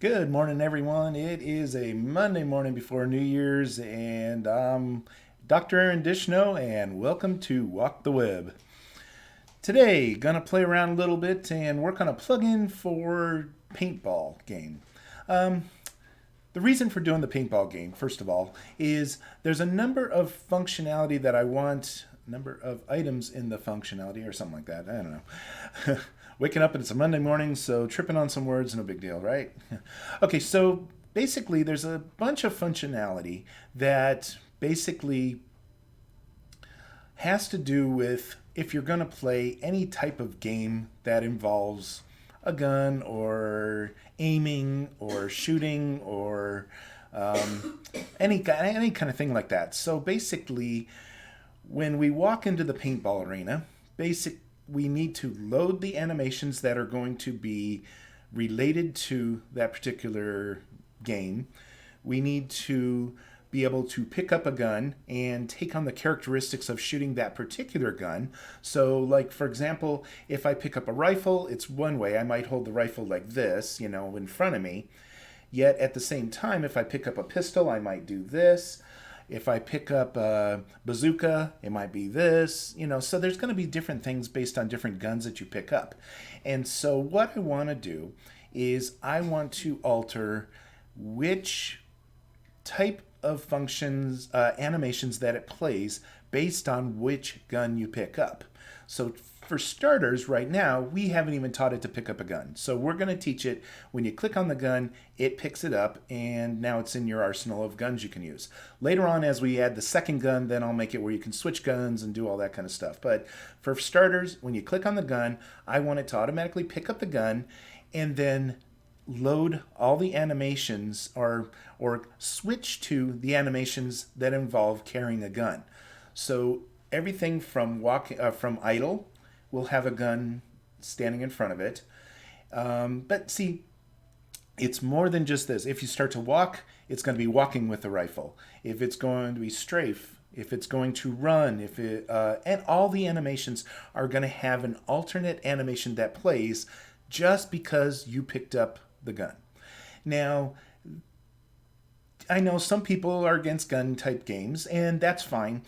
Good morning, everyone. It is a Monday morning before New Year's, and I'm Dr. Aaron Dishno, and welcome to Walk the Web. Today, gonna play around a little bit and work on a plugin for paintball game. The reason for doing the paintball game, first of all, is there's a number of functionality that I want, number of items in the functionality or something like that. I don't know. Waking up and it's a Monday morning, so tripping on some words, no big deal, right? Okay, so basically there's a bunch of functionality that basically has to do with if you're going to play any type of game that involves a gun or aiming or shooting or any kind of thing like that. So basically, when we walk into the paintball arena, we need to load the animations that are going to be related to that particular game. We need to be able to pick up a gun and take on the characteristics of shooting that particular gun. So, like, for example, if I pick up a rifle, it's one way. I might hold the rifle like this, in front of me. Yet at the same time, if I pick up a pistol, I might do this. If I pick up a bazooka, it might be this, So there's going to be different things based on different guns that you pick up. And so what I want to do is I want to alter which type of functions, animations that it plays based on which gun you pick up. So for starters, right now, we haven't even taught it to pick up a gun. So we're going to teach it when you click on the gun, it picks it up, and now it's in your arsenal of guns you can use. Later on, as we add the second gun, then I'll make it where you can switch guns and do all that kind of stuff. But for starters, when you click on the gun, I want it to automatically pick up the gun and then load all the animations or switch to the animations that involve carrying a gun. So everything from from idle will have a gun standing in front of it. But see, it's more than just this. If you start to walk, it's going to be walking with the rifle. If it's going to be strafe, if it's going to run, and all the animations are going to have an alternate animation that plays just because you picked up the gun. Now, I know some people are against gun type games, and that's fine.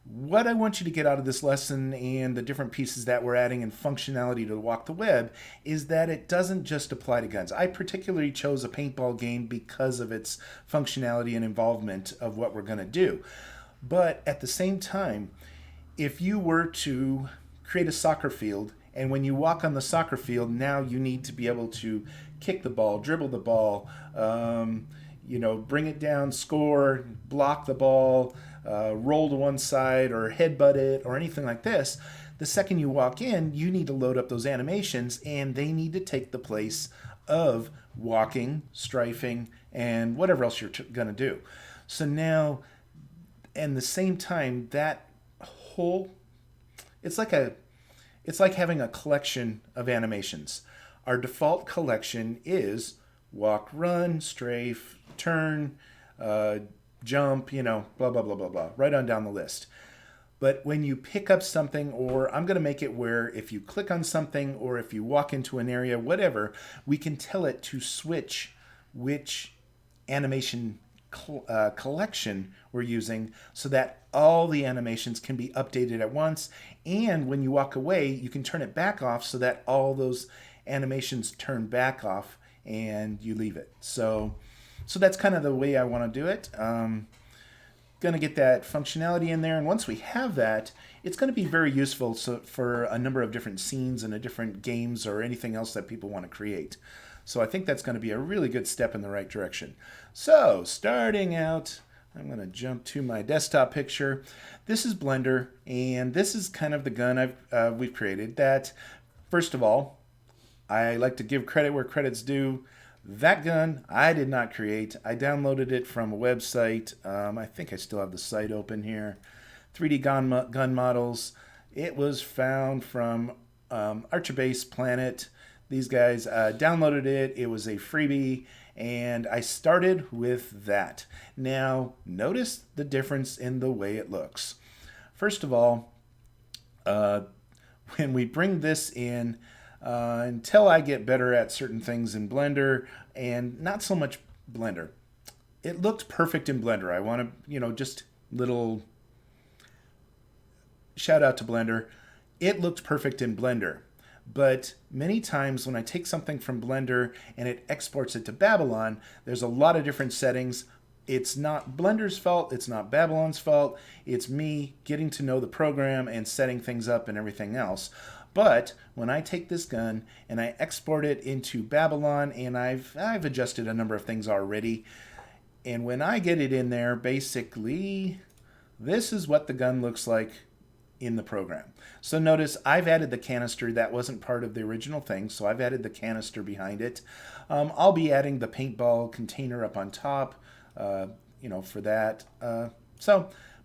What I want you to get out of this lesson and the different pieces that we're adding in functionality to Walk the Web is that it doesn't just apply to guns. I particularly chose a paintball game because of its functionality and involvement of what we're going to do. But at the same time, if you were to create a soccer field, and when you walk on the soccer field, now you need to be able to kick the ball, dribble the ball, bring it down, score, block the ball, roll to one side or headbutt it or anything like this. The second you walk in, you need to load up those animations, and they need to take the place of walking, strafing, and whatever else you're going to do. So now, and the same time, that whole, it's like having a collection of animations. Our default collection is walk, run, strafe, turn, jump, blah, blah, blah, blah, blah, right on down the list. But when you pick up something, or I'm going to make it where if you click on something or if you walk into an area, whatever, we can tell it to switch which animation collection we're using so that all the animations can be updated at once. And when you walk away, you can turn it back off so that all those animations turn back off and you leave it. So that's kind of the way I want to do it. Going to get that functionality in there, and once we have that, it's going to be very useful for a number of different scenes and different games or anything else that people want to create. So I think that's going to be a really good step in the right direction. So starting out, I'm going to jump to my desktop picture. This is Blender, and this is kind of the gun we've created. That, first of all, I like to give credit where credit's due. That gun I did not create. I downloaded it from a website. I think I still have the site open here. 3D gun models. It was found from Archerbase Planet. These guys downloaded it. It was a freebie, and I started with that. Now, notice the difference in the way it looks. First of all, when we bring this in, until I get better at certain things in Blender, and not so much Blender. It looked perfect in Blender. I want to, just little shout out to Blender. It looked perfect in Blender. But many times when I take something from Blender and it exports it to Babylon, there's a lot of different settings. It's not Blender's fault. It's not Babylon's fault. It's me getting to know the program and setting things up and everything else. But when I take this gun and I export it into Babylon, and I've adjusted a number of things already, and when I get it in there, basically, this is what the gun looks like in the program. So notice I've added the canister. That wasn't part of the original thing, so I've added the canister behind it. I'll be adding the paintball container up on top, for that.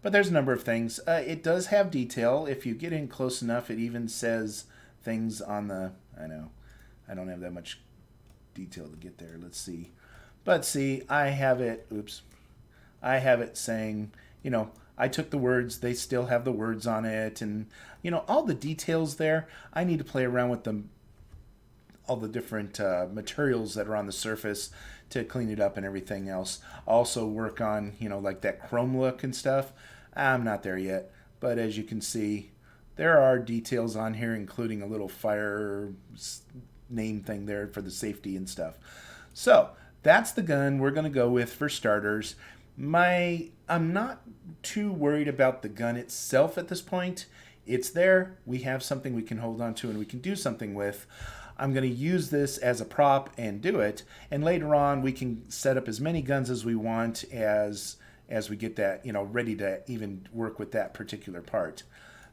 But there's a number of things. It does have detail. If you get in close enough, it even says things on the... I know, I don't have that much detail to get there. Let's see. But see, I have it saying, I took the words, they still have the words on it, and, all the details there. I need to play around with all the different materials that are on the surface to clean it up and everything else. Also work on, like that chrome look and stuff. I'm not there yet, but as you can see, there are details on here, including a little fire name thing there for the safety and stuff. So that's the gun we're going to go with for starters. I'm not too worried about the gun itself at this point. It's there. We have something we can hold on to and we can do something with. I'm going to use this as a prop and do it. And later on, we can set up as many guns as we want as we get that, ready to even work with that particular part.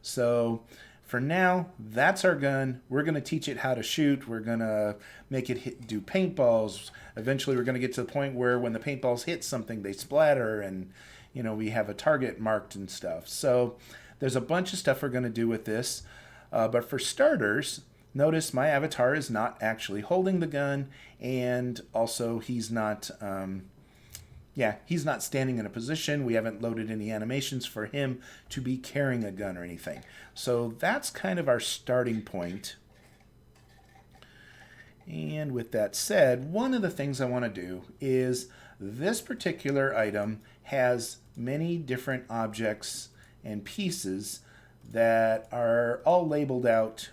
So for now, that's our gun. We're going to teach it how to shoot. We're going to make it do paintballs. Eventually, we're going to get to the point where when the paintballs hit something, they splatter and, we have a target marked and stuff. So there's a bunch of stuff we're going to do with this. But for starters, notice my avatar is not actually holding the gun, and also he's not standing in a position. We haven't loaded any animations for him to be carrying a gun or anything. So that's kind of our starting point. And with that said, one of the things I want to do is this particular item has many different objects and pieces that are all labeled out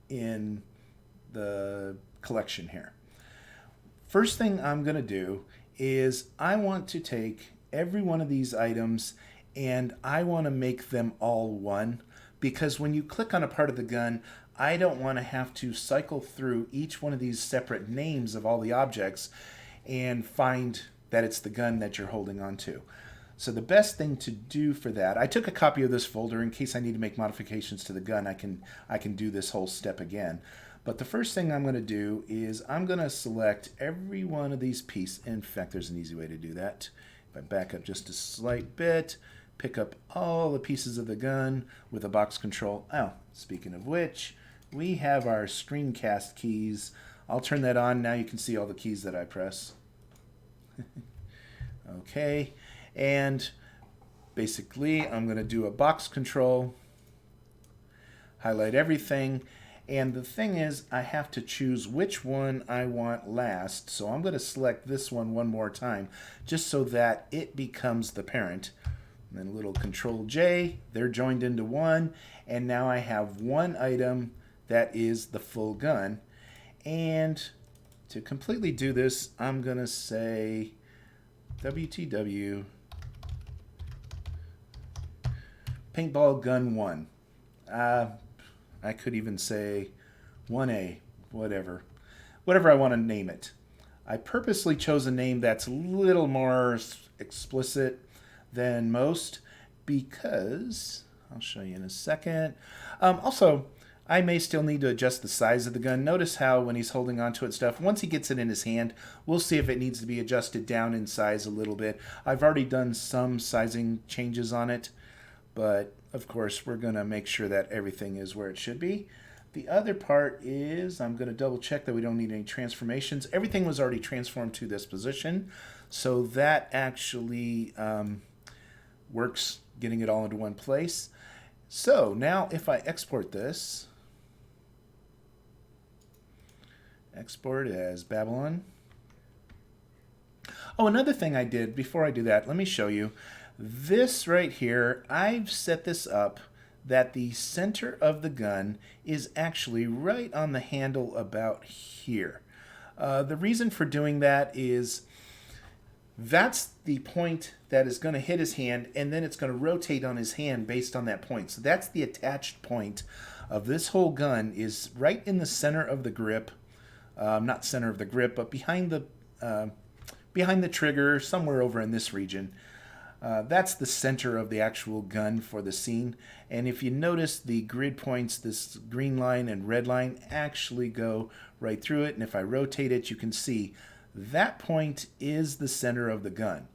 in the collection here. First thing I'm going to do is I want to take every one of these items and I want to make them all one, because when you click on a part of the gun, I don't want to have to cycle through each one of these separate names of all the objects and find that it's the gun that you're holding on to. So the best thing to do for that, I took a copy of this folder in case I need to make modifications to the gun. I can do this whole step again. But the first thing I'm going to do is I'm going to select every one of these pieces. In fact, there's an easy way to do that. If I back up just a slight bit, pick up all the pieces of the gun with a box control. Oh, speaking of which, we have our screencast keys. I'll turn that on. Now you can see all the keys that I press. Okay, and basically I'm going to do a box control, highlight everything, and the thing is I have to choose which one I want last. So I'm going to select this one more time just so that it becomes the parent. And then a little Control J, they're joined into one, and now I have one item that is the full gun. And to completely do this, I'm going to say WTW Paintball Gun 1. I could even say 1A, whatever I want to name it. I purposely chose a name that's a little more explicit than most because, I'll show you in a second. Also, I may still need to adjust the size of the gun. Notice how when he's holding onto it stuff, once he gets it in his hand, we'll see if it needs to be adjusted down in size a little bit. I've already done some sizing changes on it, but of course we're going to make sure that everything is where it should be. The other part is I'm going to double check that we don't need any transformations. Everything was already transformed to this position, so that actually works, getting it all into one place. So now if I export this, export as Babylon. Oh, another thing I did before I do that, let me show you. This right here, I've set this up that the center of the gun is actually right on the handle about here. The reason for doing that is that's the point that is going to hit his hand, and then it's going to rotate on his hand based on that point. So that's the attached point of this whole gun, is right in the center of the grip. Not center of the grip, but behind the trigger, somewhere over in this region. That's the center of the actual gun for the scene. And if you notice, the grid points, this green line and red line, actually go right through it. And if I rotate it, you can see that point is the center of the gun.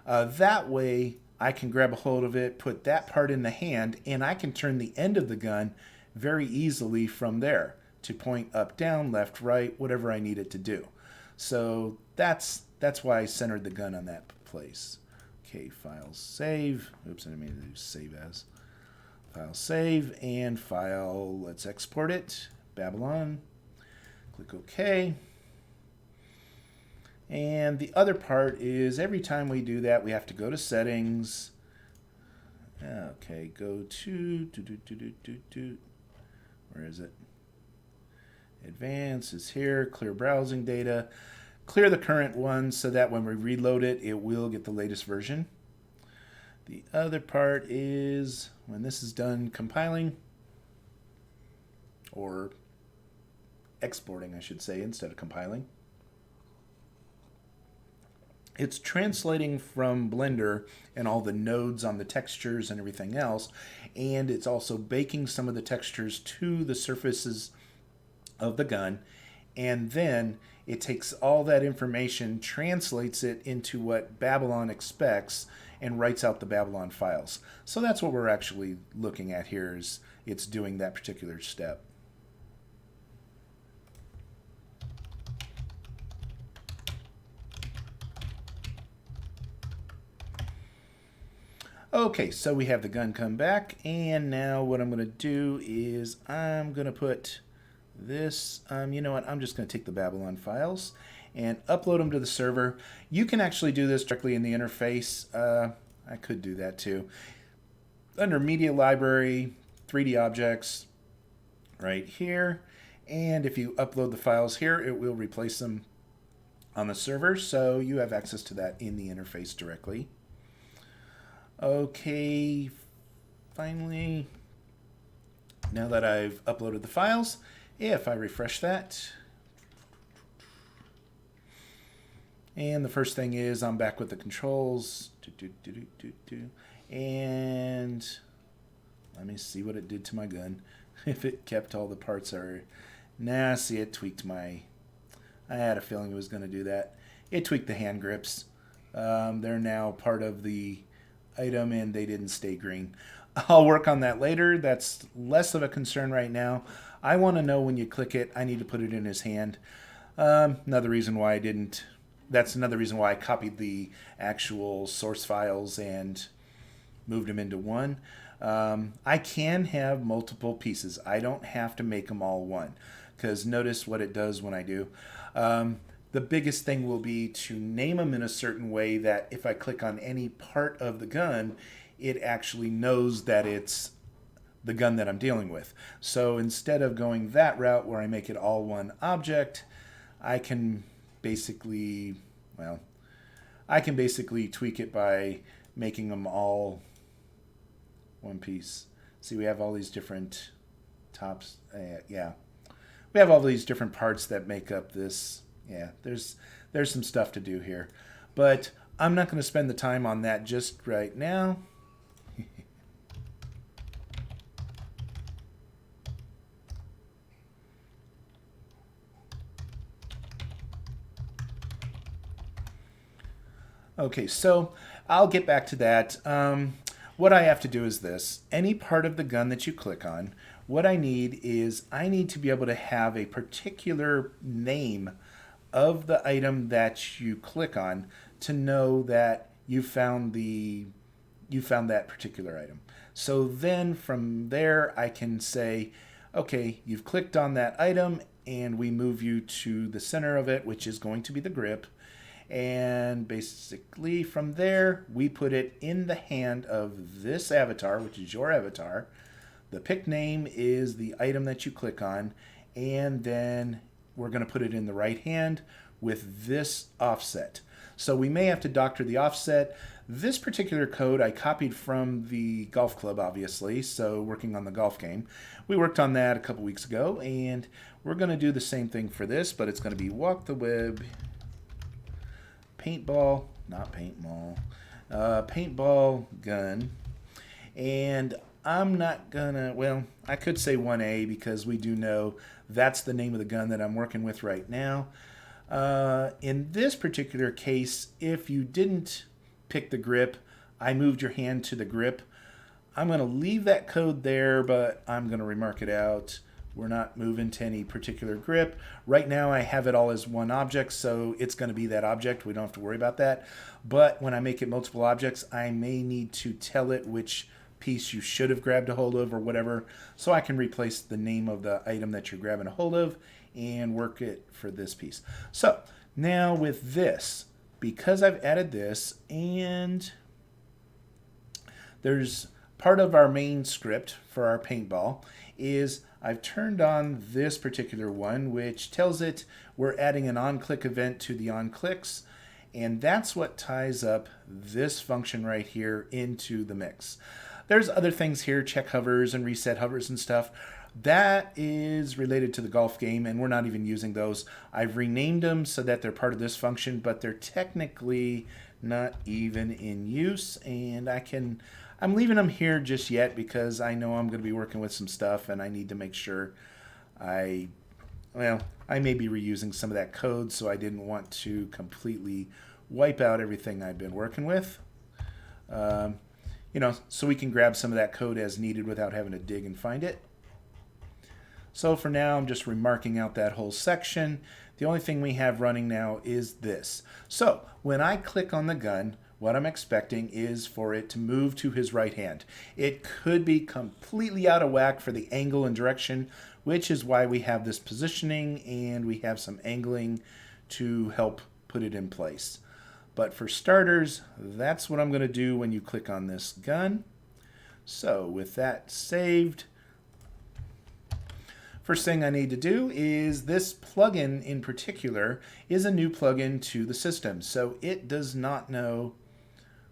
That way, I can grab a hold of it, put that part in the hand, and I can turn the end of the gun very easily from there to point up, down, left, right, whatever I need it to do. So that's why I centered the gun on that place. Okay, file save. Oops, I didn't mean to do save as. File save and file, let's export it. Babylon. Click OK. And the other part is every time we do that, we have to go to settings. Okay, go to where is it? Advanced is here. Clear browsing data. Clear the current one so that when we reload it, it will get the latest version. The other part is when this is done compiling, or exporting, I should say, instead of compiling. It's translating from Blender and all the nodes on the textures and everything else, and it's also baking some of the textures to the surfaces of the gun, and then it takes all that information, translates it into what Babylon expects, and writes out the Babylon files. So that's what we're actually looking at here, is it's doing that particular step. Okay, so we have the gun come back, and now what I'm going to do is I'm going to put this, you know what, I'm just going to take the Babylon files and upload them to the server. You can actually do this directly in the interface. I could do that too. Under Media Library, 3D Objects, right here. And if you upload the files here, it will replace them on the server, so you have access to that in the interface directly. Okay, finally, now that I've uploaded the files, if I refresh that, and the first thing is I'm back with the controls, and let me see what it did to my gun. If it kept all the parts are, nah, see, it tweaked my, I had a feeling it was going to do that. It tweaked the hand grips. They're now part of the item and they didn't stay green. I'll work on that later. That's less of a concern right now. I want to know when you click it, I need to put it in his hand. Another reason why I didn't, that's another reason why I copied the actual source files and moved them into one. I can have multiple pieces. I don't have to make them all one, because notice what it does when I do. The biggest thing will be to name them in a certain way that if I click on any part of the gun, it actually knows that it's the gun that I'm dealing with. So instead of going that route where I make it all one object, I can basically, well, I can basically tweak it by making them all one piece. See, we have all these different tops. Yeah, we have all these different parts that make up this. Yeah, there's some stuff to do here, but I'm not going to spend the time on that just right now. Okay, so I'll get back to that. What I have to do is this. Any part of the gun that you click on, what I need is I need to be able to have a particular name of the item that you click on to know that you found that particular item. So then from there I can say, okay, you've clicked on that item and we move you to the center of it, which is going to be the grip. And basically from there, we put it in the hand of this avatar, which is your avatar. The pick name is the item that you click on, and then we're going to put it in the right hand with this offset. So we may have to doctor the offset. This particular code I copied from the golf club, obviously, so working on the golf game. We worked on that a couple weeks ago, and we're going to do the same thing for this, but it's going to be WalkTheWeb paintball, not paintball, paintball gun. And I'm not gonna, well, I could say 1A because we do know that's the name of the gun that I'm working with right now. In this particular case, if you didn't pick the grip, I moved your hand to the grip. I'm going to leave that code there, but I'm going to remark it out. We're not moving to any particular grip. Right now I have it all as one object, so it's going to be that object. We don't have to worry about that. But when I make it multiple objects, I may need to tell it which piece you should have grabbed a hold of or whatever, so I can replace the name of the item that you're grabbing a hold of and work it for this piece. So now with this, because I've added this, and there's part of our main script for our paintball is I've turned on this particular one, which tells it we're adding an on-click event to the on-clicks, and that's what ties up this function right here into the mix. There's other things here, check hovers and reset hovers and stuff. That is related to the golf game, and we're not even using those. I've renamed them so that they're part of this function, but they're technically not even in use, and I'm leaving them here just yet because I know I'm going to be working with some stuff, and I need to make sure I may be reusing some of that code, so I didn't want to completely wipe out everything I've been working with. So we can grab some of that code as needed without having to dig and find it. So for now, I'm just remarking out that whole section. The only thing we have running now is this. So when I click on the gun, what I'm expecting is for it to move to his right hand. It could be completely out of whack for the angle and direction, which is why we have this positioning and we have some angling to help put it in place. But for starters, that's what I'm going to do when you click on this gun. So with that saved, first thing I need to do is this plugin in particular is a new plugin to the system. So it does not know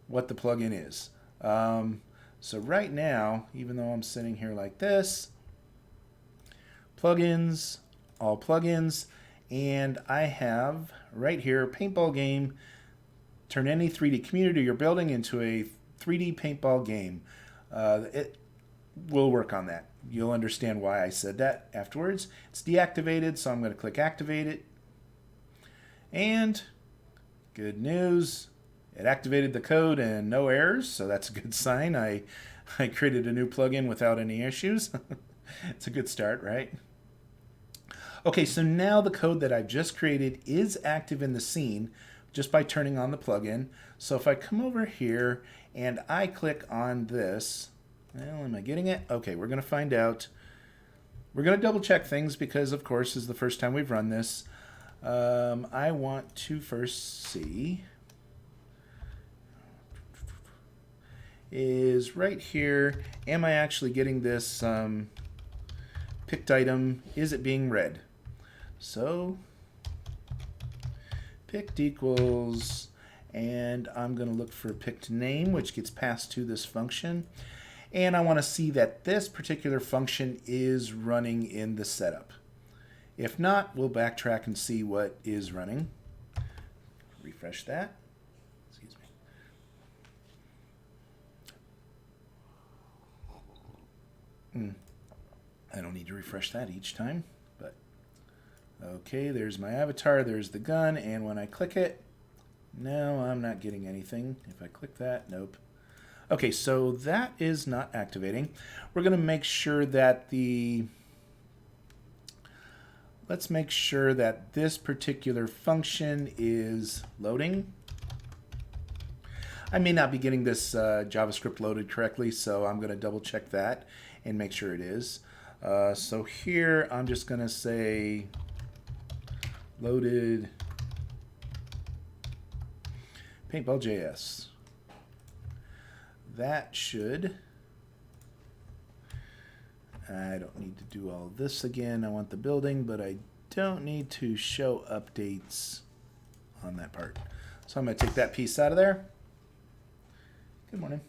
what the plugin is. So right now, even though I'm sitting here like this, plugins, all plugins, and I have right here, paintball game, turn any 3D community you're building into a 3D paintball game. It will work on that. You'll understand why I said that afterwards. It's deactivated, so I'm going to click activate it. And good news, it activated the code and no errors, so that's a good sign. I created a new plugin without any issues. It's a good start, right? Okay, so now the code that I've just created is active in the scene just by turning on the plugin. So if I come over here and I click on this, well, am I getting it? Okay, we're going to find out. We're going to double check things because, of course, this is the first time we've run this. I want to first see is right here, am I actually getting this picked item? Is it being read? So picked equals, and I'm going to look for picked name, which gets passed to this function. And I want to see that this particular function is running in the setup. If not, we'll backtrack and see what is running. Refresh that. Excuse me. I don't need to refresh that each time, but okay, there's my avatar, there's the gun, and when I click it, no, I'm not getting anything. If I click that, nope. Okay, so that is not activating. We're going to make sure that let's make sure that this particular function is loading. I may not be getting this JavaScript loaded correctly, so I'm going to double check that and make sure it is. So here I'm just going to say loaded Paintball.js. That should... I don't need to do all this again. I want the building, but I don't need to show updates on that part. So I'm going to take that piece out of there. Good morning.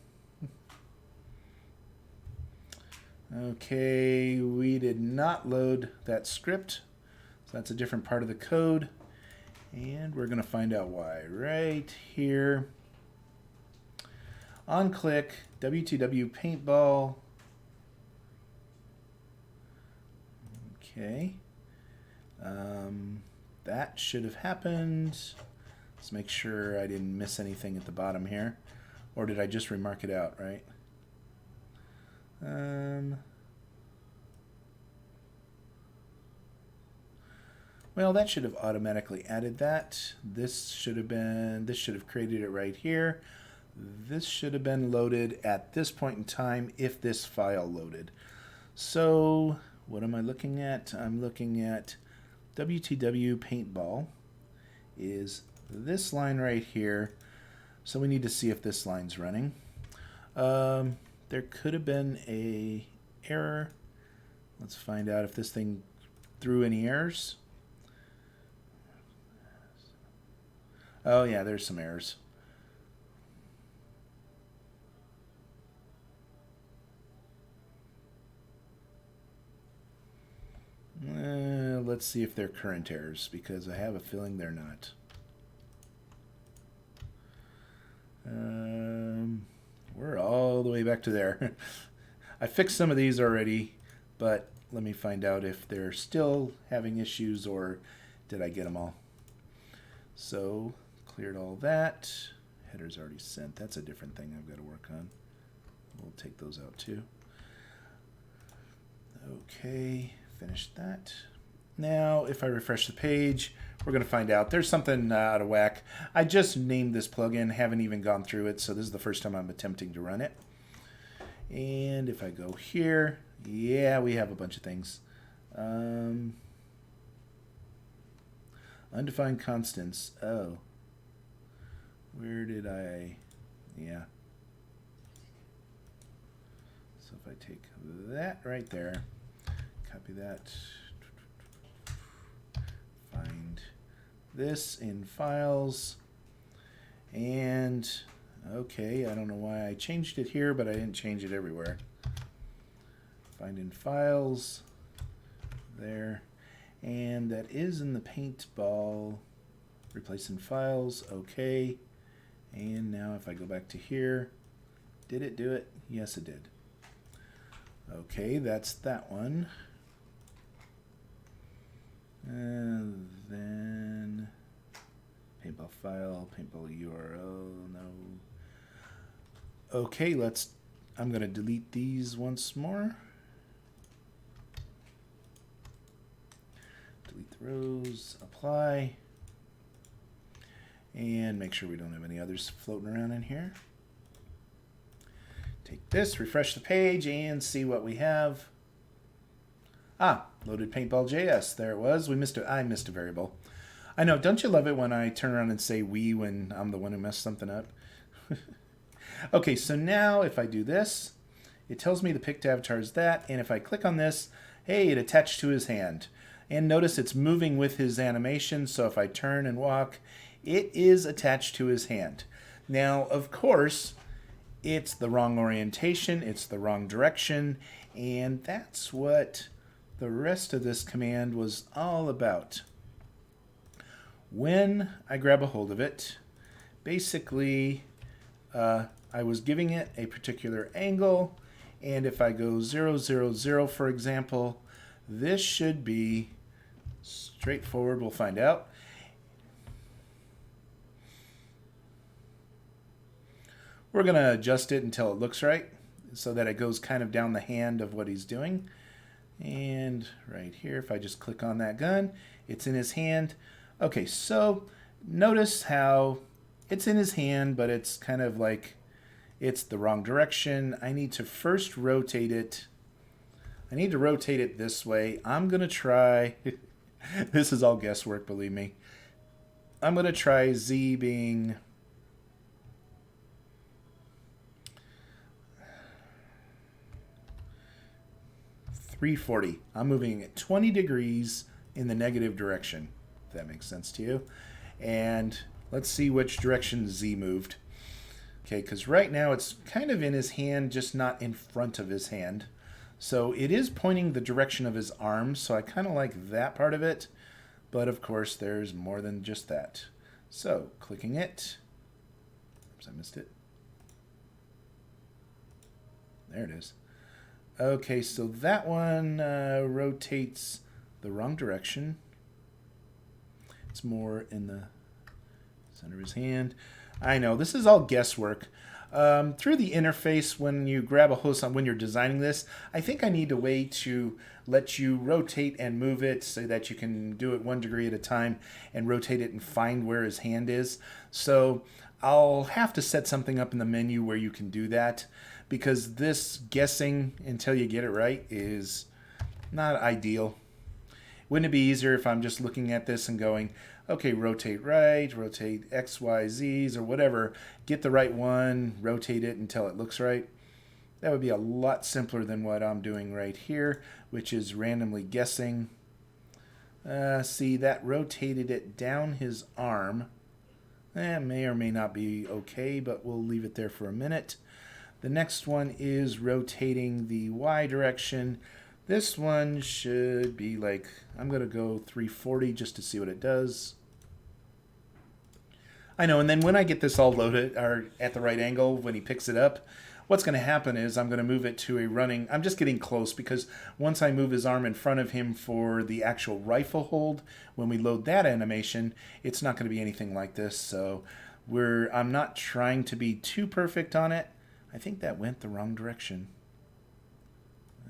Okay, we did not load that script. So that's a different part of the code. And we're going to find out why. Right here. On click, WTW Paintball. Okay. That should have happened. Let's make sure I didn't miss anything at the bottom here. Or did I just remark it out, right? Well, that should have automatically added that. This should have created it right here. This should have been loaded at this point in time if this file loaded. So what am I looking at? I'm looking at WTW Paintball is this line right here. So we need to see if this line's running. There could have been a error. Let's find out if this thing threw any errors. Oh yeah, there's some errors. Let's see if they're current errors, because I have a feeling they're not. We're all the way back to there. I fixed some of these already, but let me find out if they're still having issues or did I get them all. So, cleared all that. Header's already sent. That's a different thing I've got to work on. We'll take those out too. Okay, finished that. Now, if I refresh the page, we're going to find out there's something out of whack. I just named this plugin, haven't even gone through it, so this is the first time I'm attempting to run it. And if I go here, yeah, we have a bunch of things. Undefined constants. Oh. Where did I... Yeah. So if I take that right there, copy that, find this in files, and okay, I don't know why I changed it here, but I didn't change it everywhere. Find in files, there, and that is in the paintball, replace in files, okay, and now if I go back to here, did it do it? Yes, it did. Okay, that's that one. And then paintball file, paintball URL, no. Okay, I'm going to delete these once more. Delete the rows, apply, and make sure we don't have any others floating around in here. Take this, refresh the page, and see what we have. Ah, loaded Paintball.js. There it was. I missed a variable. I know, don't you love it when I turn around and say we when I'm the one who messed something up? Okay, so now if I do this, it tells me the picked avatar is that, and if I click on this, hey, it attached to his hand. And notice it's moving with his animation, so if I turn and walk, it is attached to his hand. Now, of course, it's the wrong orientation, it's the wrong direction, and that's what the rest of this command was all about. When I grab a hold of it, basically I was giving it a particular angle, and if I go 0, 0, 0, for example, this should be straightforward. We'll find out. We're going to adjust it until it looks right so that it goes kind of down the hand of what he's doing. And right here, if I just click on that gun, it's in his hand. Okay, so notice how it's in his hand, but it's kind of like it's the wrong direction. I need to first rotate it I need to rotate it this way. I'm going to try... This is all guesswork, believe me. I'm going to try Z being... 340. I'm moving at 20 degrees in the negative direction, if that makes sense to you. And let's see which direction Z moved. Okay, because right now it's kind of in his hand, just not in front of his hand. So it is pointing the direction of his arm, so I kind of like that part of it. But of course, there's more than just that. So, clicking it. Oops, I missed it. There it is. Okay, so that one rotates the wrong direction. It's more in the center of his hand. I know, this is all guesswork. Through the interface, when you grab a host on when you're designing this, I think I need a way to let you rotate and move it so that you can do it 1 degree at a time and rotate it and find where his hand is. So I'll have to set something up in the menu where you can do that, because this guessing until you get it right is not ideal. Wouldn't it be easier if I'm just looking at this and going, okay, rotate right, rotate X, Y, Z's, or whatever, get the right one, rotate it until it looks right? That would be a lot simpler than what I'm doing right here, which is randomly guessing. See, that rotated it down his arm. That may or may not be okay, but we'll leave it there for a minute. The next one is rotating the Y direction. This one should be like, I'm going to go 340 just to see what it does. I know, and then when I get this all loaded, or at the right angle, when he picks it up, what's going to happen is I'm going to move it to a running... I'm just getting close, because once I move his arm in front of him for the actual rifle hold, when we load that animation, it's not going to be anything like this. So I'm not trying to be too perfect on it. I think that went the wrong direction.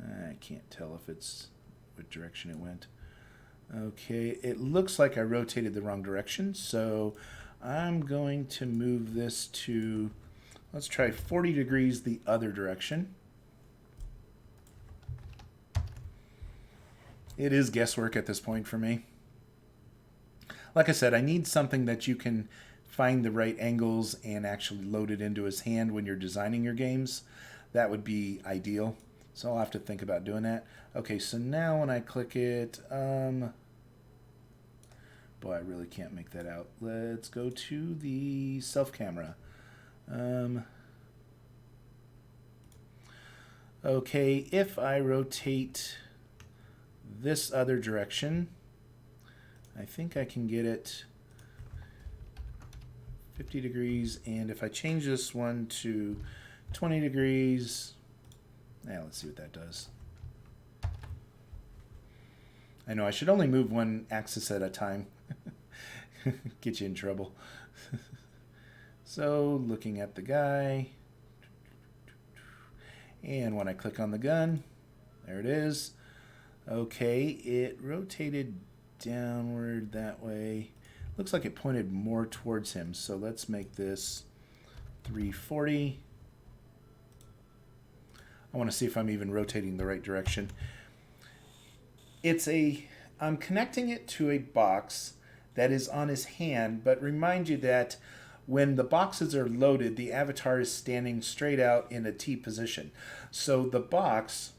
I can't tell if it's what direction it went. Okay, it looks like I rotated the wrong direction, so I'm going to move this to, let's try 40 degrees the other direction. It is guesswork at this point for me. Like I said, I need something that you can find the right angles and actually load it into his hand when you're designing your games. That would be ideal. So I'll have to think about doing that. Okay, so now when I click it, boy, I really can't make that out. Let's go to the self camera. Okay, if I rotate this other direction, I think I can get it 50 degrees, and if I change this one to 20 degrees, now let's see what that does. I know I should only move one axis at a time. Get you in trouble. So looking at the guy, and when I click on the gun, there it is. Okay, it rotated downward that way. Looks like it pointed more towards him, so let's make this 340. I want to see if I'm even rotating the right direction. I'm connecting it to a box that is on his hand, but remind you that when the boxes are loaded, the avatar is standing straight out in a T position. So the box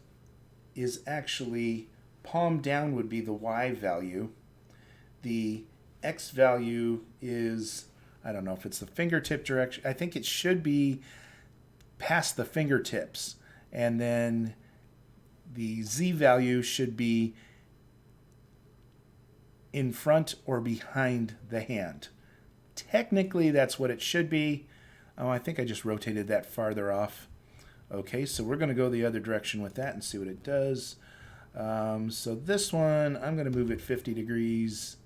is actually palm down would be the Y value. The X value is, I don't know if it's the fingertip direction. I think it should be past the fingertips. And then the Z value should be in front or behind the hand. Technically, that's what it should be. Oh, I think I just rotated that farther off. Okay, so we're going to go the other direction with that and see what it does. So this one, I'm going to move it 50 degrees.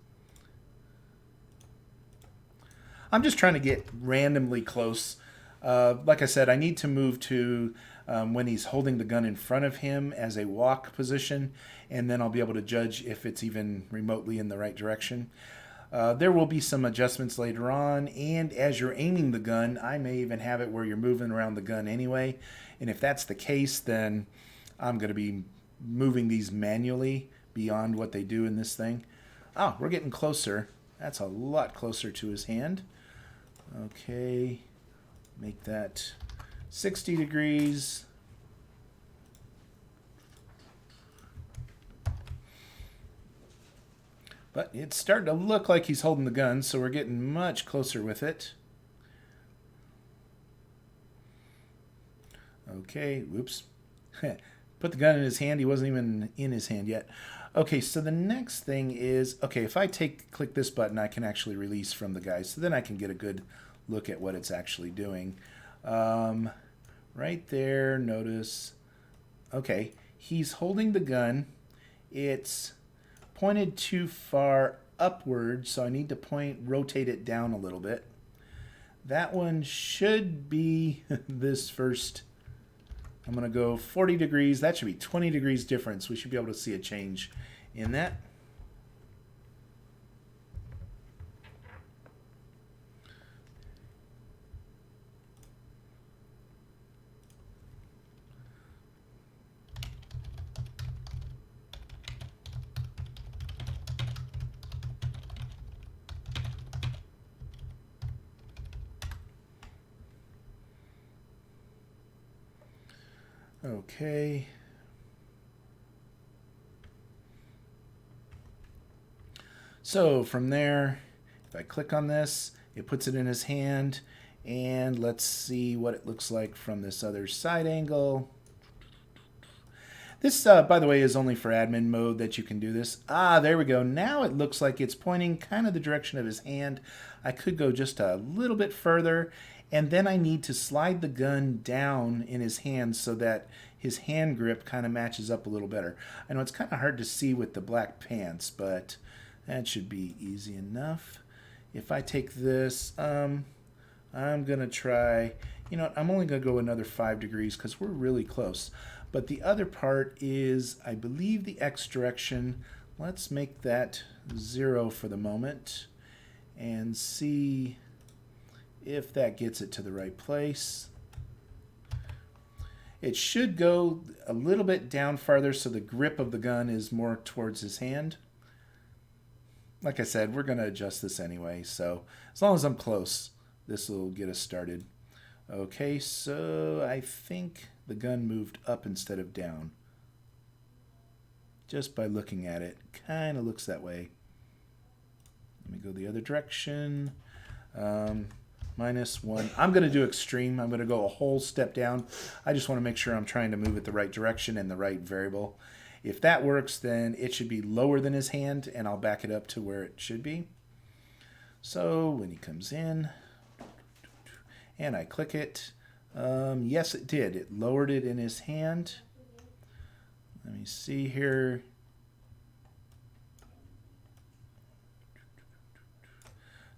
I'm just trying to get randomly close. Like I said, I need to move to when he's holding the gun in front of him as a walk position, and then I'll be able to judge if it's even remotely in the right direction. There will be some adjustments later on, and as you're aiming the gun, I may even have it where you're moving around the gun anyway, and if that's the case, then I'm going to be moving these manually beyond what they do in this thing. Oh, we're getting closer. That's a lot closer to his hand. Okay, make that 60 degrees. But it's starting to look like he's holding the gun, so we're getting much closer with it. Okay, whoops. Put the gun in his hand. He wasn't even in his hand yet. Okay, so the next thing is, okay, if I click this button, I can actually release from the guy. So then I can get a good look at what it's actually doing. Right there, notice. Okay, he's holding the gun. It's pointed too far upward, so I need to rotate it down a little bit. That one should be this first. I'm going to go 40 degrees. That should be 20 degrees difference. We should be able to see a change in that. Okay. So from there, if I click on this, it puts it in his hand. And let's see what it looks like from this other side angle. This, by the way, is only for admin mode that you can do this. Ah, there we go. Now it looks like it's pointing kind of the direction of his hand. I could go just a little bit further. And then I need to slide the gun down in his hand so that his hand grip kind of matches up a little better. I know it's kind of hard to see with the black pants, but that should be easy enough. If I take this, I'm going to try, you know, I'm only going to go another 5 degrees because we're really close. But the other part is, I believe, the X direction. Let's make that 0 for the moment and see if that gets it to the right place. It should go a little bit down farther so the grip of the gun is more towards his hand. Like I said, we're going to adjust this anyway, so as long as I'm close, this will get us started. Okay, so I think the gun moved up instead of down. Just by looking at it, kind of looks that way. Let me go the other direction. -1. I'm going to do extreme. I'm going to go a whole step down. I just want to make sure I'm trying to move it the right direction and the right variable. If that works, then it should be lower than his hand, and I'll back it up to where it should be. So when he comes in, and I click it, yes, it did. It lowered it in his hand. Let me see here.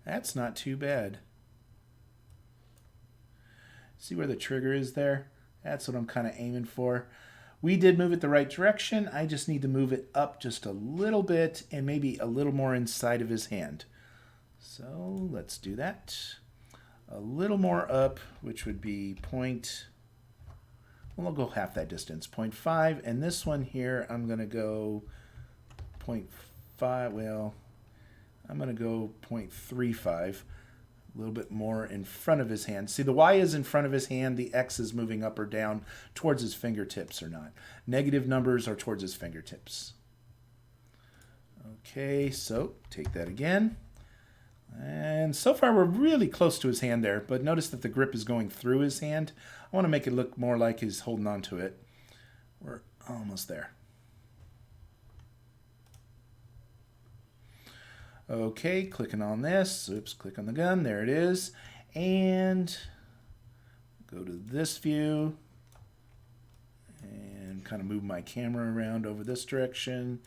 That's not too bad. See where the trigger is there? That's what I'm kind of aiming for. We did move it the right direction. I just need to move it up just a little bit and maybe a little more inside of his hand. So let's do that. A little more up, which would be well, I'll go half that distance, 0.5. And this one here, I'm going to go 0.5. Well, I'm going to go 0.35. A little bit more in front of his hand. See, the Y is in front of his hand. The X is moving up or down towards his fingertips or not. Negative numbers are towards his fingertips. Okay, so take that again. And so far we're really close to his hand there, but notice that the grip is going through his hand. I want to make it look more like he's holding on to it. We're almost there. Okay, clicking on this. Oops, click on the gun. There it is. And go to this view and kind of move my camera around over this direction.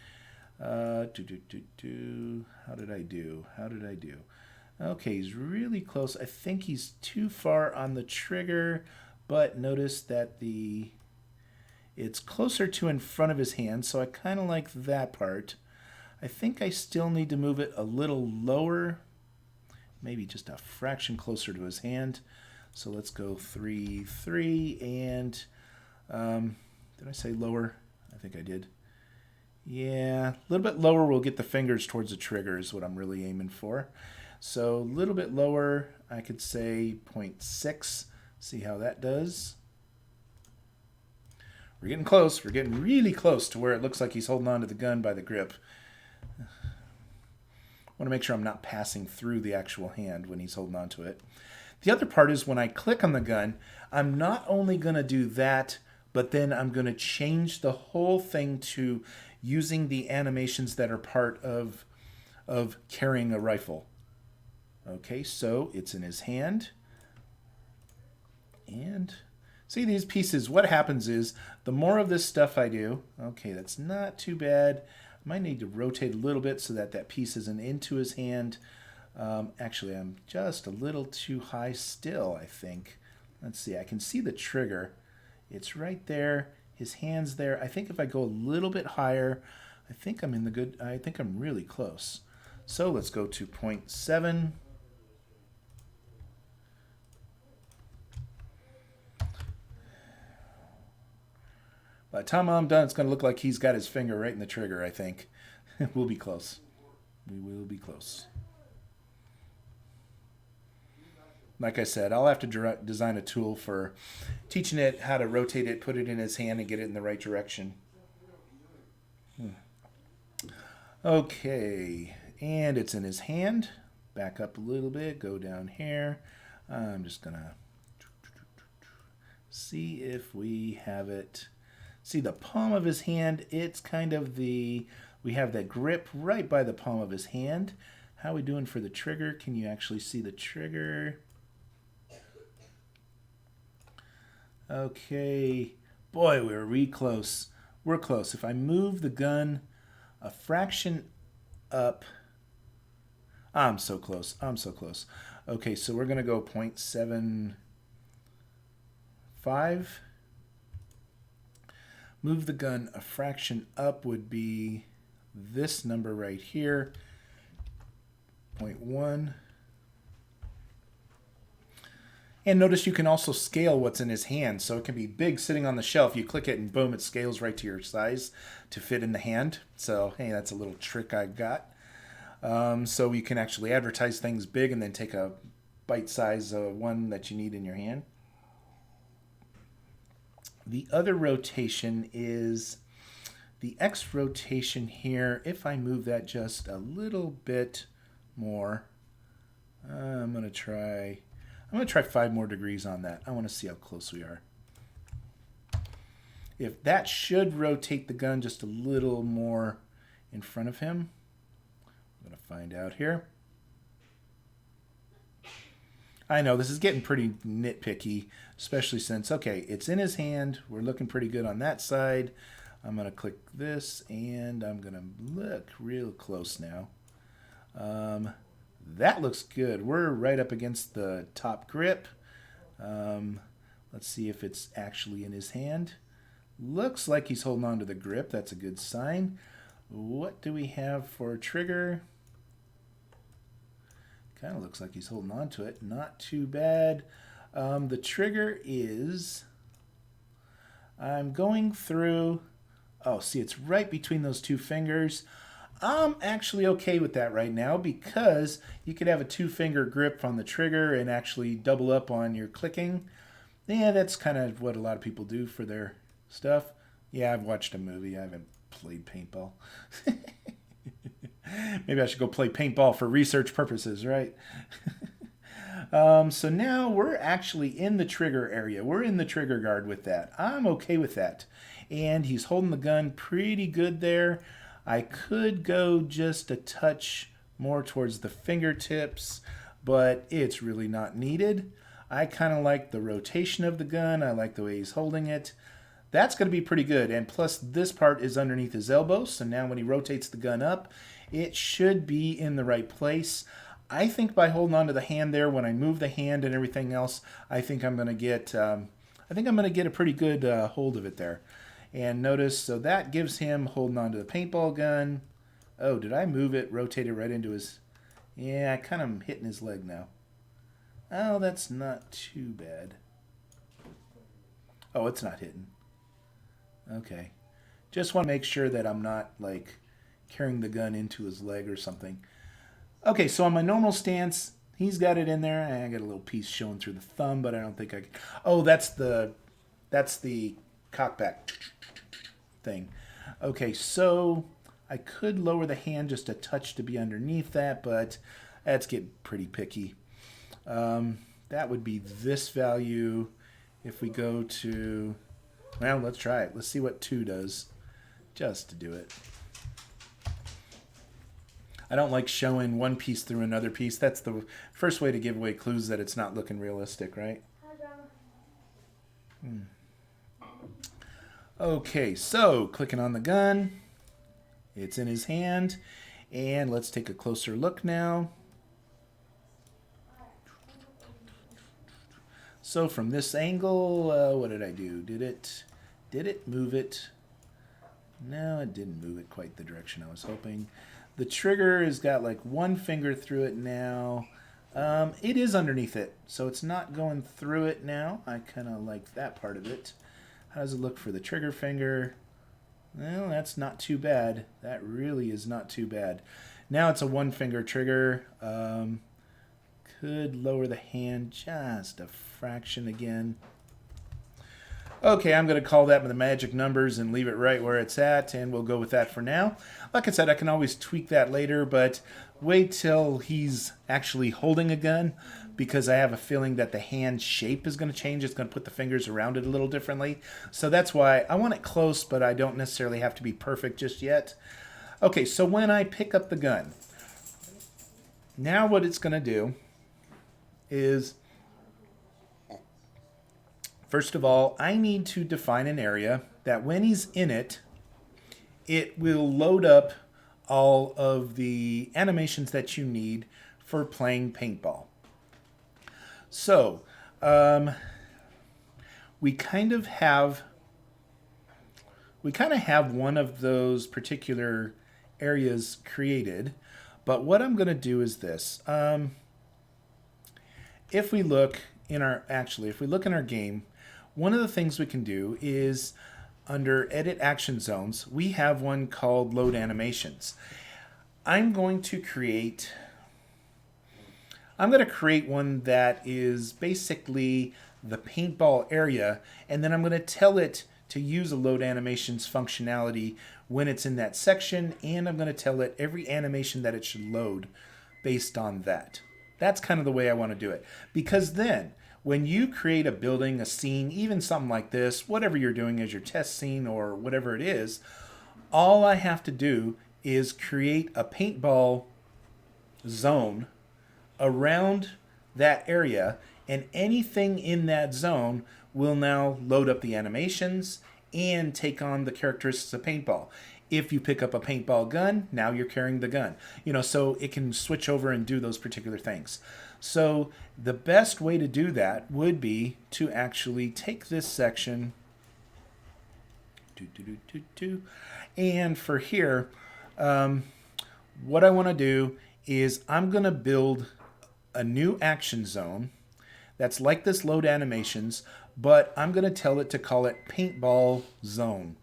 How did I do? Okay, he's really close. I think he's too far on the trigger, but notice that it's closer to in front of his hand, so I kind of like that part. I think I still need to move it a little lower, maybe just a fraction closer to his hand. So let's go 3, 3, and did I say lower? I think I did. Yeah, a little bit lower we'll get the fingers towards the trigger is what I'm really aiming for. So a little bit lower, I could say 0.6. See how that does. We're getting close. We're getting really close to where it looks like he's holding on to the gun by the grip. I want to make sure I'm not passing through the actual hand when he's holding on to it. The other part is when I click on the gun, I'm not only going to do that, but then I'm going to change the whole thing to using the animations that are part of carrying a rifle. Okay, so it's in his hand. And see these pieces, what happens is the more of this stuff I do, okay, that's not too bad. I might need to rotate a little bit so that that piece isn't into his hand. Actually, I'm just a little too high still, I think. Let's see, I can see the trigger. It's right there. His hand's there. I think if I go a little bit higher, I think I'm in the good, I think I'm really close. So let's go to 0.7. By the time I'm done, it's going to look like he's got his finger right in the trigger, I think. We'll be close. We will be close. Like I said, I'll have to design a tool for teaching it how to rotate it, put it in his hand, and get it in the right direction. Okay, and it's in his hand. Back up a little bit, go down here. I'm just going to see if we have it. See the palm of his hand, it's kind of we have that grip right by the palm of his hand. How are we doing for the trigger? Can you actually see the trigger? Okay, boy, we're really close. We're close. If I move the gun a fraction up, I'm so close. I'm so close. Okay, so we're going to go 0.75. Move the gun a fraction up would be this number right here, 0.1. And notice you can also scale what's in his hand. So it can be big sitting on the shelf. You click it and boom, it scales right to your size to fit in the hand. So, hey, that's a little trick I got. So you can actually advertise things big and then take a bite size one that you need in your hand. The other rotation is the X rotation here. If I move that just a little bit more, I'm going to try 5 more degrees on that. I want to see how close we are. If that should rotate the gun just a little more in front of him. I'm going to find out here. I know this is getting pretty nitpicky, especially since, okay, it's in his hand. We're looking pretty good on that side. I'm going to click this, and I'm going to look real close now. That looks good. We're right up against the top grip. Let's see if it's actually in his hand. Looks like he's holding on to the grip. That's a good sign. What do we have for a trigger? Kind of looks like he's holding on to it. Not too bad. The trigger is, I'm going through, oh, see, it's right between those two fingers. I'm actually okay with that right now because you could have a 2-finger grip on the trigger and actually double up on your clicking. Yeah, that's kind of what a lot of people do for their stuff. Yeah, I've watched a movie. I haven't played paintball. Maybe I should go play paintball for research purposes, right? So now we're actually in the trigger area. We're in the trigger guard with that. I'm okay with that. And he's holding the gun pretty good there. I could go just a touch more towards the fingertips, but it's really not needed. I kind of like the rotation of the gun. I like the way he's holding it. That's going to be pretty good. And plus, this part is underneath his elbow, so now when he rotates the gun up, it should be in the right place. I think by holding on to the hand there, when I move the hand and everything else, I think I'm going to get a pretty good hold of it there. And notice, so that gives him holding on to the paintball gun. Oh, did I move it, rotate it right into his... Yeah, I kind of hitting his leg now. Oh, that's not too bad. Oh, it's not hitting. Okay. Just want to make sure that I'm not like carrying the gun into his leg or something. Okay, so on my normal stance, he's got it in there. I got a little piece showing through the thumb, but I don't think I can. Oh, that's the cockback thing. Okay, so I could lower the hand just a touch to be underneath that, but that's getting pretty picky. That would be this value. If we go to, well, let's try it. Let's see what 2 does, just to do it. I don't like showing one piece through another piece. That's the first way to give away clues that it's not looking realistic, right? Okay, so clicking on the gun, it's in his hand, and let's take a closer look now. So from this angle, what did I do? Did it move it? No, it didn't move it quite the direction I was hoping. The trigger has got like 1 finger through it now. It is underneath it, so it's not going through it now. I kind of like that part of it. How does it look for the trigger finger? Well, that's not too bad. That really is not too bad. Now it's a 1 finger trigger. Could lower the hand just a fraction again. Okay, I'm going to call that the magic numbers and leave it right where it's at, and we'll go with that for now. Like I said, I can always tweak that later, but wait till he's actually holding a gun, because I have a feeling that the hand shape is going to change. It's going to put the fingers around it a little differently. So that's why I want it close, but I don't necessarily have to be perfect just yet. Okay, so when I pick up the gun, now what it's going to do is, first of all, I need to define an area that when he's in it, it will load up all of the animations that you need for playing paintball. So, we kind of have one of those particular areas created, but what I'm going to do is this. If we look in our game, one of the things we can do is under Edit Action Zones, we have one called Load Animations. I'm going to create one that is basically the paintball area, and then I'm going to tell it to use a Load Animations functionality when it's in that section, and I'm going to tell it every animation that it should load based on that. That's kind of the way I want to do it, because then when you create a building, a scene, even something like this, whatever you're doing as your test scene or whatever it is, all I have to do is create a paintball zone around that area, and anything in that zone will now load up the animations and take on the characteristics of paintball. If you pick up a paintball gun, now you're carrying the gun. So it can switch over and do those particular things. So the best way to do that would be to actually take this section, and for here, what I want to do is I'm going to build a new action zone that's like this Load Animations, but I'm going to tell it to call it Paintball Zone.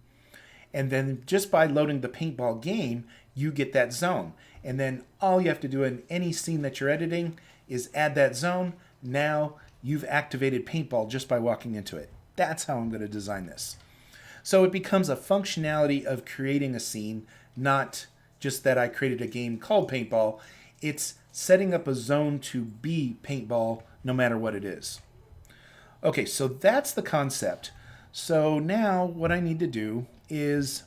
And then just by loading the paintball game, you get that zone. And then all you have to do in any scene that you're editing is add that zone. Now you've activated paintball just by walking into it. That's how I'm going to design this. So it becomes a functionality of creating a scene, not just that I created a game called paintball. It's setting up a zone to be paintball no matter what it is. Okay, so that's the concept. So now what I need to do is,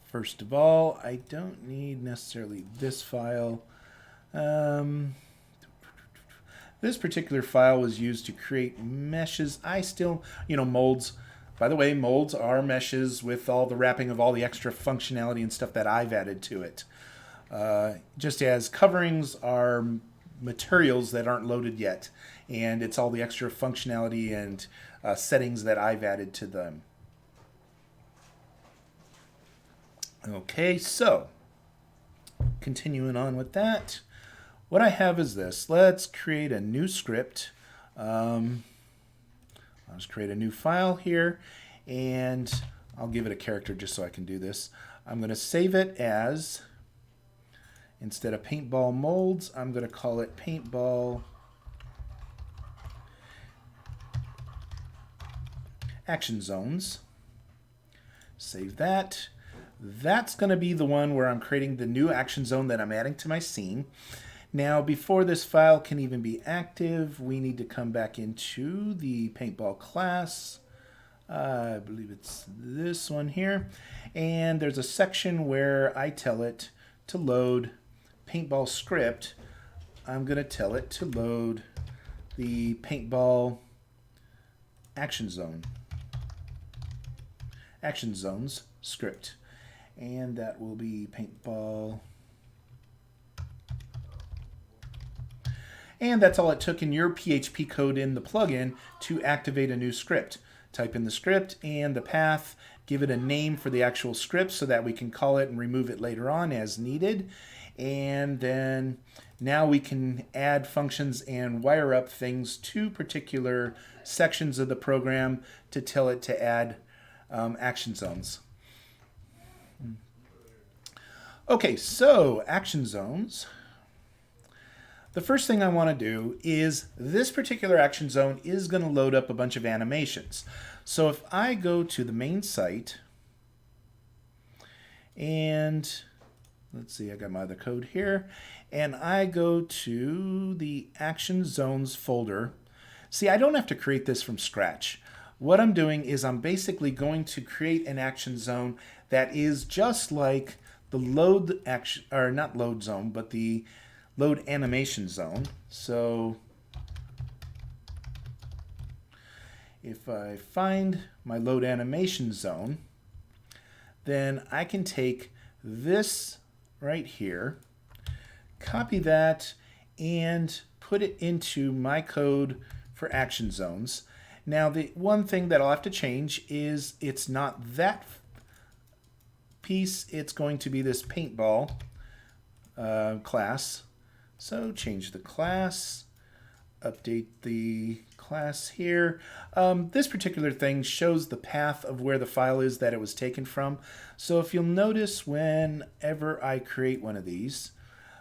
first of all, I don't need necessarily this file. This particular file was used to create meshes. I still, molds. By the way, molds are meshes with all the wrapping of all the extra functionality and stuff that I've added to it. Just as coverings are materials that aren't loaded yet, and it's all the extra functionality and settings that I've added to them. Okay, so continuing on with that, what I have is this. Let's create a new script. I'll just create a new file here, and I'll give it a character just so I can do this. I'm going to save it as, instead of paintball molds, I'm going to call it paintball action zones. Save that. That's going to be the one where I'm creating the new action zone that I'm adding to my scene. Now, before this file can even be active, we need to come back into the paintball class. I believe it's this one here. And there's a section where I tell it to load paintball script. I'm going to tell it to load the paintball action zones script. And that will be paintball. And that's all it took in your PHP code in the plugin to activate a new script. Type in the script and the path, give it a name for the actual script so that we can call it and remove it later on as needed. And then now we can add functions and wire up things to particular sections of the program to tell it to add action zones. Okay, so action zones. The first thing I want to do is this particular action zone is going to load up a bunch of animations. So if I go to the main site and let's see, I got my other code here, and I go to the action zones folder. See, I don't have to create this from scratch. What I'm doing is I'm basically going to create an action zone that is just like the load action, or not load zone, but the load animation zone. So if I find my load animation zone, then I can take this right here, copy that, and put it into my code for action zones. Now, the one thing that I'll have to change is it's not that piece, it's going to be this paintball class. So change the class, update the class here. This particular thing shows the path of where the file is that it was taken from. So if you'll notice, whenever I create one of these,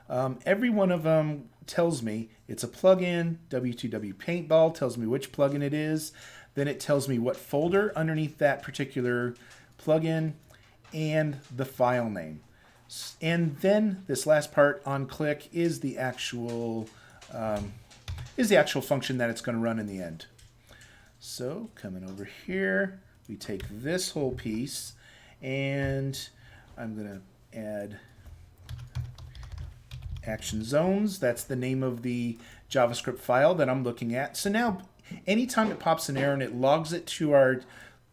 every one of them tells me it's a plugin. W2W Paintball tells me which plugin it is. Then it tells me what folder underneath that particular plugin and the file name. And then this last part on click is the actual function that it's going to run in the end. So coming over here, we take this whole piece and I'm going to add action zones. That's the name of the JavaScript file that I'm looking at. So now anytime it pops an error and it logs it to our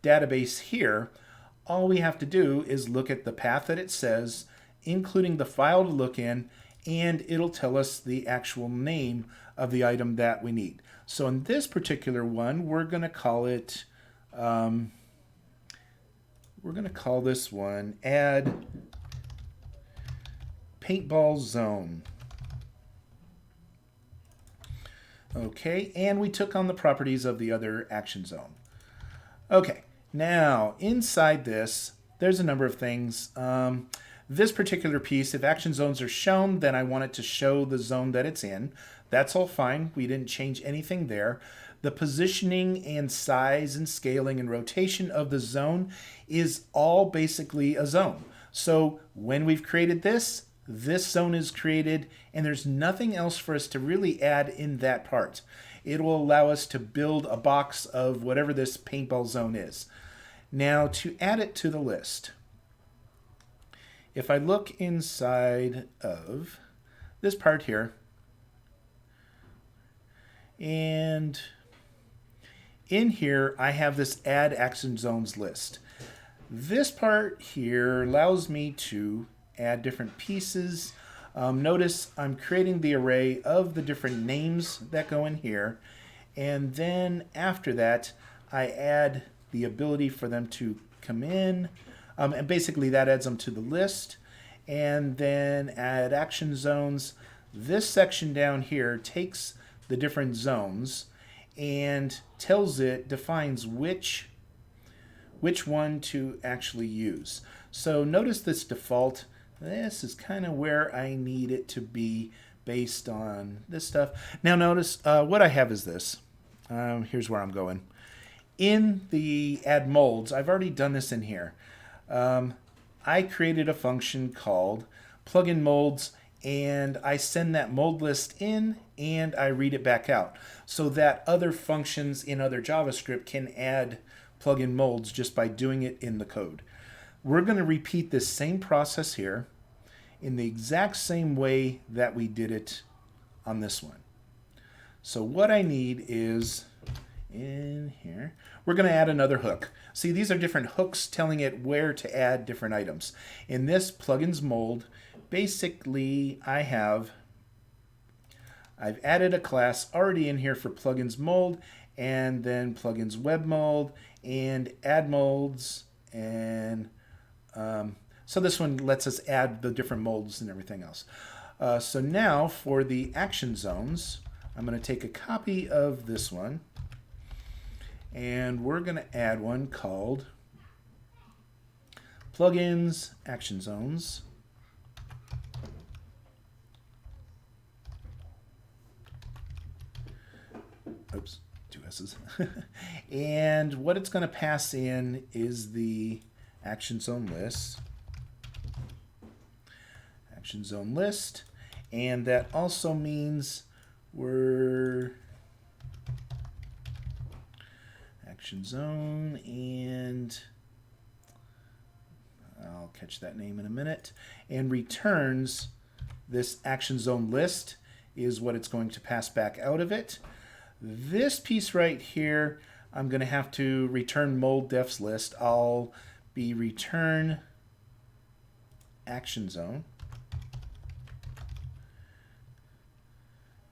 database here, all we have to do is look at the path that it says, including the file to look in, and it'll tell us the actual name of the item that we need. So in this particular one, we're going to call it, we're going to call this one Add Paintball Zone. Okay, and we took on the properties of the other action zone. Okay, now inside this, there's a number of things. This particular piece, if action zones are shown, then I want it to show the zone that it's in. That's all fine. We didn't change anything there. The positioning and size and scaling and rotation of the zone is all basically a zone. So when we've created this, this zone is created, and there's nothing else for us to really add in that part. It will allow us to build a box of whatever this paintball zone is. Now, to add it to the list, if I look inside of this part here, and in here I have this Add Action Zones list. This part here allows me to add different pieces. Notice I'm creating the array of the different names that go in here, and then after that I add the ability for them to come in. And basically that adds them to the list. And then add action zones. This section down here takes the different zones and tells it, defines which which one to actually use. So notice this default. This is kind of where I need it to be based on this stuff. Now notice what I have is this. Here's where I'm going. In the add molds, I've already done this in here. I created a function called plugin molds, and I send that mold list in and I read it back out so that other functions in other JavaScript can add plugin molds just by doing it in the code. We're going to repeat this same process here in the exact same way that we did it on this one. So what I need is in here, we're going to add another hook. See, these are different hooks telling it where to add different items. In this plugins mold, basically I've added a class already in here for plugins mold, and then plugins web mold and add molds, and so this one lets us add the different molds and everything else. So now for the action zones, I'm going to take a copy of this one, and we're going to add one called plugins action zones. Oops, two S's. And what it's going to pass in is the action zone list. Action zone list. And that also means we're action zone, and I'll catch that name in a minute, and returns this action zone list is what it's going to pass back out of it. This piece right here, I'm going to have to return mold defs list. I'll be return action zone.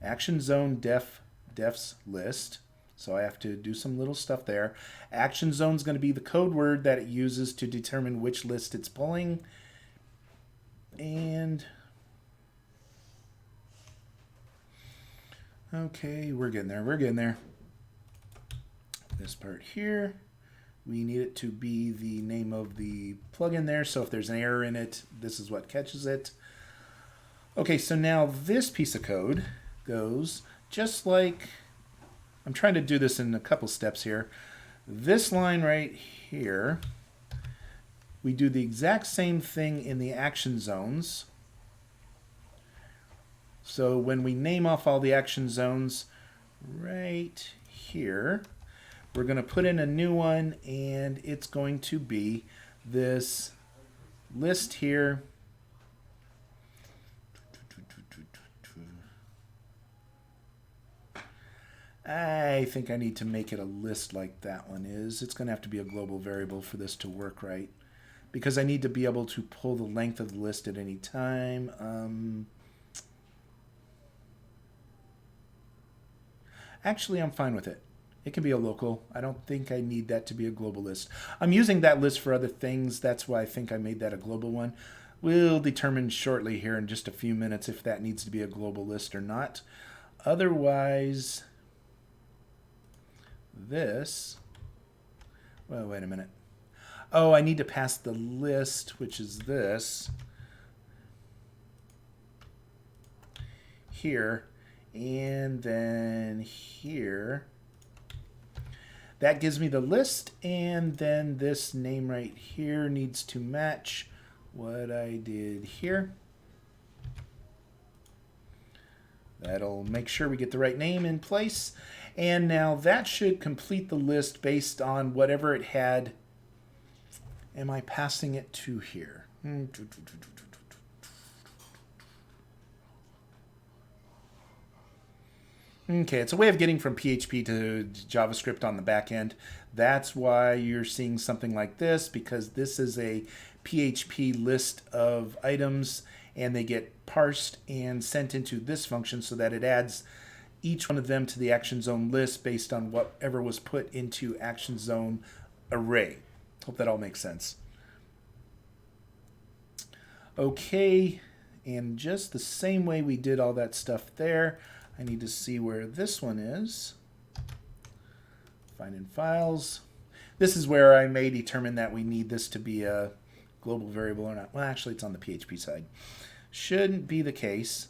Action zone defs list. So I have to do some little stuff there. Action zone is going to be the code word that it uses to determine which list it's pulling. And okay, we're getting there. We're getting there. This part here, we need it to be the name of the plugin there. So if there's an error in it, this is what catches it. Okay, so now this piece of code goes just like, I'm trying to do this in a couple steps here. This line right here, we do the exact same thing in the action zones. So when we name off all the action zones right here, we're going to put in a new one, and it's going to be this list here. I think I need to make it a list like that one is. It's going to have to be a global variable for this to work right, because I need to be able to pull the length of the list at any time. Actually, I'm fine with it. It can be a local. I don't think I need that to be a global list. I'm using that list for other things. That's why I think I made that a global one. We'll determine shortly here in just a few minutes if that needs to be a global list or not. Otherwise, this, well, wait a minute. Oh, I need to pass the list, which is this, here, and then here. That gives me the list, and then this name right here needs to match what I did here. That'll make sure we get the right name in place. And now that should complete the list based on whatever it had. Am I passing it to here? Okay, it's a way of getting from PHP to JavaScript on the back end. That's why you're seeing something like this, because this is a PHP list of items, and they get parsed and sent into this function so that it adds each one of them to the action zone list based on whatever was put into action zone array. Hope that all makes sense. Okay, and just the same way we did all that stuff there, I need to see where this one is. Find in files. This is where I may determine that we need this to be a global variable or not. Well, actually, it's on the PHP side. Shouldn't be the case.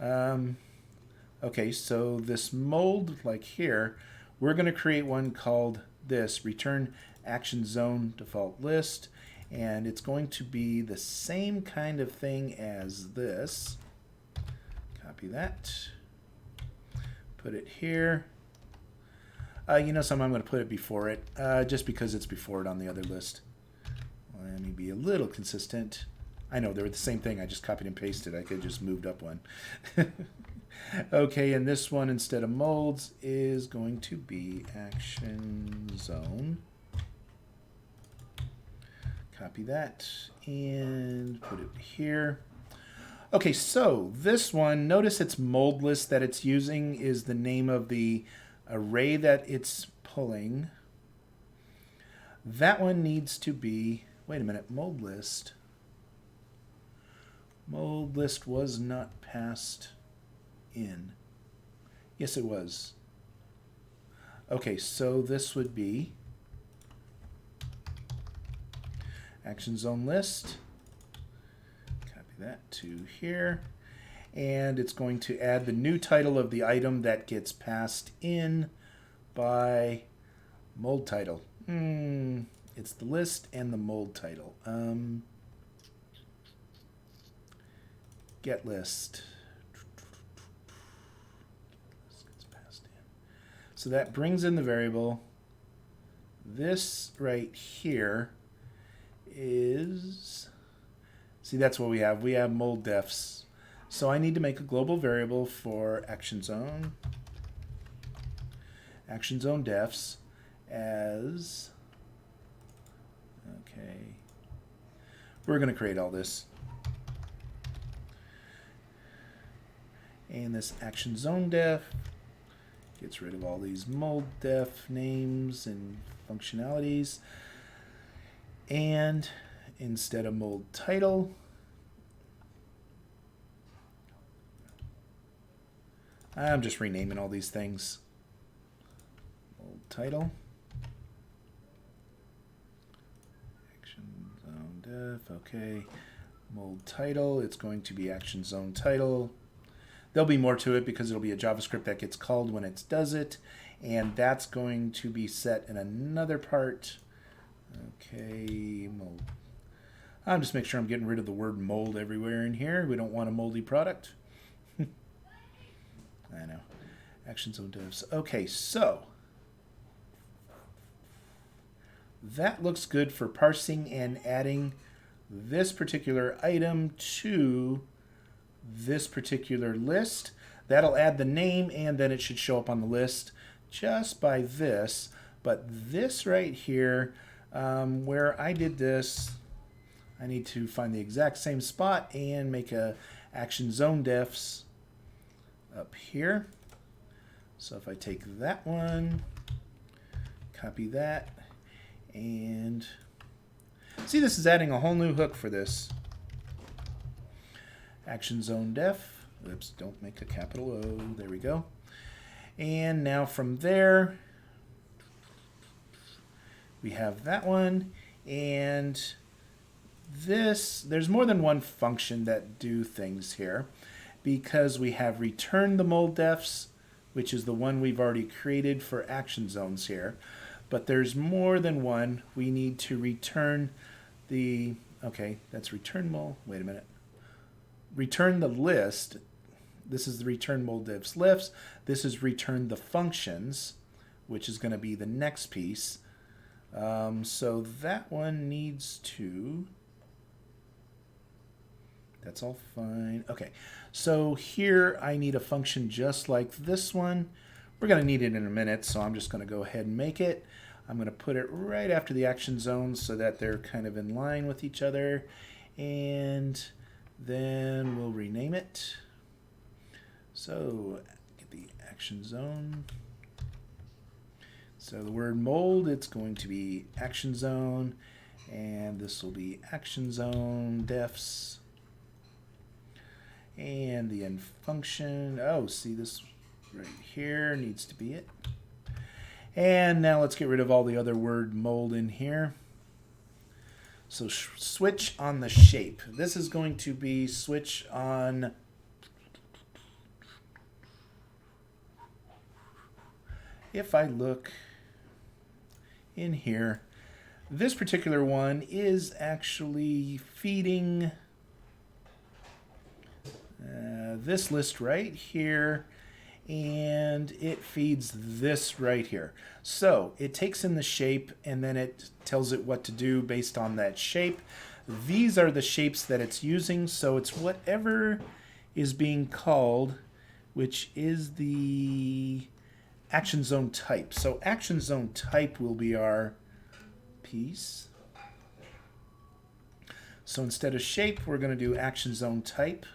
Okay, so this mold, like here, we're going to create one called this, return action zone default list, and it's going to be the same kind of thing as this. Copy that. Put it here. You know something, I'm going to put it before it, just because it's before it on the other list. Let me be a little consistent. I know, they were the same thing. I just copied and pasted. I could have just moved up one. Okay, and this one, instead of molds, is going to be action zone. Copy that and put it here. Okay, so this one, notice its mold list that it's using is the name of the array that it's pulling. That one needs to be, wait a minute, mold list. Mold list was not passed in. Yes, it was. Okay, so this would be action zone list. Copy that to here. And it's going to add the new title of the item that gets passed in by mold title. It's the list and the mold title. Get list. Gets passed in. So that brings in the variable. This right here is, see, that's what we have. We have mold defs. So I need to make a global variable for action zone defs as, okay, we're going to create all this. And this action zone def gets rid of all these mold def names and functionalities. And instead of mold title, I'm just renaming all these things. Mold title. Action zone def, okay. Mold title, it's going to be action zone title. There'll be more to it because it'll be a JavaScript that gets called when it does it. And that's going to be set in another part. Okay, mold. I'm just making sure I'm getting rid of the word mold everywhere in here. We don't want a moldy product. I know. Action zone devs. Okay, so that looks good for parsing and adding this particular item to this particular list. That'll add the name, and then it should show up on the list just by this. But this right here, where I did this, I need to find the exact same spot and make a action zone defs up here. So if I take that one, copy that, and see, this is adding a whole new hook for this. Action zone def, oops, don't make a capital O, there we go. And now from there, we have that one, and this, there's more than one function that do things here, because we have return the mold defs, which is the one we've already created for action zones here. But there's more than one. We need to return the, okay, that's return mold, wait a minute. Return the list. This is the return mold defs lifts. This is return the functions, which is going to be the next piece. So that one needs to, that's all fine. Okay, so here I need a function just like this one. We're going to need it in a minute, so I'm just going to go ahead and make it. I'm going to put it right after the action zones so that they're kind of in line with each other. And then we'll rename it. So get the action zone. So the word mold, it's going to be action zone, and this will be action zone defs. And the end function, oh, see this right here needs to be it. And now let's get rid of all the other word mold in here. So switch on the shape. This is going to be switch on if I look in here, this particular one is actually feeding this list right here, and it feeds this right here. So it takes in the shape and then it tells it what to do based on that shape. These are the shapes that it's using, so it's whatever is being called, which is the action zone type. So action zone type will be our piece. So instead of shape, we're going to do action zone type.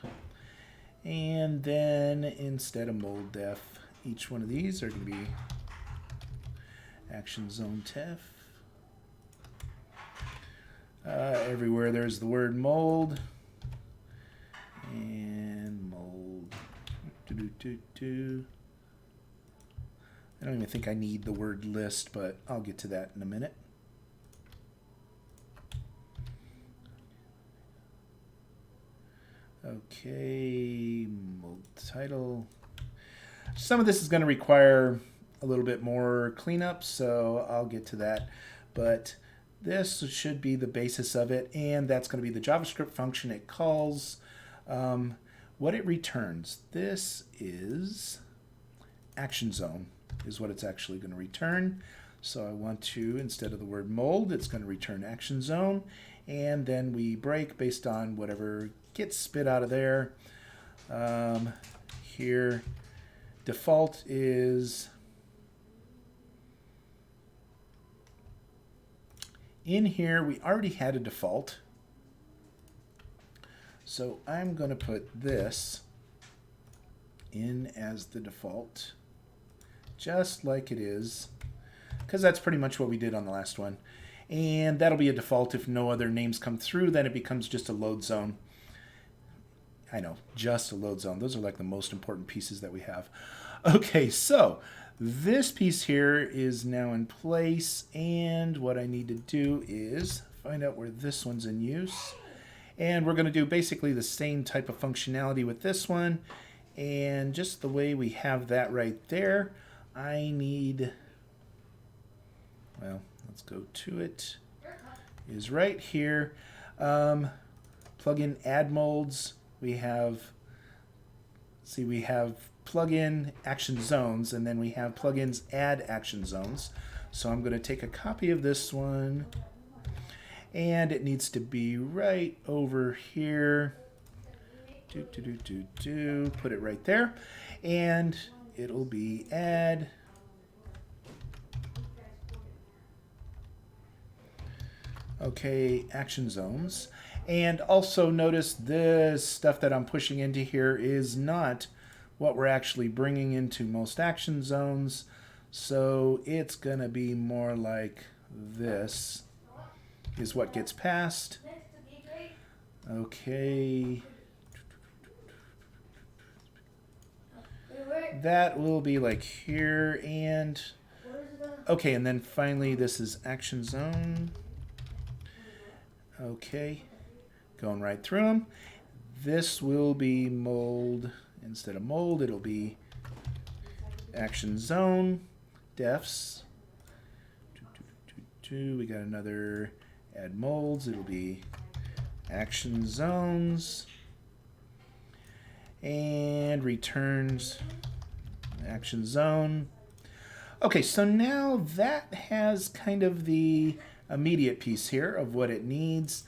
And then instead of mold def, each one of these are going to be action zone def. Everywhere there's the word mold. And mold. I don't even think I need the word list, but I'll get to that in a minute. Okay, mold title. Some of this is going to require a little bit more cleanup, so I'll get to that. But this should be the basis of it, and that's going to be the JavaScript function it calls. What it returns, this is action zone, is what it's actually going to return. So I want to, instead of the word mold, it's going to return action zone, and then we break based on whatever gets spit out of there. Here, default is in here. We already had a default, so I'm going to put this in as the default, just like it is, because that's pretty much what we did on the last one. And that'll be a default. If no other names come through, then it becomes just a load zone. I know, just a load zone. Those are like the most important pieces that we have. Okay, so this piece here is now in place, and what I need to do is find out where this one's in use. And we're going to do basically the same type of functionality with this one, and just the way we have that right there, I need, well, let's go to it, is right here. Plugin add molds. We have, see, we have plugin action zones, and then we have plugins add action zones. So I'm going to take a copy of this one, and it needs to be right over here. Put it right there, and it'll be add. Okay, action zones. And also notice this stuff that I'm pushing into here is not what we're actually bringing into most action zones. So it's going to be more like this is what gets passed. Okay. That will be like here, and okay, and then finally this is action zone. Okay. Going right through them. This will be mold. Instead of mold, it'll be action zone, defs. We got another add molds. It'll be action zones. And returns action zone. Okay, so now that has kind of the immediate piece here of what it needs.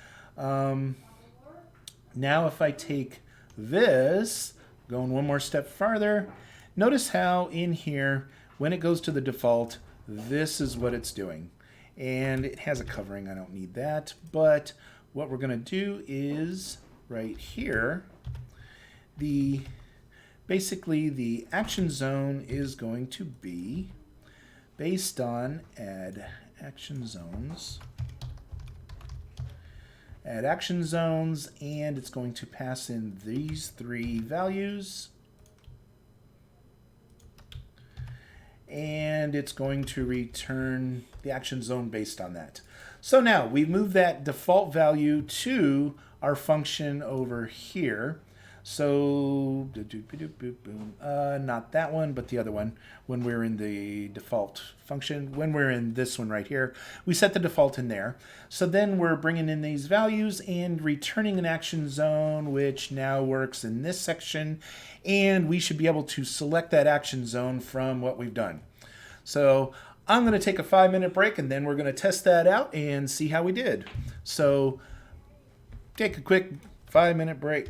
Now if I take this, going one more step farther, notice how in here, when it goes to the default, this is what it's doing. And it has a covering, I don't need that. But what we're going to do is, right here, basically the action zone is going to be based on add action zones. Add action zones, and it's going to pass in these three values. And and it's going to return the action zone based on that. So now we move that default value to our function over here. So, not that one, but the other one, when we're in the default function, when we're in this one right here, we set the default in there. So then we're bringing in these values and returning an action zone, which now works in this section, and we should be able to select that action zone from what we've done. So I'm going to take a 5-minute break, and then we're going to test that out and see how we did. So take a quick 5-minute break.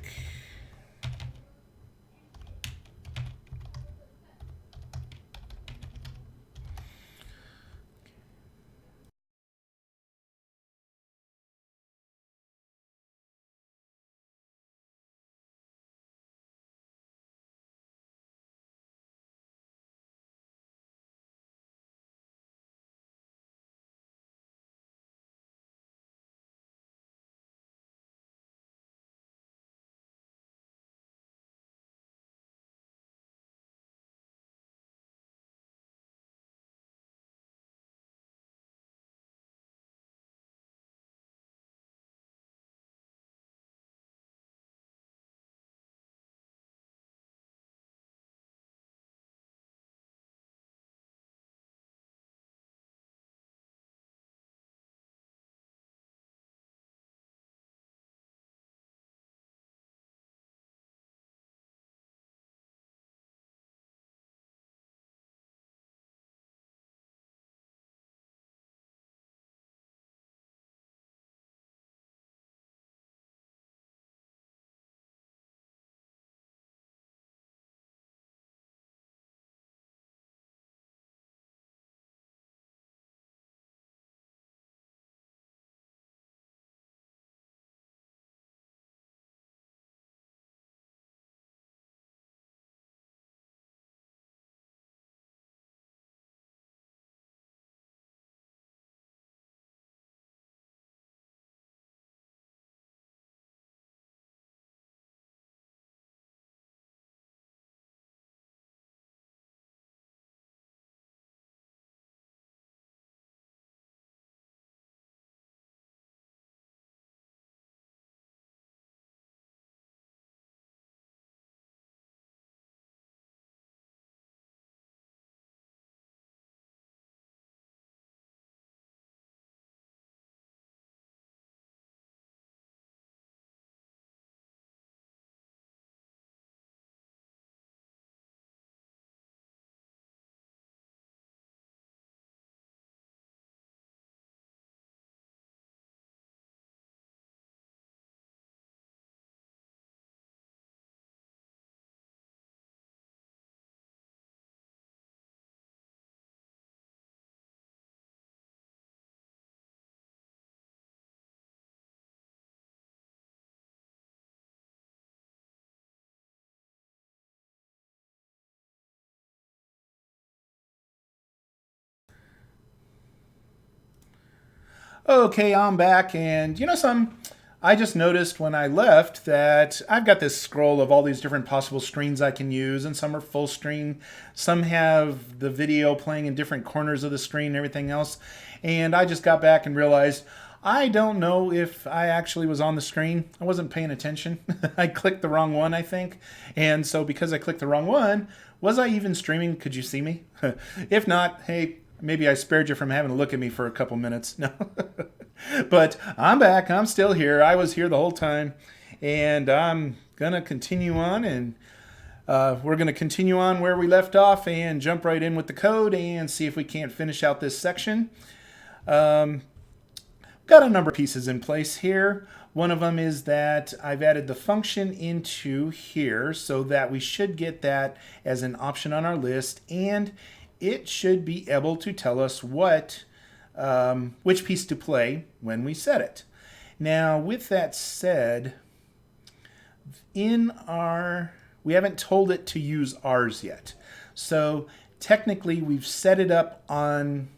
Okay, I'm back, and you know something? I just noticed when I left that I've got this scroll of all these different possible screens I can use, and some are full screen, some have the video playing in different corners of the screen and everything else. And I just got back and realized I don't know if I actually was on the screen. I wasn't paying attention. I clicked the wrong one, I think. And so because I clicked the wrong one, was I even streaming? Could you see me? If not, hey, maybe I spared you from having to look at me for a couple minutes. No. But I'm back. I'm still here. I was here the whole time. And I'm going to continue on. And we're going to continue on where we left off and jump right in with the code and see if we can't finish out this section. Got a number of pieces in place here. One of them is that I've added the function into here so that we should get that as an option on our list, and it should be able to tell us what which piece to play when we set it. Now, with that said, we haven't told it to use ours yet. So technically, we've set it up on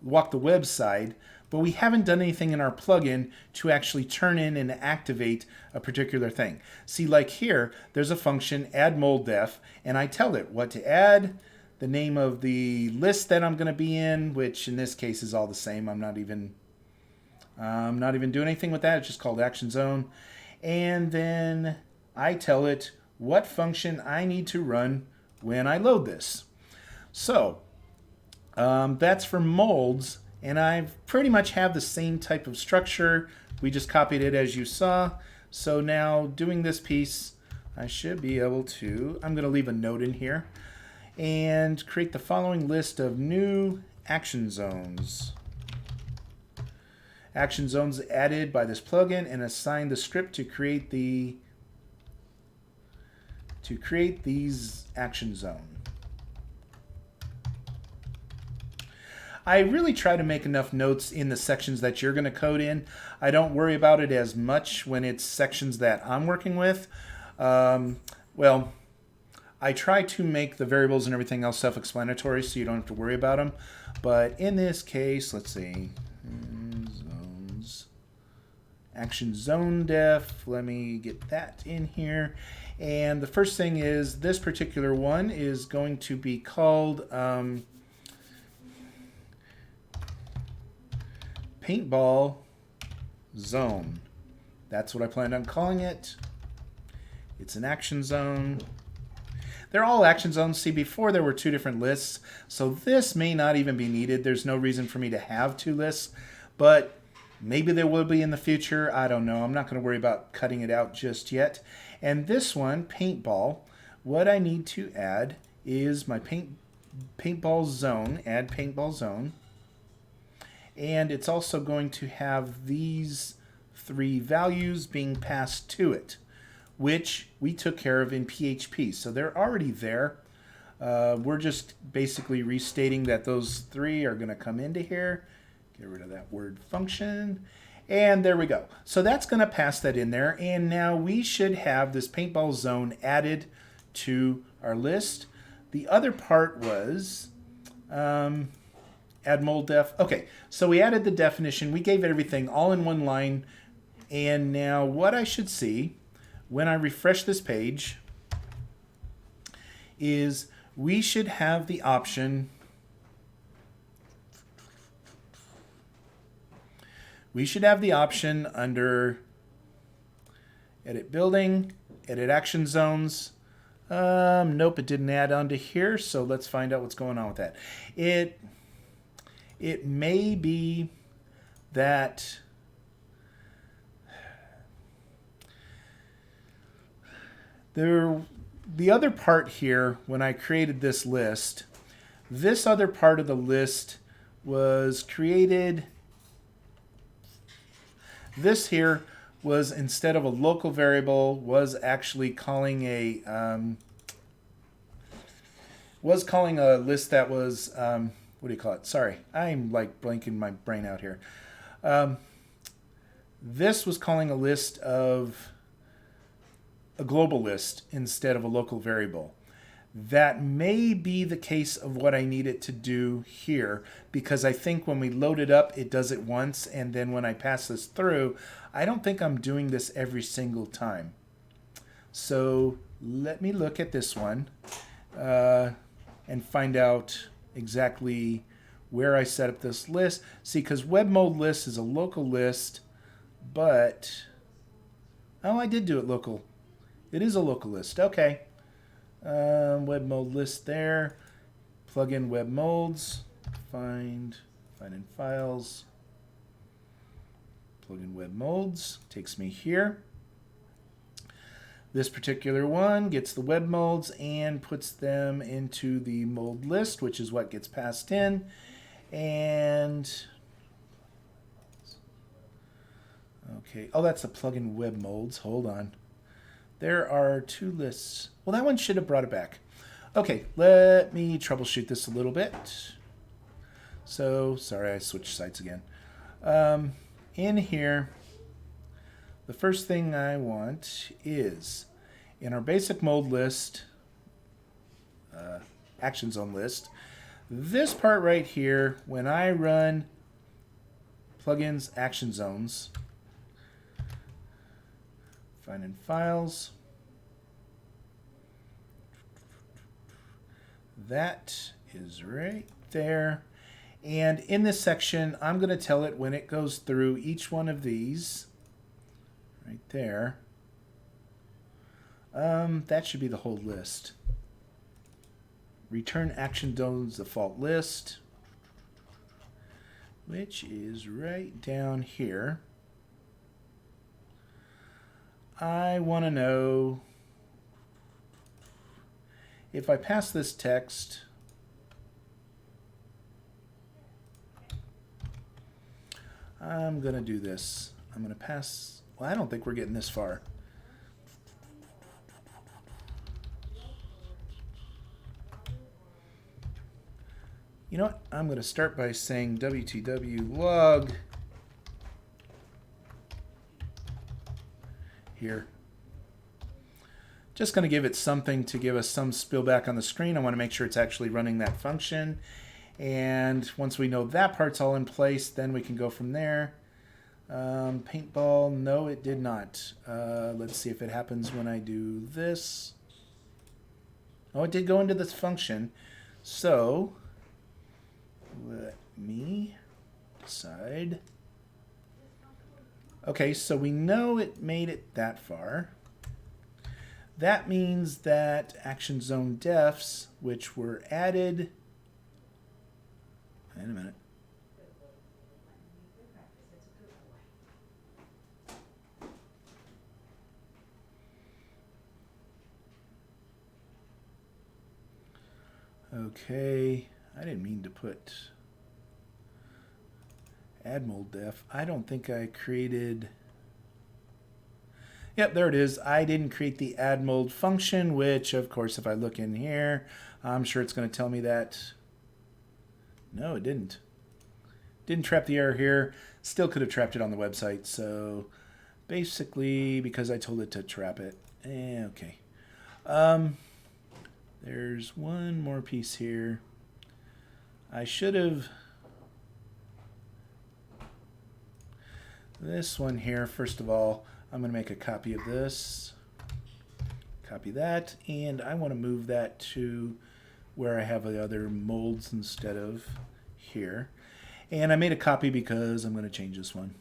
WalkTheWeb side, but we haven't done anything in our plugin to actually turn in and activate a particular thing. See, like here, there's a function, add mold def, and I tell it what to add, the name of the list that I'm going to be in, which in this case is all the same. I'm not even doing anything with that. It's just called Action Zone. And then I tell it what function I need to run when I load this. So that's for molds, and I pretty much have the same type of structure. We just copied it as you saw. So now doing this piece, I should be able to, I'm going to leave a note in here and create the following list of new action zones. Action zones added by this plugin, and assign the script to create these action zones. I really try to make enough notes in the sections that you're going to code in. I don't worry about it as much when it's sections that I'm working with. Well, I try to make the variables and everything else self-explanatory so you don't have to worry about them. But in this case, let's see. Zones. Action zone def. Let me get that in here. And the first thing is this particular one is going to be called Paintball Zone. That's what I planned on calling it. It's an action zone. They're all action zones. See, before there were two different lists, so this may not even be needed. There's no reason for me to have two lists, but maybe there will be in the future. I don't know. I'm not going to worry about cutting it out just yet. And this one, paintball, what I need to add is my paintball zone, add paintball zone. And it's also going to have these three values being passed to it, which we took care of in PHP. So they're already there. We're just basically restating that those three are going to come into here. Get rid of that word function. And there we go. So that's going to pass that in there. And now we should have this paintball zone added to our list. The other part was add mold def. Okay, so we added the definition. We gave it everything all in one line. And now what I should see when I refresh this page is we should have the option. We should have the option under edit building, edit action zones. Nope, it didn't add onto here. So let's find out what's going on with that. It may be that the other part here, when I created this list, this other part of the list was created. This here was, instead of a local variable, was actually calling a list that was what do you call it? Sorry, I'm like blanking my brain out here. This was calling a list of a global list instead of a local variable. That may be the case of what I need it to do here, because I think when we load it up, it does it once, and then when I pass this through, I don't think I'm doing this every single time. So let me look at this one and find out exactly where I set up this list. See, because web mode list is a local list, but oh, I did do it local. It is a local list. Okay. Web mode list there. Plug in web molds. Find in files. Plug in web molds. Takes me here. This particular one gets the web molds and puts them into the mold list, which is what gets passed in. And okay, oh, that's the plugin web molds. Hold on. There are two lists. Well, that one should have brought it back. Okay, let me troubleshoot this a little bit. So, sorry, I switched sites again. In here, the first thing I want is in our basic mold list, action zone list, this part right here, when I run plugins action zones, find in files, that is right there. And in this section, I'm going to tell it when it goes through each one of these, right there. That should be the whole list. Return Action Zone's default list, which is right down here. I want to know if I pass this text, I'm going to do this. I'm going to pass, well, I don't think we're getting this far. You know what? I'm going to start by saying WTW log here. Just going to give it something to give us some spillback on the screen. I want to make sure it's actually running that function. And once we know that part's all in place, then we can go from there. Paintball, no, it did not. Let's see if it happens when I do this. Oh, it did go into this function. So let me decide. Okay, so we know it made it that far. That means that Action Zone defs, which were added. Wait a minute. Okay, I didn't mean to put add mold def. I don't think I created. Yep, there it is. I didn't create the add mold function, which of course if I look in here, I'm sure it's going to tell me that. No, it didn't. Didn't trap the error here. Still could have trapped it on the website. So basically, because I told it to trap it. Okay. There's one more piece here. I should have. This one here, first of all, I'm going to make a copy of this. Copy that. And I want to move that to where I have the other molds instead of here. And I made a copy because I'm going to change this one.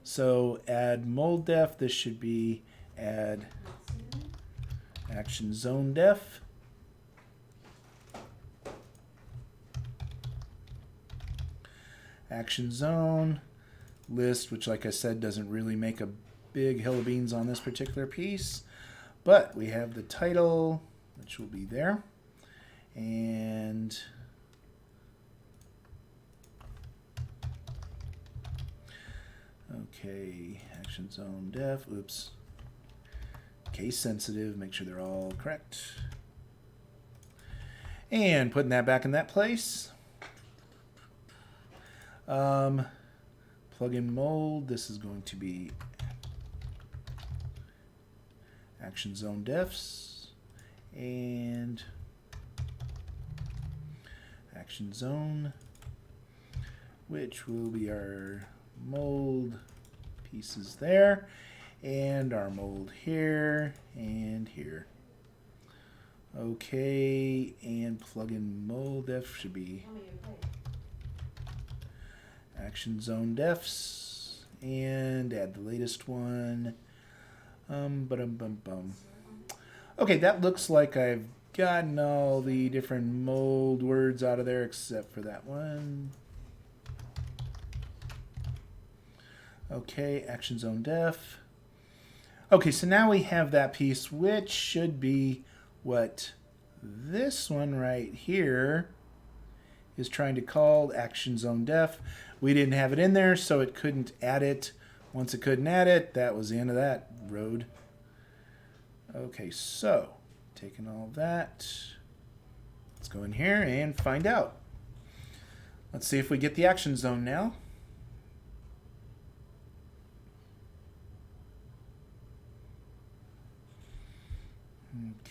So add mold def. This should be add action zone def. Action zone list, which like I said doesn't really make a big hill of beans on this particular piece. But we have the title, which will be there. And okay, action zone def, oops. Case sensitive, make sure they're all correct. And putting that back in that place. Plug-in mold, this is going to be action zone defs and action zone, which will be our mold pieces there, and our mold here and here. Okay, and plug-in mold def should be action zone defs, and add the latest one. Okay, that looks like I've gotten all the different mold words out of there except for that one. Okay, action zone def. Okay, so now we have that piece, which should be what this one right here is trying to call action zone def. We didn't have it in there, so it couldn't add it. Once it couldn't add it, that was the end of that road. Okay, so taking all that, let's go in here and find out. Let's see if we get the action zone now.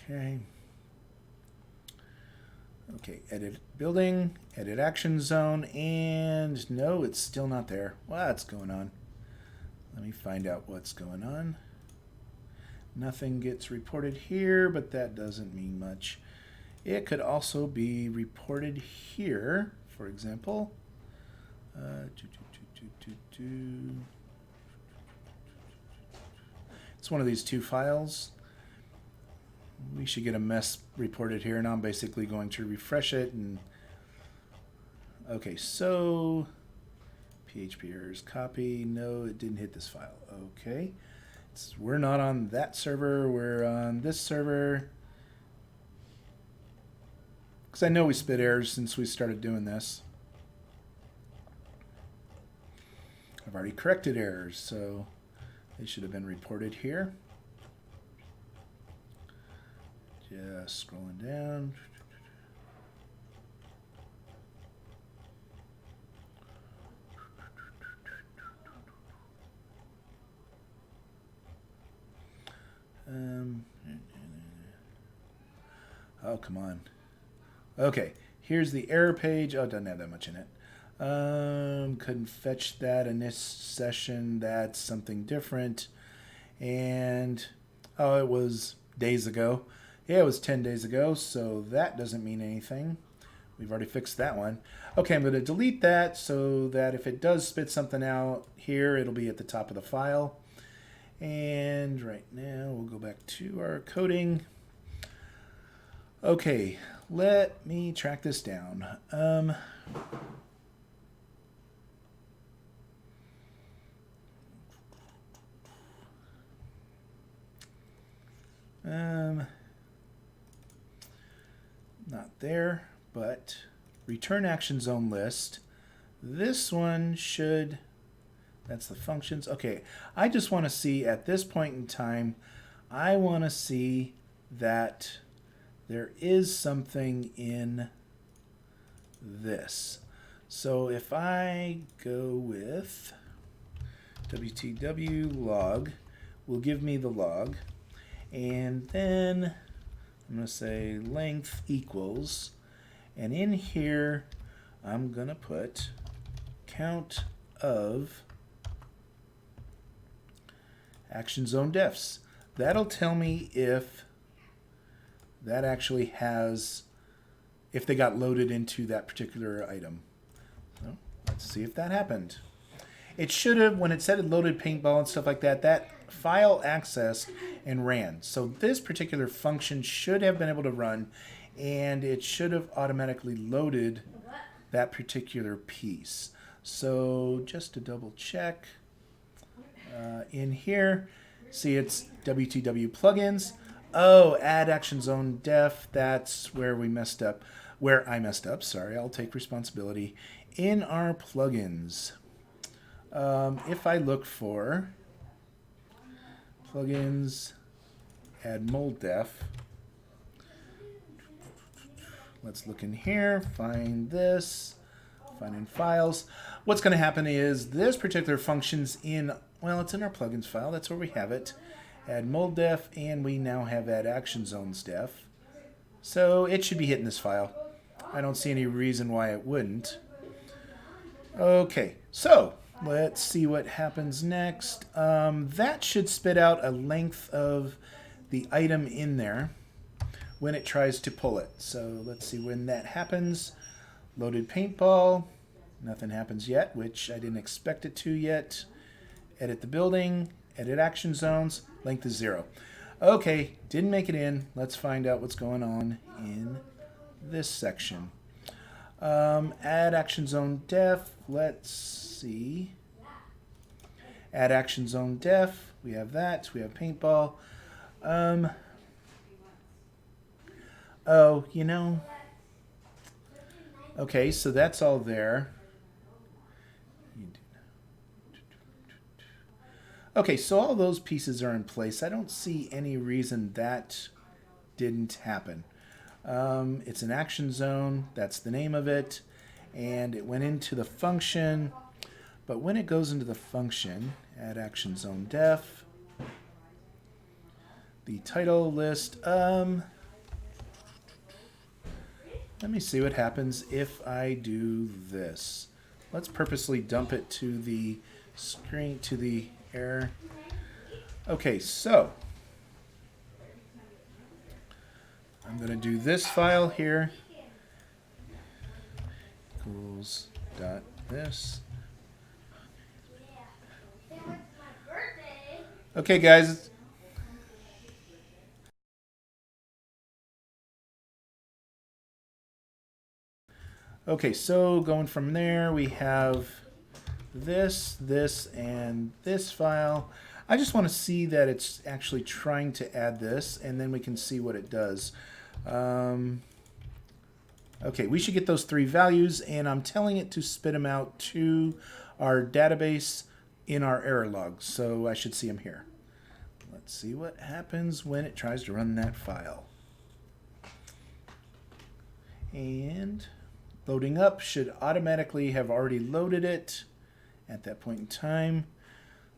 Okay. Okay, edit building, edit action zone, and no, it's still not there. What's going on? Let me find out what's going on. Nothing gets reported here, but that doesn't mean much. It could also be reported here, for example. It's one of these two files. We should get a mess reported here, and I'm basically going to refresh it. And okay, so PHP errors, copy. No, it didn't hit this file. Okay, we're not on that server. We're on this server. Because I know we spit errors since we started doing this. I've already corrected errors, so they should have been reported here. Just scrolling down. Oh, come on. Okay, here's the error page. Oh, it doesn't have that much in it. Couldn't fetch that in this session. That's something different. And, oh, it was days ago. Yeah, it was 10 days ago, so that doesn't mean anything. We've already fixed that one. Okay, I'm going to delete that so that if it does spit something out here, it'll be at the top of the file. And right now, we'll go back to our coding. Okay, let me track this down. Not there, but return action zone list. This one should, that's the functions. Okay, I just want to see at this point in time, I want to see that there is something in this. So if I go with WTW log, will give me the log. And then I'm going to say length equals, and in here I'm going to put count of action zone defs. That'll tell me if that actually has, if they got loaded into that particular item. So let's see if that happened. It should have, when it said it loaded paintball and stuff like that, that file accessed and ran. So this particular function should have been able to run, and it should have automatically loaded that particular piece. So just to double check, in here, see it's WTW plugins. Oh, add action zone def. That's where we messed up. Where I messed up, sorry, I'll take responsibility. In our plugins, if I look for plugins, add mold def, let's look in here, find this, find in files. What's going to happen is this particular function's in, well, it's in our plugins file, that's where we have it. Add mold def, and we now have add action zones def. So it should be hitting this file. I don't see any reason why it wouldn't. Okay, so let's see what happens next. That should spit out a length of the item in there when it tries to pull it. So let's see when that happens. Loaded paintball. Nothing happens yet, which I didn't expect it to yet. Edit the building. Edit action zones. Length is 0. Okay, didn't make it in. Let's find out what's going on in this section. Add action zone def. Let's see. Add action zone def. We have that. We have paintball. Oh, you know. Okay, so that's all there. Okay, so all those pieces are in place. I don't see any reason that didn't happen. It's an action zone. That's the name of it. And it went into the function. But when it goes into the function, add action zone def, the title list, let me see what happens if I do this. Let's purposely dump it to the screen, to the error. Okay, so I'm going to do this file here. Equals dot this. Okay, guys. Okay, so going from there, we have this, this, and this file. I just want to see that it's actually trying to add this, and then we can see what it does. Okay, we should get those three values, and I'm telling it to spit them out to our database in our error log, so I should see them here. Let's see what happens when it tries to run that file. And loading up should automatically have already loaded it at that point in time.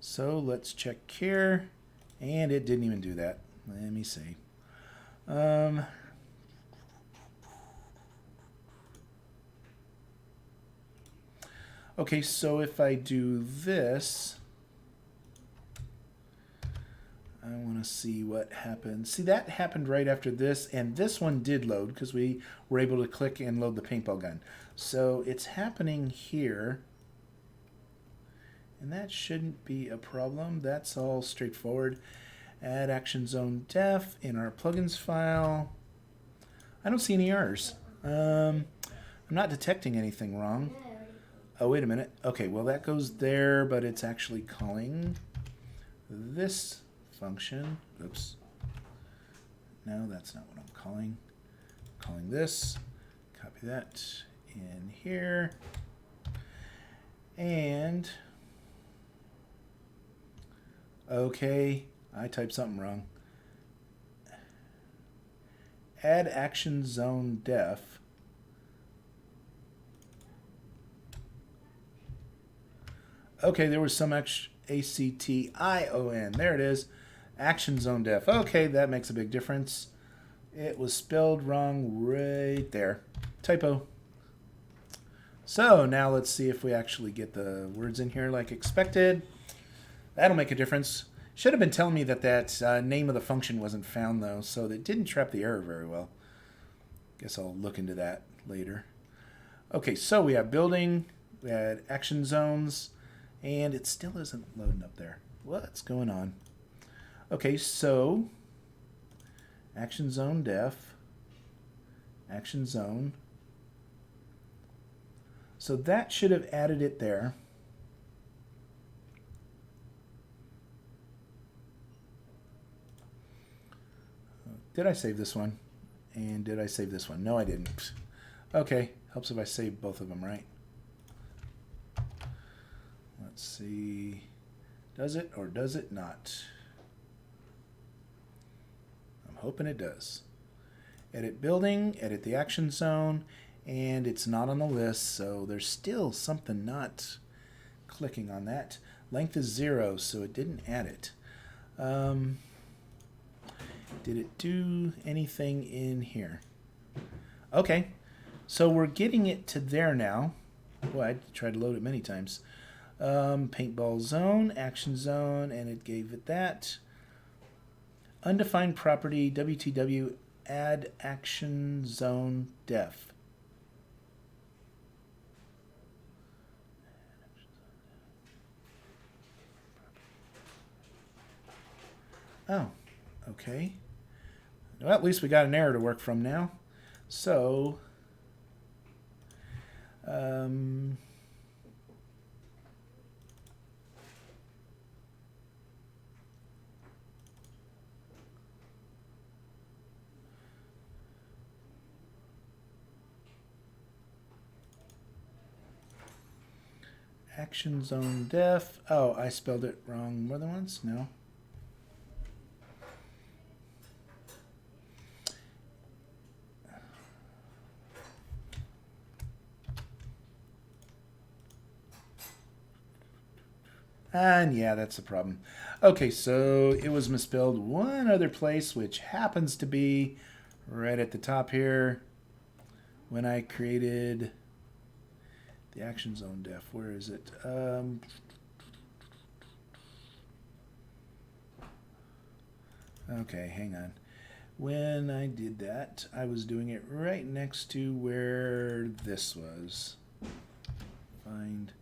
So let's check here, and it didn't even do that. Let me see. Okay, so if I do this, I want to see what happens. See, that happened right after this, and this one did load because we were able to click and load the paintball gun. So it's happening here, and that shouldn't be a problem. That's all straightforward. Add action zone def in our plugins file. I don't see any errors. I'm not detecting anything wrong. Oh, wait a minute. Okay, well that goes there, but it's actually calling this function. Oops. No, that's not what I'm calling. I'm calling this. Copy that in here. And okay, I typed something wrong. Add action zone def. Okay, there was some A-C-T-I-O-N. There it is. Action zone def. Okay, that makes a big difference. It was spelled wrong right there. Typo. So now let's see if we actually get the words in here like expected. That'll make a difference. Should have been telling me that that name of the function wasn't found, though, so that didn't trap the error very well. Guess I'll look into that later. Okay, so we have building, we had action zones, and it still isn't loading up there. What's going on? Okay, so action zone def, action zone. So that should have added it there. Did I save this one? And did I save this one? No, I didn't. Okay, helps if I save both of them, right? Let's see. Does it or does it not? I'm hoping it does. Edit building, edit the action zone, and it's not on the list, so there's still something not clicking on that. Length is 0, so it didn't add it. Did it do anything in here? Okay, so we're getting it to there now. Boy, I tried to load it many times. Paintball zone, action zone, and it gave it that. Undefined property, WTW, add action zone def. Oh, okay. Well, at least we got an error to work from now. So, action zone def. Oh, I spelled it wrong more than once? No. And yeah, that's the problem. Okay, so it was misspelled one other place, which happens to be right at the top here when I created the action zone def. Where is it? Okay, hang on. when I did that, I was doing it right next to where this was. Find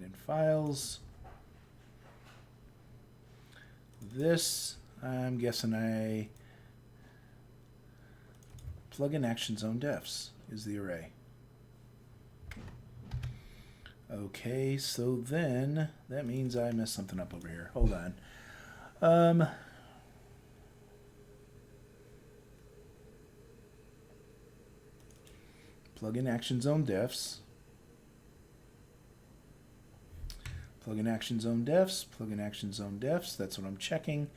in files. This, I'm guessing I plug in action zone defs is the array. Okay, so then that means I messed something up over here. Hold on. Plug in action zone defs. Plug in action zone defs. Plug in action zone defs. That's what I'm checking.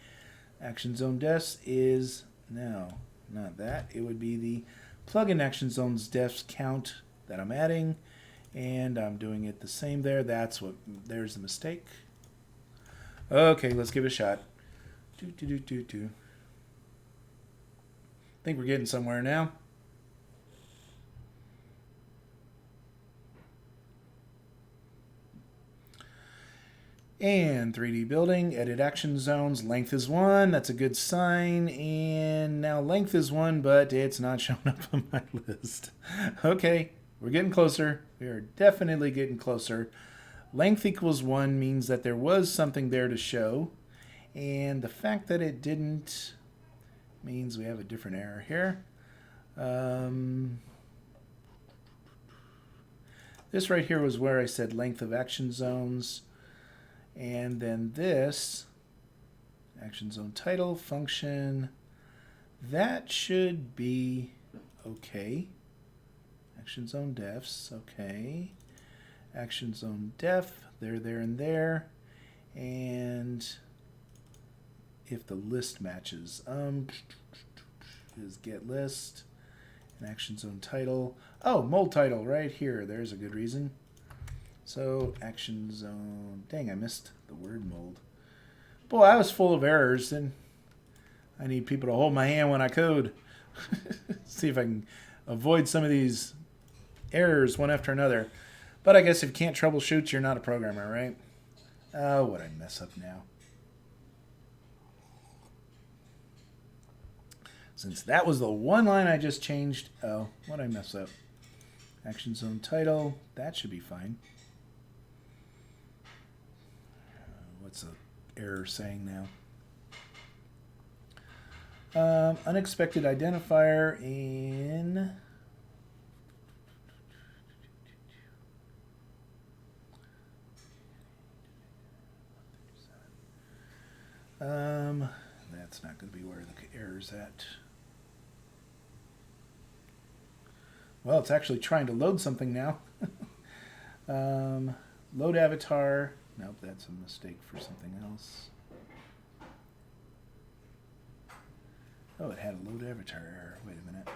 Action zone defs is no, not that. It would be the plug in action zones defs count that I'm adding. And I'm doing it the same there. There's the mistake. Okay, let's give it a shot. I think we're getting somewhere now. And 3D building, edit action zones, length is 1, that's a good sign. And now length is 1, but it's not showing up on my list. Okay. We're getting closer. We are definitely getting closer. Length equals 1 means that there was something there to show. And the fact that it didn't means we have a different error here. This right here was where I said length of action zones. And then this, action zone title, function, that should be okay. Action zone defs, okay. Action zone def, there, and there. And if the list matches, is get list and action zone title. Oh, mold title right here. There's a good reason. So action zone, dang, I missed the word mold. Boy, I was full of errors, and I need people to hold my hand when I code. See if I can avoid some of these errors one after another. But I guess if you can't troubleshoot, you're not a programmer, right? Oh, what'd I mess up now? Since that was the one line I just changed. Oh, what'd I mess up? Action zone title, that should be fine. What's the error saying now? Unexpected identifier in... that's not going to be where the error's at. Well, it's actually trying to load something now. Load avatar. Nope, that's a mistake for something else. Oh, it had a load avatar error. Wait a minute.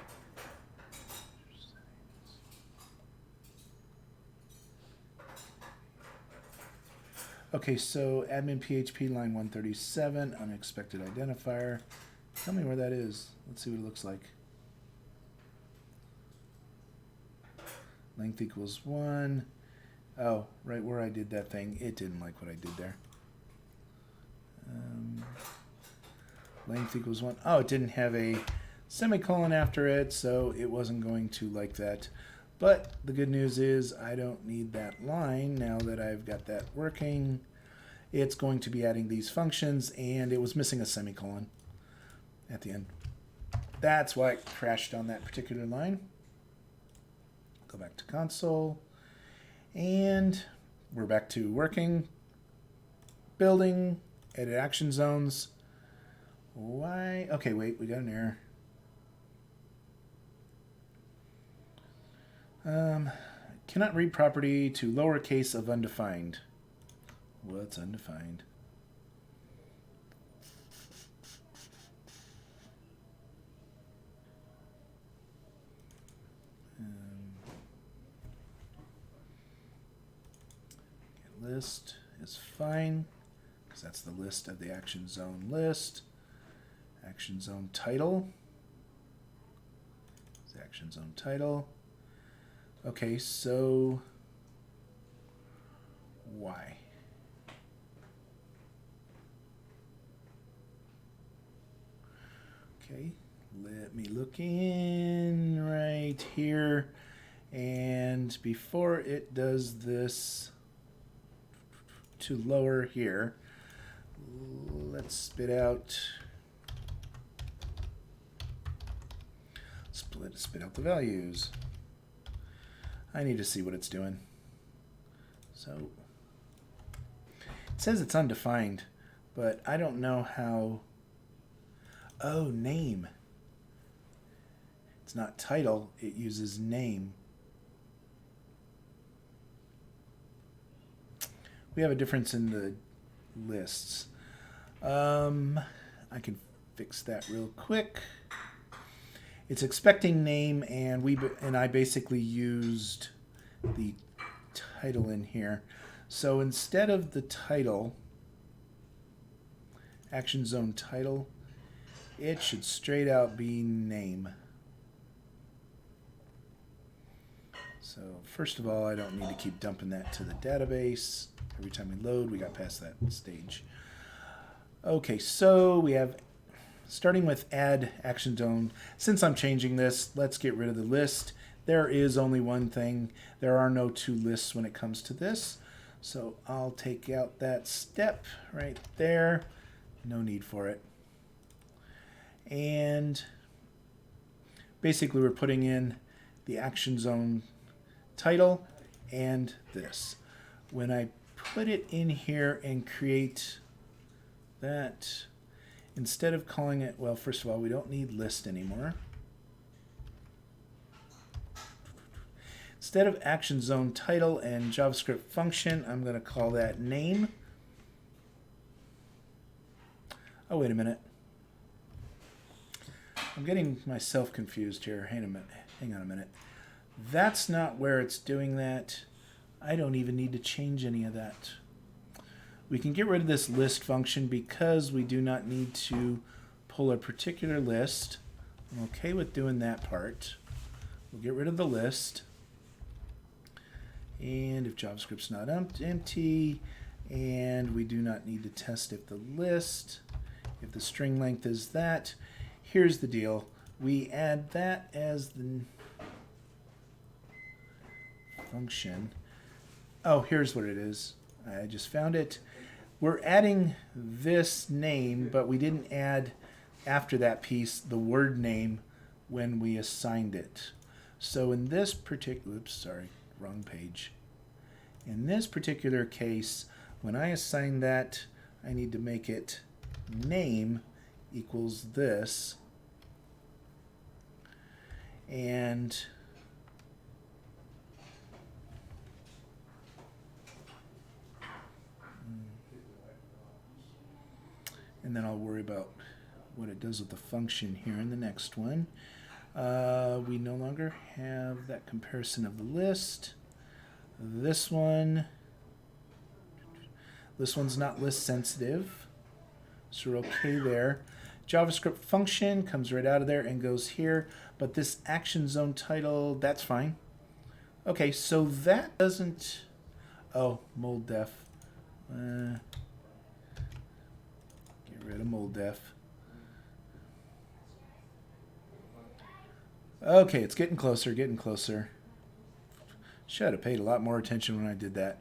Okay, so admin PHP line 137, unexpected identifier. Tell me where that is. Let's see what it looks like. Length equals 1. Oh, right where I did that thing. It didn't like what I did there. Length equals 1. Oh, it didn't have a semicolon after it, so it wasn't going to like that. But the good news is I don't need that line now that I've got that working. It's going to be adding these functions, and it was missing a semicolon at the end. That's why it crashed on that particular line. Go back to console, and we're back to working, building, edit action zones. Why? Okay, wait, we got an error. Cannot read property to lowercase of undefined. What's undefined? List is fine, because that's the list of the action zone list. Action zone title. It's action zone title. Okay, so why? Okay, let me look in right here. And before it does this to lower here, let's spit out the values. I need to see what it's doing. So it says it's undefined, but I don't know how. Oh, name. It's not title, it uses name. We have a difference in the lists. I can fix that real quick. It's expecting name, and I basically used the title in here. So instead of the title, action zone title, it should straight out be name. So first of all, I don't need to keep dumping that to the database. Every time we load, we got past that stage. Okay, so we have, starting with add action zone. Since I'm changing this, let's get rid of the list. There is only one thing. There are no two lists when it comes to this. So I'll take out that step right there. No need for it. And basically we're putting in the action zone title and this. When I put it in here and create that, instead of calling it, well, first of all, we don't need list anymore. Instead of action zone title and JavaScript function, I'm going to call that name. Oh, wait a minute. I'm getting myself confused here. Hang on a minute. That's not where it's doing that. I don't even need to change any of that. We can get rid of this list function because we do not need to pull a particular list. I'm okay with doing that part. We'll get rid of the list. And if JavaScript's not empty, and we do not need to test if the list, if the string length is that, here's the deal. We add that as the function. Oh, here's what it is. I just found it. We're adding this name, but we didn't add after that piece the word name when we assigned it. So in this particular, oops, sorry, wrong page. In this particular case, when I assign that, I need to make it name equals this. And then I'll worry about what it does with the function here in the next one. We no longer have that comparison of the list. This one's not list sensitive, so we're okay there. JavaScript function comes right out of there and goes here, but this action zone title, that's fine. Okay, so that doesn't, oh, mold def. Get rid of mold def. Okay, it's getting closer, getting closer. Should have paid a lot more attention when I did that.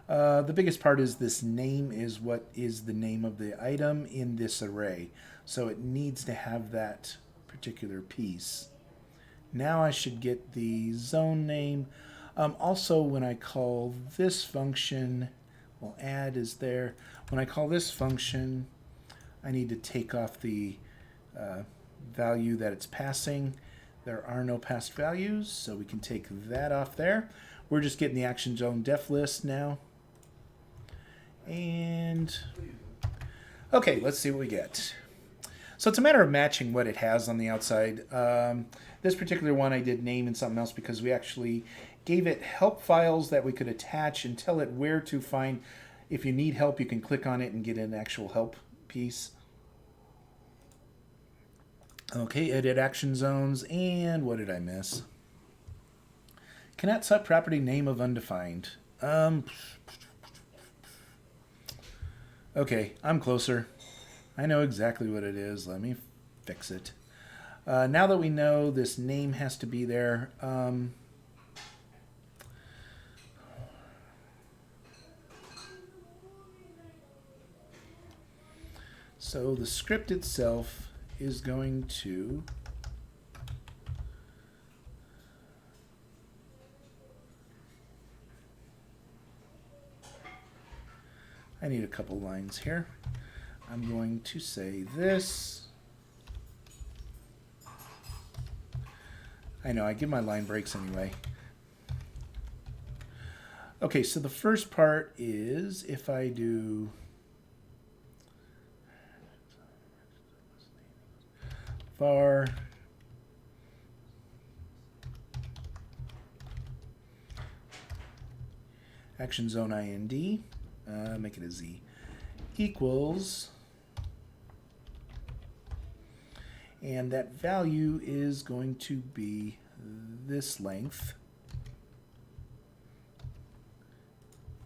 The biggest part is this name is what is the name of the item in this array. So it needs to have that particular piece. Now I should get the zone name. Also, when I call this function, well, add is there. When I call this function, I need to take off the value that it's passing. There are no passed values, so we can take that off there. We're just getting the action zone def list now. And okay, let's see what we get. So it's a matter of matching what it has on the outside. This particular one I did name and something else because we actually gave it help files that we could attach and tell it where to find. If you need help, you can click on it and get an actual help piece. Okay, edit action zones, and what did I miss? Cannot set property name of undefined. Okay, I'm closer. I know exactly what it is. Let me fix it. Now that we know this name has to be there, so the script itself is going to I need a couple lines here. I'm going to say this. I know, I give my line breaks anyway. Okay, so the first part is if I do var action zone IND, make it a Z, equals, and that value is going to be this length.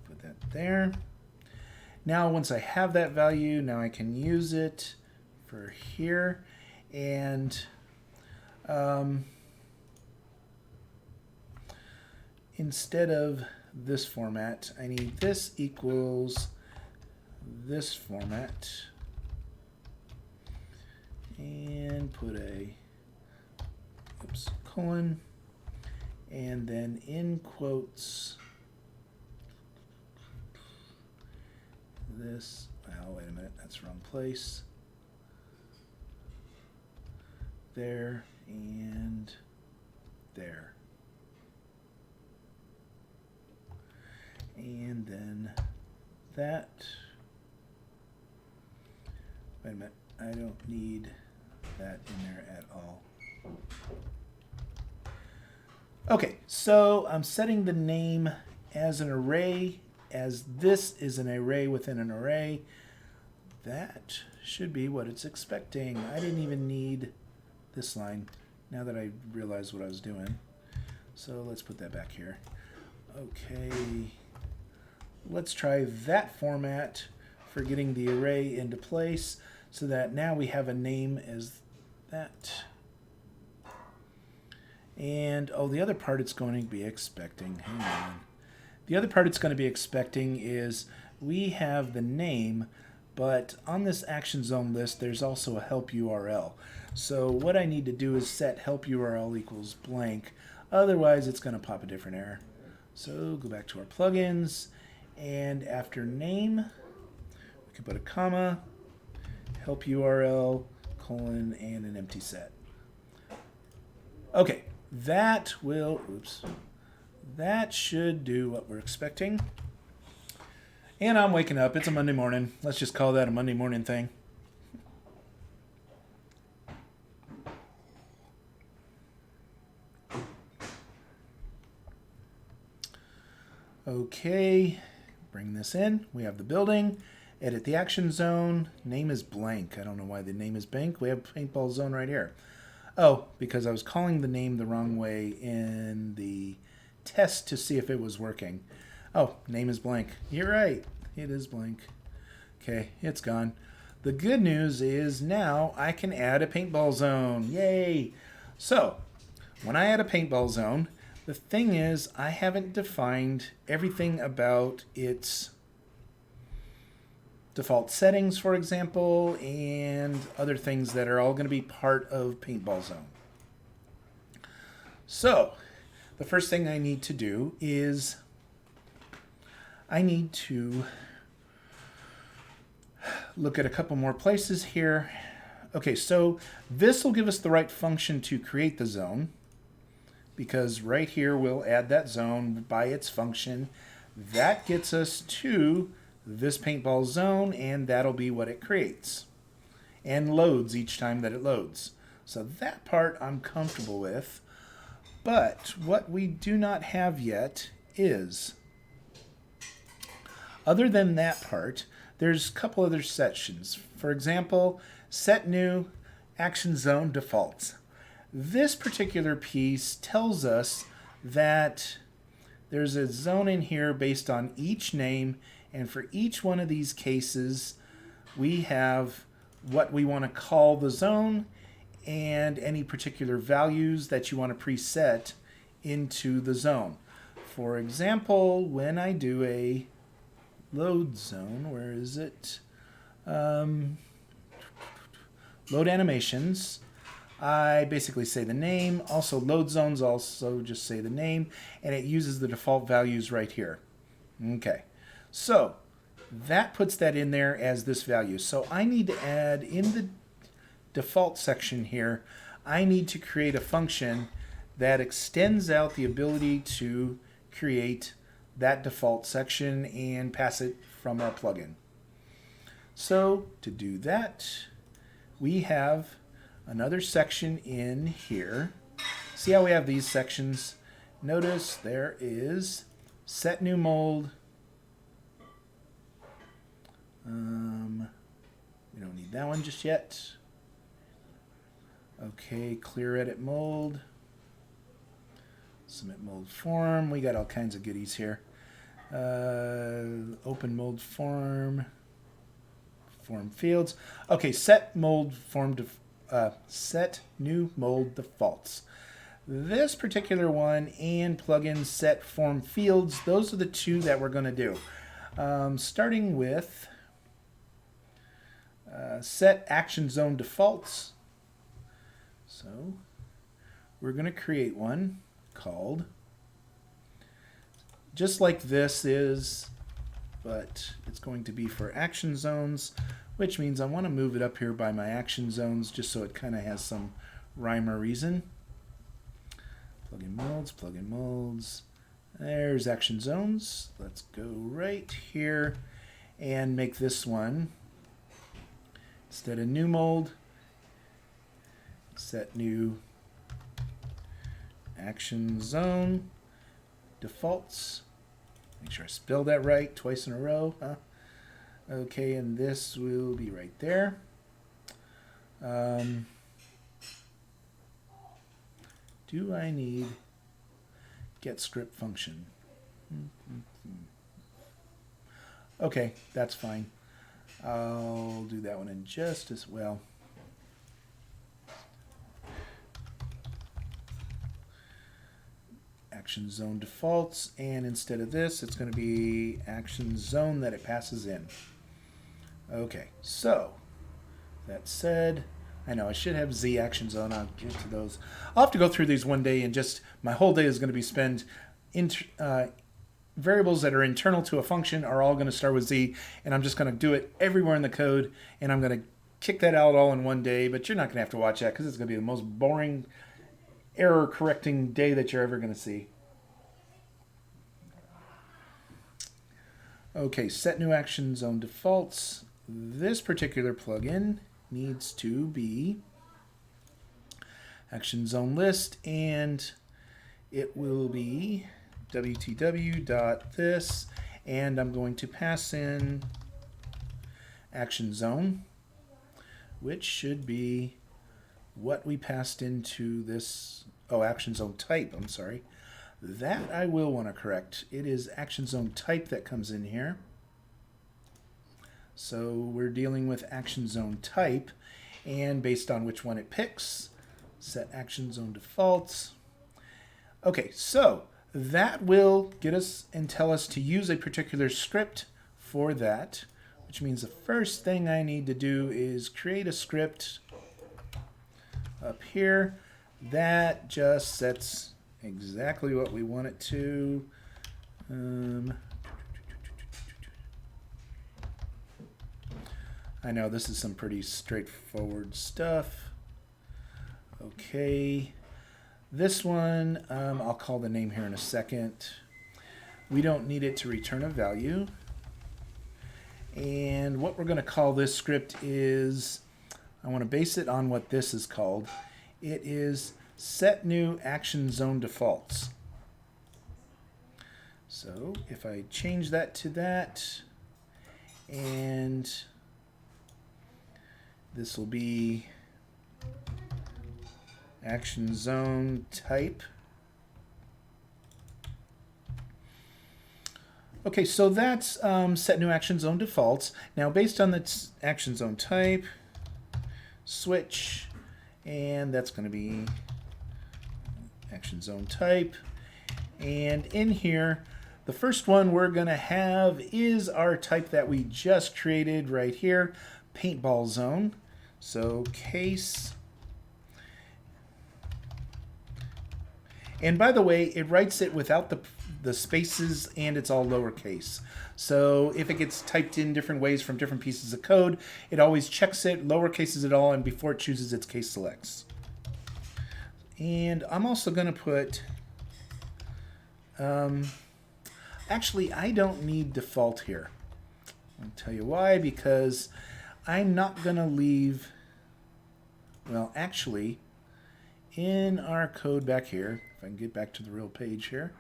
Put that there. Now once I have that value, now I can use it for here, and instead of this format, I need this equals this format, and put a colon, and then in quotes this, oh wait a minute, that's wrong place, there and there, and then that, wait a minute, I don't need that in there at all. Okay, so I'm setting the name as an array, as this is an array within an array. That should be what it's expecting. I didn't even need this line now that I realized what I was doing. So let's put that back here. Okay, let's try that format for getting the array into place so that now we have a name as that. And, oh, the other part it's going to be expecting, hang on. The other part it's going to be expecting is we have the name, but on this action zone list, there's also a help URL. So what I need to do is set help URL equals blank. Otherwise, it's going to pop a different error. So go back to our plugins, and after name, we can put a comma, help URL, colon, and an empty set. Okay, that will, oops, that should do what we're expecting. And I'm waking up. It's a Monday morning. Let's just call that a Monday morning thing. Okay, bring this in. We have the building. Edit the action zone. Name is blank. I don't know why the name is blank. We have Paintball Zone right here. Oh, because I was calling the name the wrong way in the test to see if it was working. Oh, name is blank. You're right. It is blank. Okay, it's gone. The good news is now I can add a paintball zone. Yay! So, when I add a paintball zone, the thing is I haven't defined everything about its default settings, for example, and other things that are all going to be part of Paintball Zone. So, the first thing I need to do is I need to look at a couple more places here. Okay, so this will give us the right function to create the zone, because right here we'll add that zone by its function. That gets us to this paintball zone, and that'll be what it creates and loads each time that it loads. So that part I'm comfortable with, but what we do not have yet is, other than that part, there's a couple other sections. For example, set new action zone defaults. This particular piece tells us that there's a zone in here based on each name, and for each one of these cases, we have what we want to call the zone, and any particular values that you want to preset into the zone. For example, when I do a load zone, where is it? Load animations. I basically say the name. Also, load zones also just say the name, and it uses the default values right here. Okay, so that puts that in there as this value. So I need to add in the default section here, I need to create a function that extends out the ability to create that default section and pass it from our plugin. So to do that, we have another section in here. See how we have these sections? Notice there is set new mold. We don't need that one just yet. Okay, clear edit mold. Submit mold form. We got all kinds of goodies here. Open mold form. Form fields. Okay, set mold form set new mold defaults. This particular one and plugin set form fields, those are the two that we're going to do. Starting with set action zone defaults. So we're going to create one called just like this is, but it's going to be for action zones, which means I want to move it up here by my action zones just so it kind of has some rhyme or reason. Plugin molds, plugin molds. There's action zones. Let's go right here and make this one, instead of new mold, set new action zone defaults. Make sure I spelled that right twice in a row. Huh? Okay, and this will be right there. Do I need get script function? Okay, that's fine. I'll do that one in just as well. Action zone defaults, and instead of this, it's going to be action zone that it passes in. Okay, so that said, I know I should have Z action zone. I'll get to those. I'll have to go through these one day, and just my whole day is going to be spent variables that are internal to a function are all going to start with Z, and I'm just going to do it everywhere in the code, and I'm going to kick that out all in one day, but you're not going to have to watch that because it's going to be the most boring error correcting day that you're ever going to see. Okay, set new action zone defaults. This particular plugin needs to be action zone list, and it will be wtw.this, and I'm going to pass in action zone, which should be what we passed into this, action zone type, I'm sorry. That I will want to correct. It is action zone type that comes in here. So we're dealing with action zone type, and based on which one it picks, set action zone defaults. Okay, so that will get us and tell us to use a particular script for that, which means the first thing I need to do is create a script up here that just sets exactly what we want it to. I know this is some pretty straightforward stuff. Okay, this one, I'll call the name here in a second. We don't need it to return a value. And what we're going to call this script is, I want to base it on what this is called. It is set new action zone defaults. So if I change that to that, and this will be action zone type. Okay, so that's set new action zone defaults. Now based on the action zone type, switch, and that's going to be action zone type. And in here, the first one we're going to have is our type that we just created right here, Paintball Zone. So case. And by the way, it writes it without the spaces, and it's all lowercase. So if it gets typed in different ways from different pieces of code, it always checks it, lowercases it all, and before it chooses its case selects. And I'm also going to put, actually, I don't need default here. I'll tell you why, because I'm not going to leave, well, actually, in our code back here, if I can get back to the real page here,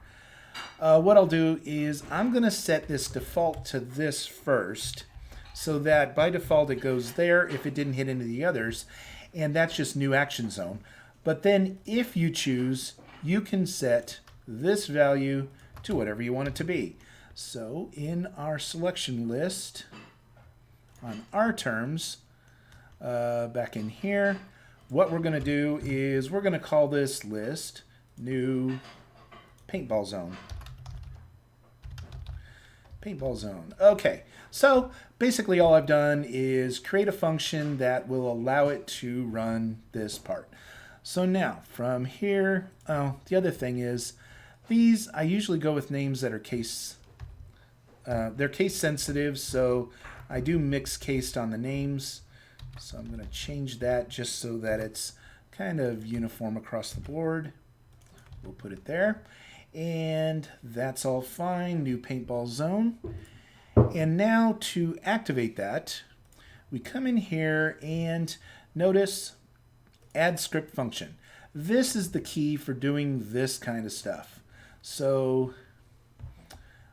what I'll do is I'm going to set this default to this first, so that by default it goes there if it didn't hit any of the others, and that's just new action zone. But then if you choose, you can set this value to whatever you want it to be. So in our selection list, on our terms, back in here, what we're going to do is we're going to call this list new Paintball Zone. Paintball Zone. Okay, so basically all I've done is create a function that will allow it to run this part. So now from here, the other thing is these, I usually go with names that are they're case sensitive, so I do mix cased on the names. So I'm going to change that just so that it's kind of uniform across the board. We'll put it there. And that's all fine. New Paintball Zone. And now to activate that, we come in here and notice add script function. This is the key for doing this kind of stuff. So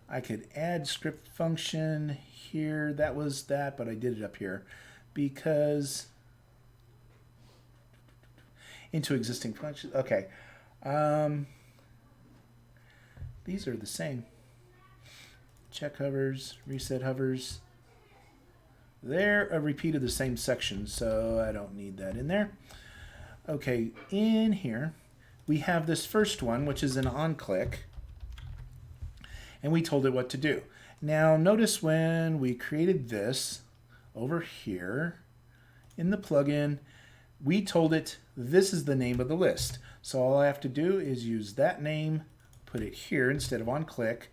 I could add script function here. That was that, but I did it up here because into existing functions. Okay. These are the same. Check hovers, reset hovers. They're a repeat of the same section, so I don't need that in there. Okay, in here, we have this first one, which is an on-click, and we told it what to do. Now, notice when we created this over here in the plugin, we told it this is the name of the list. So all I have to do is use that name, put it here instead of on click,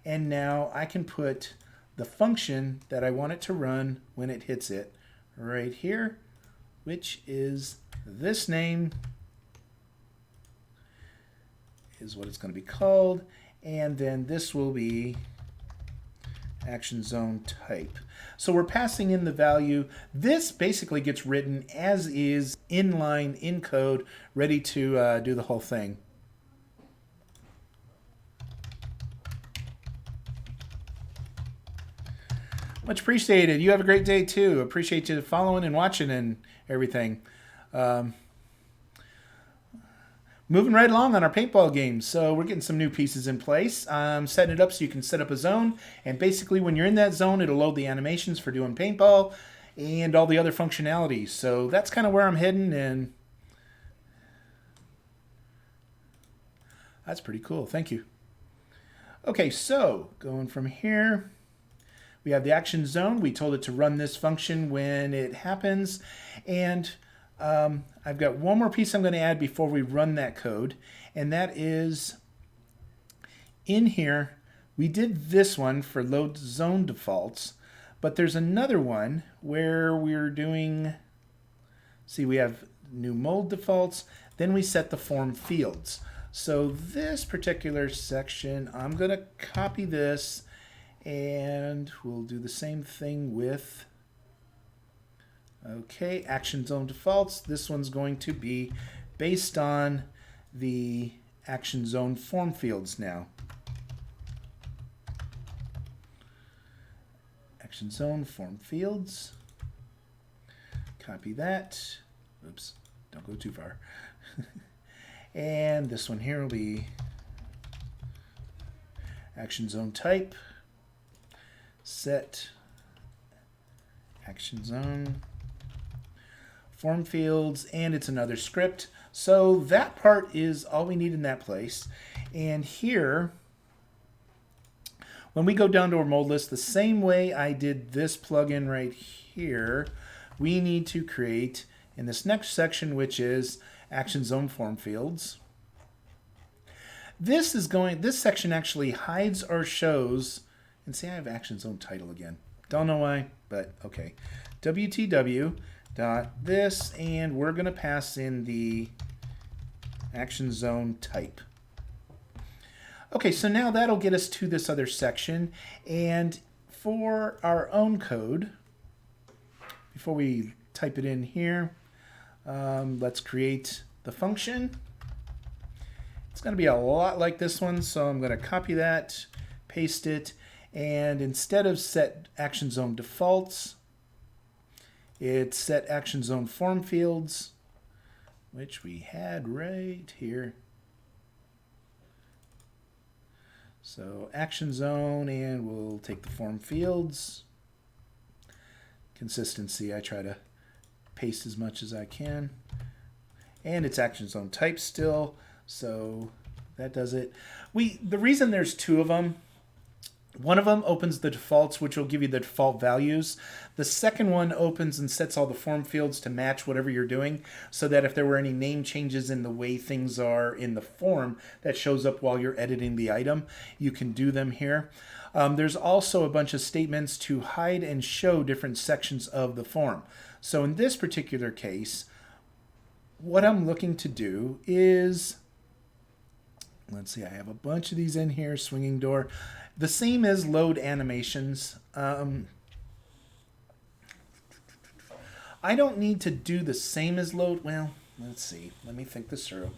and now I can put the function that I want it to run when it hits it right here, which is this name is what it's going to be called, and then this will be action zone type. So we're passing in the value. This basically gets written as is, inline, in code, ready to do the whole thing. Much appreciated. You have a great day too. Appreciate you following and watching and everything. Moving right along on our paintball games. So we're getting some new pieces in place. I'm setting it up so you can set up a zone. And basically when you're in that zone, it'll load the animations for doing paintball and all the other functionalities. So that's kind of where I'm heading, and that's pretty cool. Thank you. Okay, so going from here, we have the action zone. We told it to run this function when it happens. And I've got one more piece I'm going to add before we run that code, and that is in here. We did this one for load zone defaults, but there's another one where we're doing, see, we have new mold defaults, then we set the form fields. So this particular section, I'm going to copy this, and we'll do the same thing with, okay, action zone defaults. This one's going to be based on the action zone form fields now. Action zone form fields. Copy that. Oops, don't go too far. And this one here will be action zone type. Set action zone form fields, and it's another script. So that part is all we need in that place. And here, when we go down to our mode list, the same way I did this plugin right here, we need to create in this next section, which is Action Zone Form Fields. This section actually hides or shows, and see, I have Action Zone title again. Don't know why, but okay. WTW dot this, and we're going to pass in the Action Zone type. Okay, so now that'll get us to this other section, and for our own code, before we type it in here, let's create the function. It's going to be a lot like this one, so I'm going to copy that, paste it, and instead of set Action Zone defaults, it's set Action Zone form fields, which we had right here. So Action Zone, and we'll take the form fields. Consistency, I try to paste as much as I can. And it's Action Zone type still, so that does it. The reason there's two of them, one of them opens the defaults, which will give you the default values. The second one opens and sets all the form fields to match whatever you're doing, so that if there were any name changes in the way things are in the form that shows up while you're editing the item, you can do them here. There's also a bunch of statements to hide and show different sections of the form. So in this particular case, what I'm looking to do is, let's see, I have a bunch of these in here, swinging door. The same as load animations. I don't need to do the same as load. Well, let's see. Let me think this through.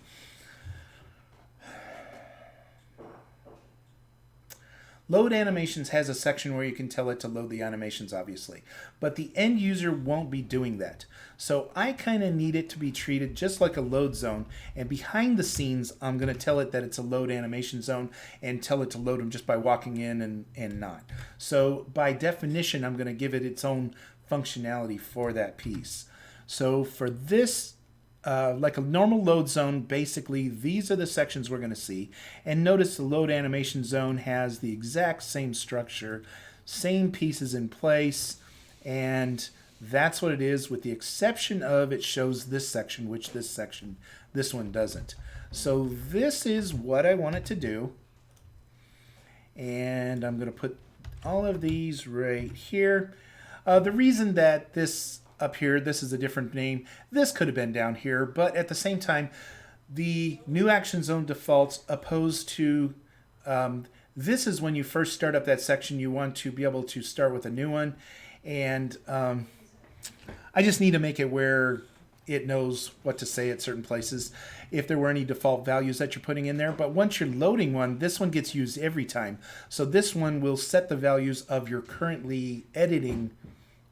Load animations has a section where you can tell it to load the animations, obviously. But the end user won't be doing that. So I kind of need it to be treated just like a load zone. And behind the scenes, I'm going to tell it that it's a load animation zone and tell it to load them just by walking in and not. So by definition, I'm going to give it its own functionality for that piece. So for this, like a normal load zone, basically these are the sections we're going to see. And notice the load animation zone has the exact same structure, same pieces in place, and that's what it is, with the exception of it shows this section, which this one doesn't. So this is what I want it to do. And I'm going to put all of these right here. The reason that this up here, this is a different name. This could have been down here, but at the same time, the new Action Zone defaults opposed to, this is when you first start up that section, you want to be able to start with a new one. And I just need to make it where it knows what to say at certain places if there were any default values that you're putting in there. But once you're loading one, this one gets used every time. So this one will set the values of your currently editing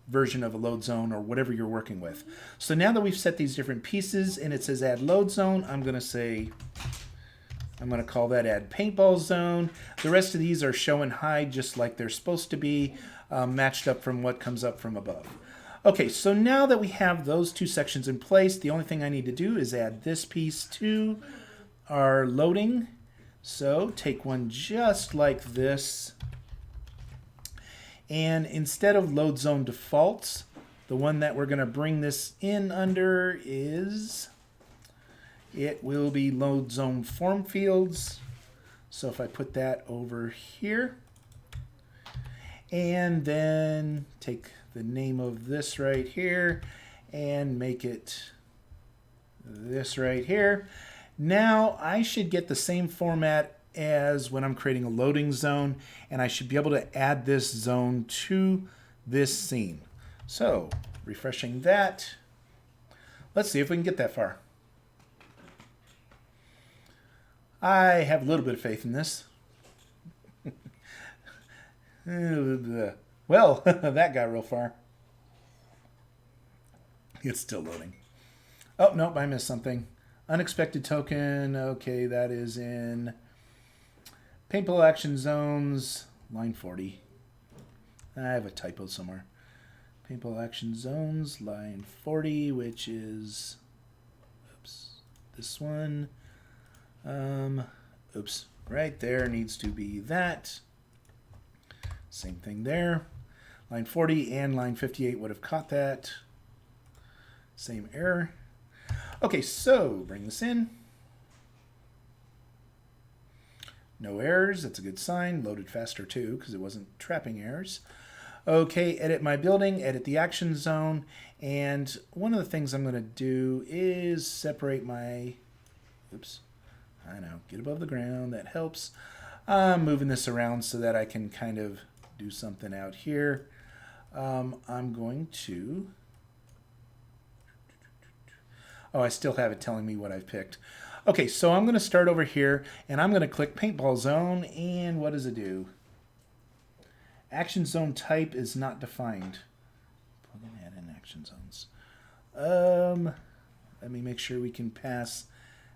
version of a load zone or whatever you're working with. So now that we've set these different pieces and it says add load zone, I'm going to call that add paintball zone. The rest of these are show and hide just like they're supposed to be, matched up from what comes up from above. Okay, so now that we have those two sections in place, the only thing I need to do is add this piece to our loading. So take one just like this. And instead of load zone defaults, the one that we're going to bring this in under is, it will be load zone form fields. So if I put that over here, and then take the name of this right here and make it this right here. Now I should get the same format as when I'm creating a loading zone, and I should be able to add this zone to this scene. So refreshing that, let's see if we can get that far. I have a little bit of faith in this. Well, that got real far. It's still loading. Oh, nope, I missed something. Unexpected token. Okay, that is in Paintball Action Zones, line 40. I have a typo somewhere. Paintball action zones, line 40, which is, oops, this one. Oops, right there needs to be that. Same thing there. Line 40 and line 58 would have caught that. Same error. Okay, so bring this in. No errors, that's a good sign. Loaded faster too, because it wasn't trapping errors. Okay, edit my building, edit the action zone, and one of the things I'm going to do is separate my, oops, I know, get above the ground, that helps. I'm moving this around so that I can kind of do something out here. I'm going to, oh, I still have it telling me what I've picked. Okay, so I'm going to start over here, and I'm going to click Paintball Zone, and what does it do? Action zone type is not defined. Plug and add in action zones. Let me make sure we can pass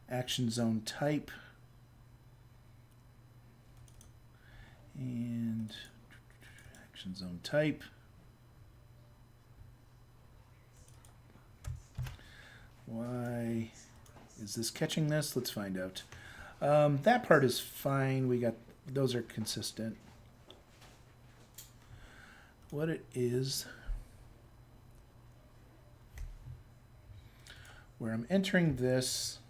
action zone type. And action zone type. Why is this catching this? Let's find out. That part is fine. We got, those are consistent. What it is, where I'm entering this,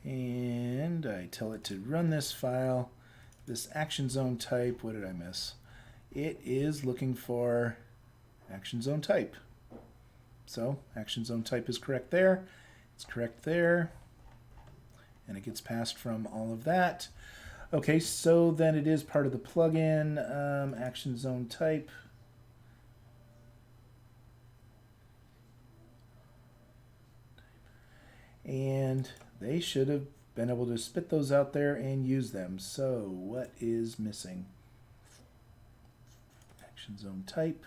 and I tell it to run this file, this action zone type, what did I miss? It is looking for action zone type. So action zone type is correct there, it's correct there, and it gets passed from all of that. Okay, so then it is part of the plugin, action zone type. And they should have been able to spit those out there and use them. So what is missing? Action zone type.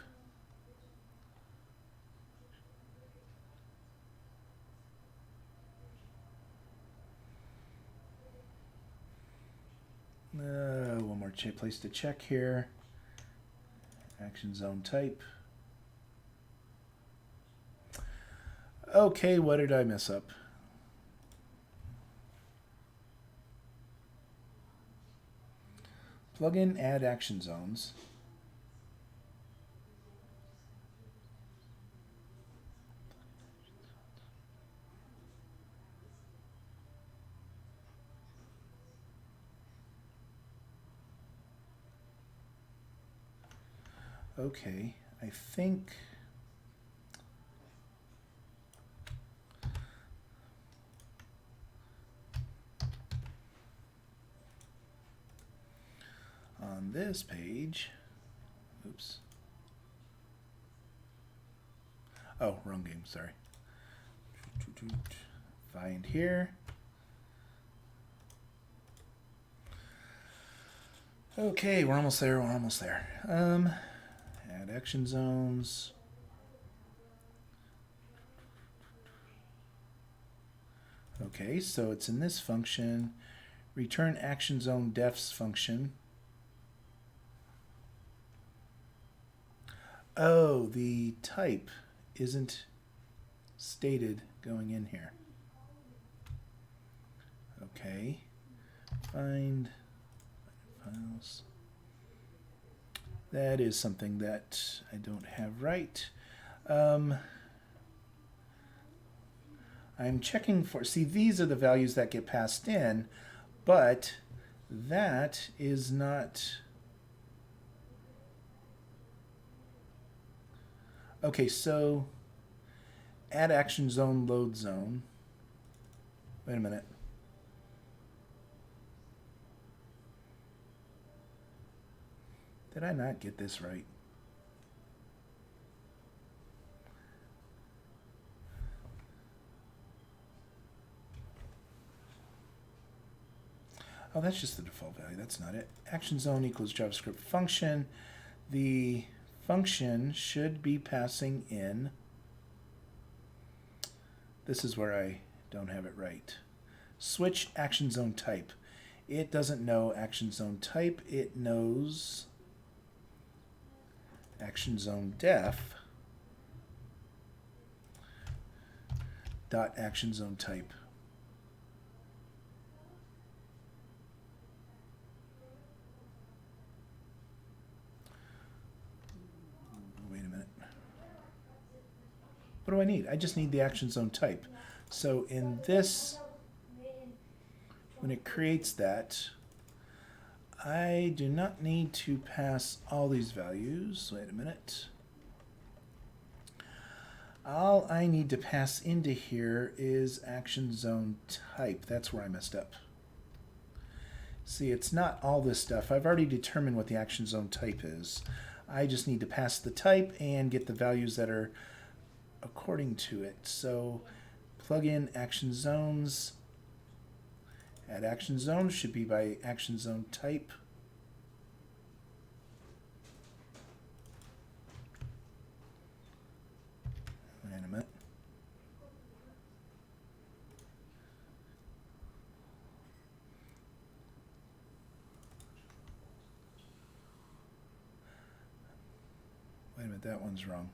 One more place to check here. Action zone type. Okay, what did I mess up? Plugin add action zones. Okay, I think on this page, oops. Oh, wrong game, sorry. Find here. Okay, we're almost there, we're almost there. Add action zones. Okay, so it's in this function. Return action zone defs function. Oh, the type isn't stated going in here. Okay, find files. That is something that I don't have right. I'm checking for, see, these are the values that get passed in, but that is not. Okay, so add action zone, load zone. Wait a minute. Did I not get this right? Oh, that's just the default value. That's not it. Action zone equals JavaScript function. The function should be passing in. This is where I don't have it right. Switch action zone type. It doesn't know action zone type. It knows action zone def dot action zone type. Wait a minute. What do I need? I just need the action zone type. So in this, when it creates that, I do not need to pass all these values. Wait a minute. All I need to pass into here is action zone type. That's where I messed up. See, it's not all this stuff. I've already determined what the action zone type is. I just need to pass the type and get the values that are according to it. So plug in action zones. Add action zones should be by action zone type. Wait a minute. Wait a minute, that one's wrong.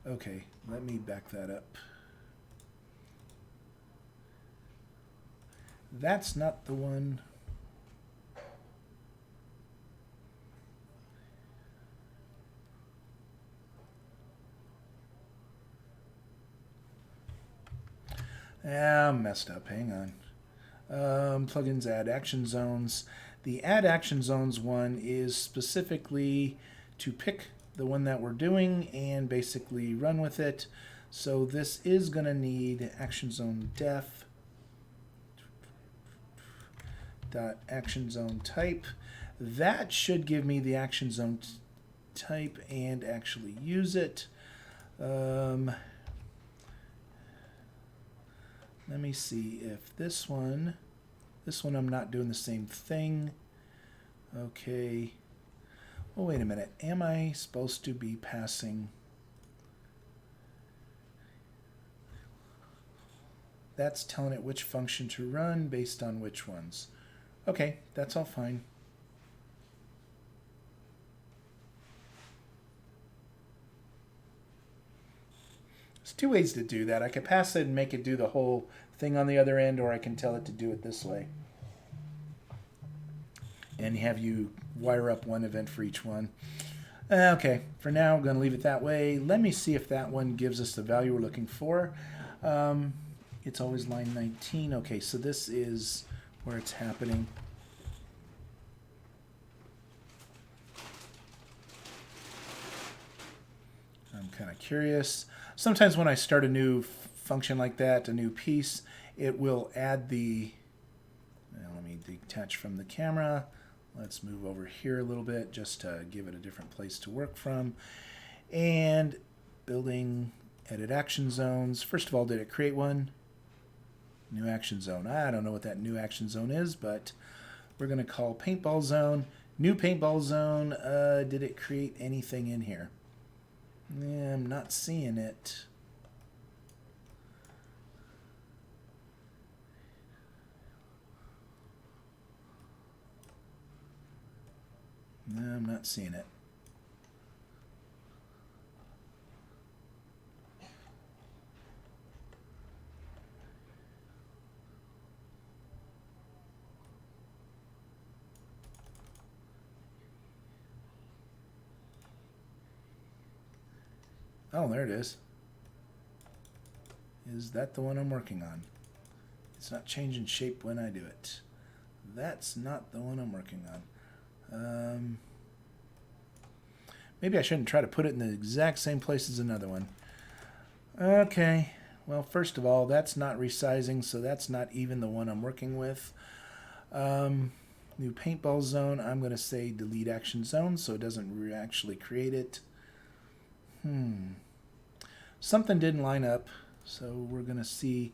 Okay, let me back that up. That's not the one. I'm messed up. Hang on. Plugins add action zones. The add action zones one is specifically to pick the one that we're doing and basically run with it. So this is going to need action zone def dot action zone type. That should give me the action zone type and actually use it. Let me see if this one I'm not doing the same thing. Okay. Oh, wait a minute. Am I supposed to be passing? That's telling it which function to run based on which ones. Okay, that's all fine. There's two ways to do that. I could pass it and make it do the whole thing on the other end, or I can tell it to do it this way. And have you wire up one event for each one. Okay, for now, I'm going to leave it that way. Let me see if that one gives us the value we're looking for. It's always line 19. Okay, so this is where it's happening. I'm kind of curious. Sometimes when I start a new function like that, a new piece, it will add the... Let me detach from the camera. Let's move over here a little bit just to give it a different place to work from. And building, edit action zones. First of all, did it create one? New action zone. I don't know what that new action zone is, but we're going to call Paintball Zone. New Paintball Zone. Did it create anything in here? Yeah, I'm not seeing it. No, I'm not seeing it. Oh, there it is. Is that the one I'm working on? It's not changing shape when I do it. That's not the one I'm working on. Maybe I shouldn't try to put it in the exact same place as another one. Okay, well, first of all, that's not resizing, so that's not even the one I'm working with. New Paintball Zone, I'm going to say delete action zone so it doesn't actually create it. Something didn't line up, so we're going to see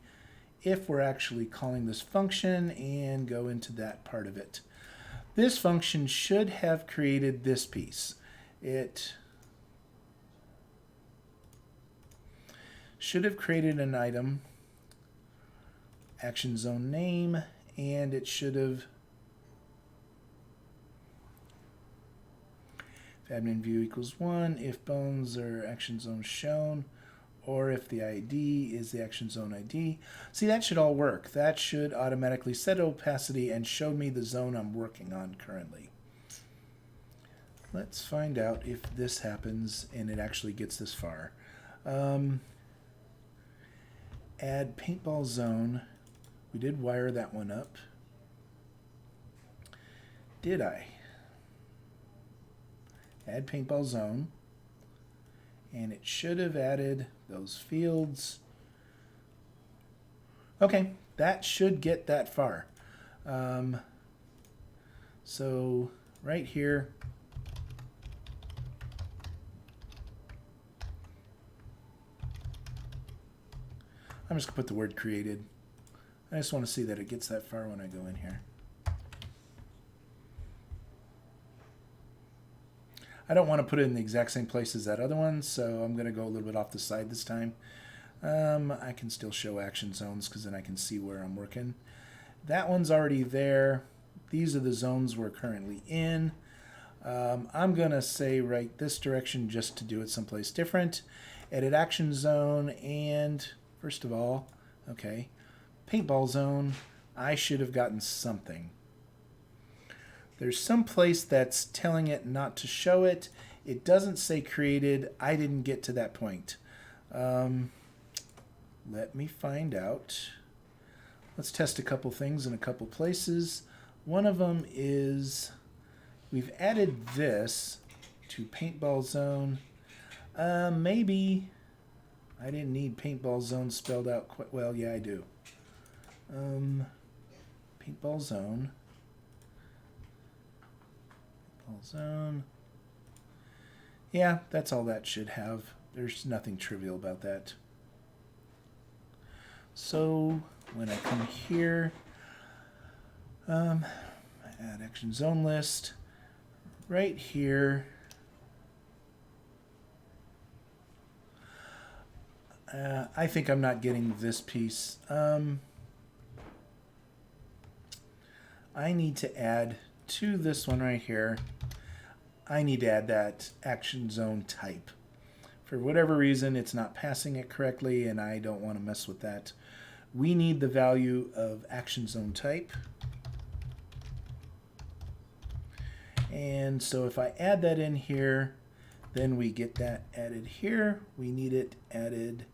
if we're actually calling this function and go into that part of it. This function should have created this piece. It should have created an item, action zone name, and it should have, if admin view equals 1 if bones are action zone shown, or if the ID is the action zone ID. See, that should all work. That should automatically set opacity and show me the zone I'm working on currently. Let's find out if this happens and it actually gets this far. Add Paintball Zone. We did wire that one up. Did I? Add Paintball Zone. And it should have added those fields. Okay, that should get that far. So right here, I'm just going to put the word created. I just want to see that it gets that far when I go in here. I don't want to put it in the exact same place as that other one, so I'm going to go a little bit off the side this time. I can still show action zones because then I can see where I'm working. That one's already there. These are the zones we're currently in. I'm going to say right this direction just to do it someplace different. Edit action zone, and first of all, okay, Paintball Zone. I should have gotten something. There's some place that's telling it not to show it. It doesn't say created. I didn't get to that point. Let me find out. Let's test a couple things in a couple places. One of them is we've added this to Paintball Zone. Maybe I didn't need Paintball Zone spelled out quite well. Yeah, I do. Paintball Zone. Zone. Yeah, that's all that should have. There's nothing trivial about that. So when I come here, add action zone list, right here, I think I'm not getting this piece. I need to add to this one right here, I need to add that action zone type. For whatever reason, it's not passing it correctly, and I don't want to mess with that. We need the value of action zone type. And so if I add that in here, then we get that added here. We need it added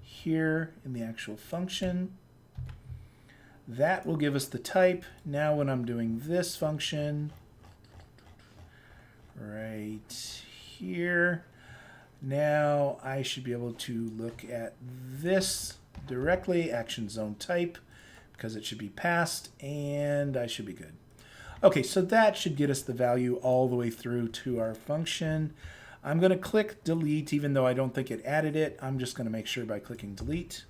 here in the actual function. That will give us the type. Now when I'm doing this function, right here, now I should be able to look at this directly, action zone type, because it should be passed, and I should be good. Okay, so that should get us the value all the way through to our function. I'm going to click delete, even though I don't think it added it. I'm just going to make sure by clicking delete.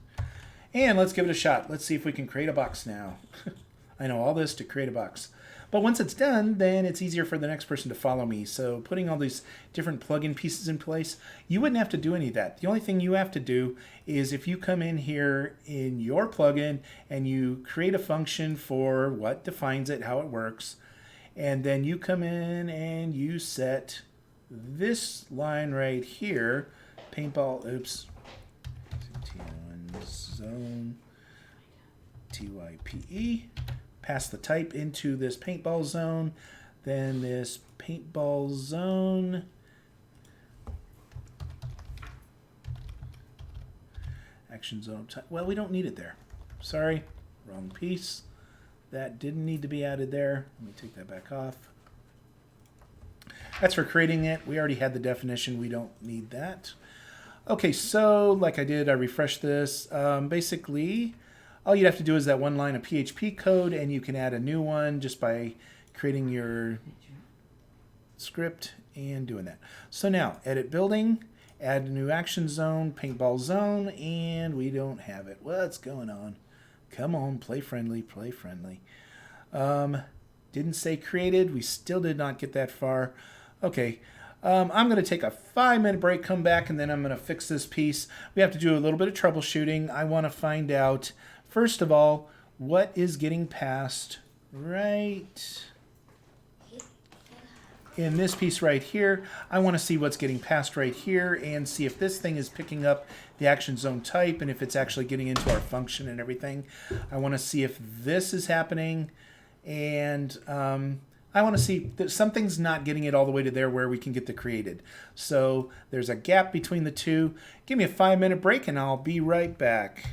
And let's give it a shot. Let's see if we can create a box now. I know all this to create a box. But once it's done, then it's easier for the next person to follow me. So putting all these different plugin pieces in place, you wouldn't have to do any of that. The only thing you have to do is if you come in here in your plugin and you create a function for what defines it, how it works, and then you come in and you set this line right here, paintball, oops, zone TYPE, pass the type into this paintball zone, then this paintball zone action zone type. Well, we don't need it there. Sorry, wrong piece. That didn't need to be added there. Let me take that back off. That's for creating it. We already had the definition. We don't need that. Okay, so like I did, I refreshed this. Basically, all you'd have to do is that one line of PHP code, and you can add a new one just by creating your script and doing that. So now, edit building, add a new action zone, paintball zone, and we don't have it. What's going on? Come on, play friendly, play friendly. Didn't say created. We still did not get that far. Okay. I'm going to take a 5-minute break, come back, and then I'm going to fix this piece. We have to do a little bit of troubleshooting. I want to find out, first of all, what is getting passed right in this piece right here, I want to see what's getting passed right here and see if this thing is picking up the action zone type and if it's actually getting into our function and everything. I want to see if this is happening, and I want to see that something's not getting it all the way to there where we can get the created. So there's a gap between the two. Give me a 5-minute break and I'll be right back.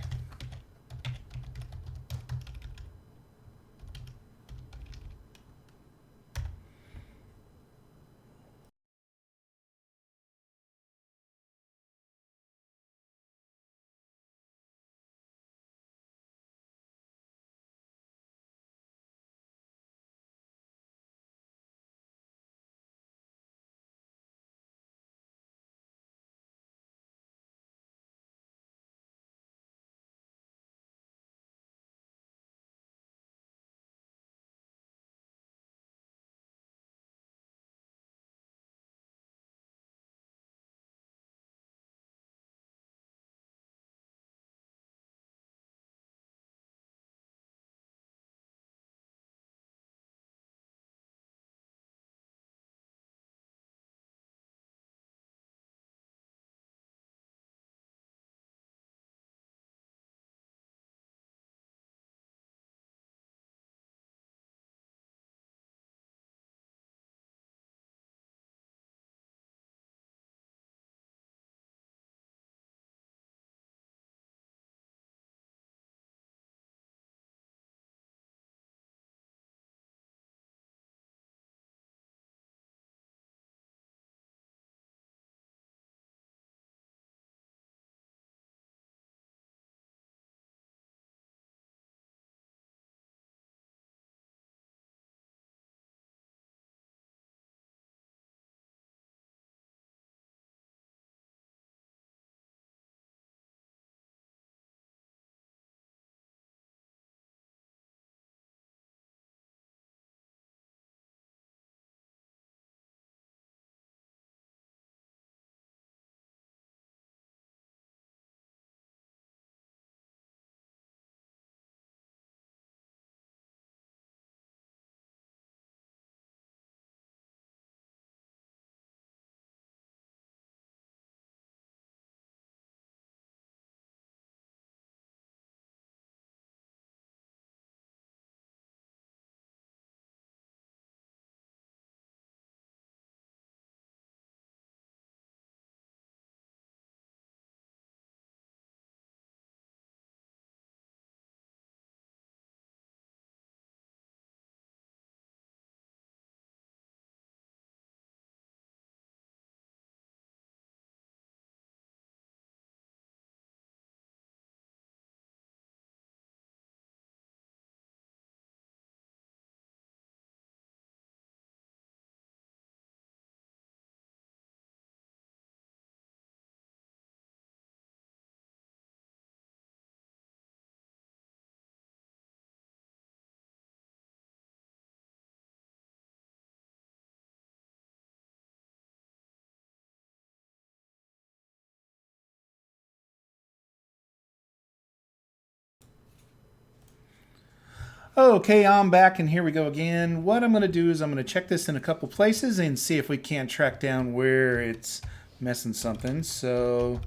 Okay, I'm back and here we go again. What I'm going to do is I'm going to check this in a couple places and see if we can't track down where it's messing something. So,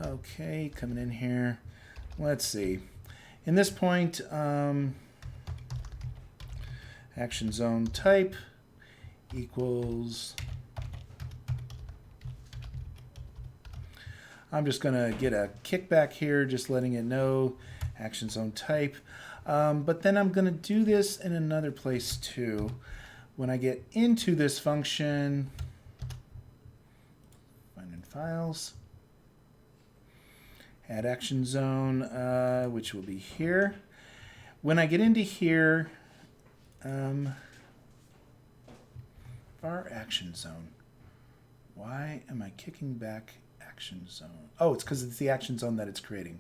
okay, coming in here. Let's see. In this point, action zone type equals, I'm just going to get a kickback here, just letting it know action zone type. But then I'm going to do this in another place too. When I get into this function, find in files, add action zone, which will be here. When I get into here, var action zone. Why am I kicking back action zone? Oh, it's because it's the action zone that it's creating.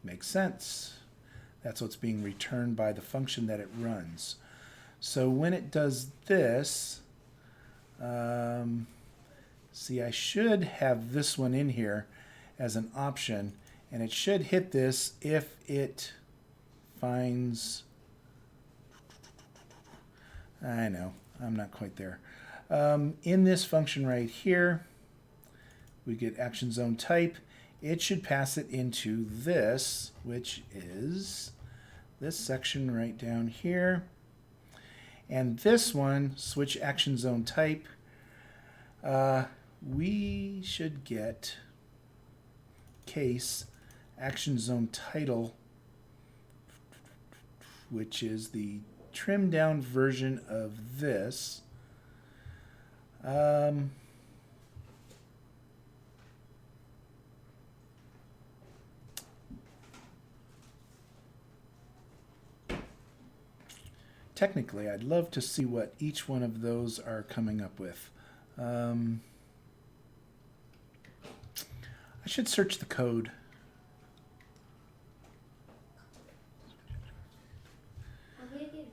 Makes sense. That's what's being returned by the function that it runs. So when it does this, see, I should have this one in here as an option, and it should hit this if it finds, I know, I'm not quite there. In this function right here, we get action zone type. It should pass it into this, which is this section right down here. And this one, switch action zone type, we should get case action zone title, which is the trimmed down version of this. Technically, I'd love to see what each one of those are coming up with. I should search the code.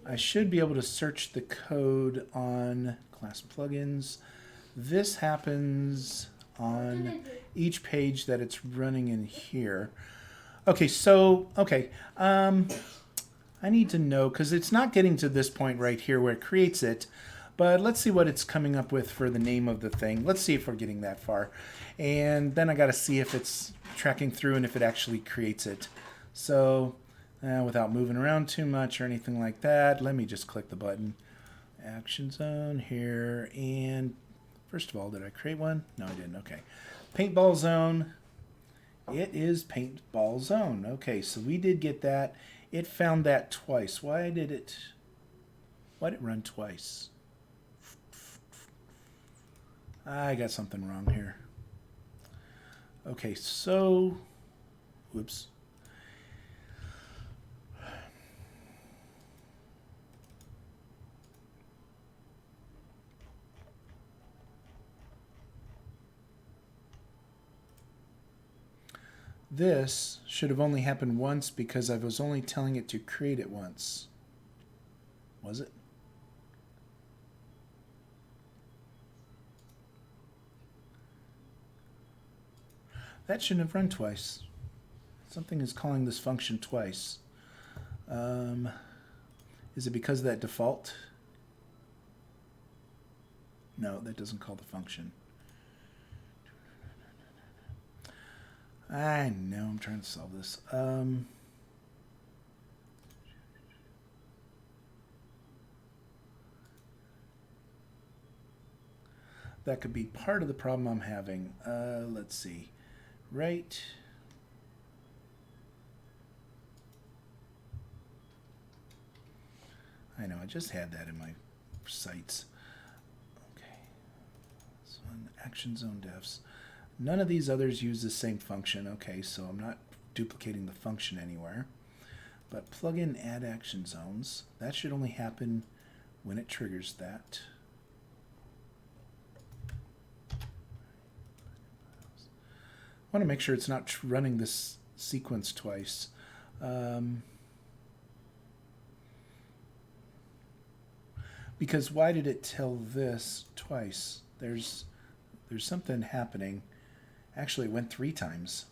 I should be able to search the code on class plugins. This happens on each page that it's running in here. Okay, so, I need to know, because it's not getting to this point right here where it creates it, but let's see what it's coming up with for the name of the thing. Let's see if we're getting that far. And then I got to see if it's tracking through and if it actually creates it. So without moving around too much or anything like that, let me just click the button. Action zone here. And first of all, did I create one? No, I didn't. Okay. Paintball zone. It is Paintball Zone. Okay, so we did get that. It found that twice. Why did it run twice? I got something wrong here. Okay, so, whoops. This should have only happened once because I was only telling it to create it once. Was it? That shouldn't have run twice. Something is calling this function twice. Is it because of that default? No, that doesn't call the function. I know, I'm trying to solve this. That could be part of the problem I'm having. Let's see. Right. I know, I just had that in my sites. Okay. So on action zone defs. None of these others use the same function. Okay, so I'm not duplicating the function anywhere. But plug in add action zones. That should only happen when it triggers that. I want to make sure it's not running this sequence twice. Because why did it tell this twice? There's something happening. Actually, it went 3 times.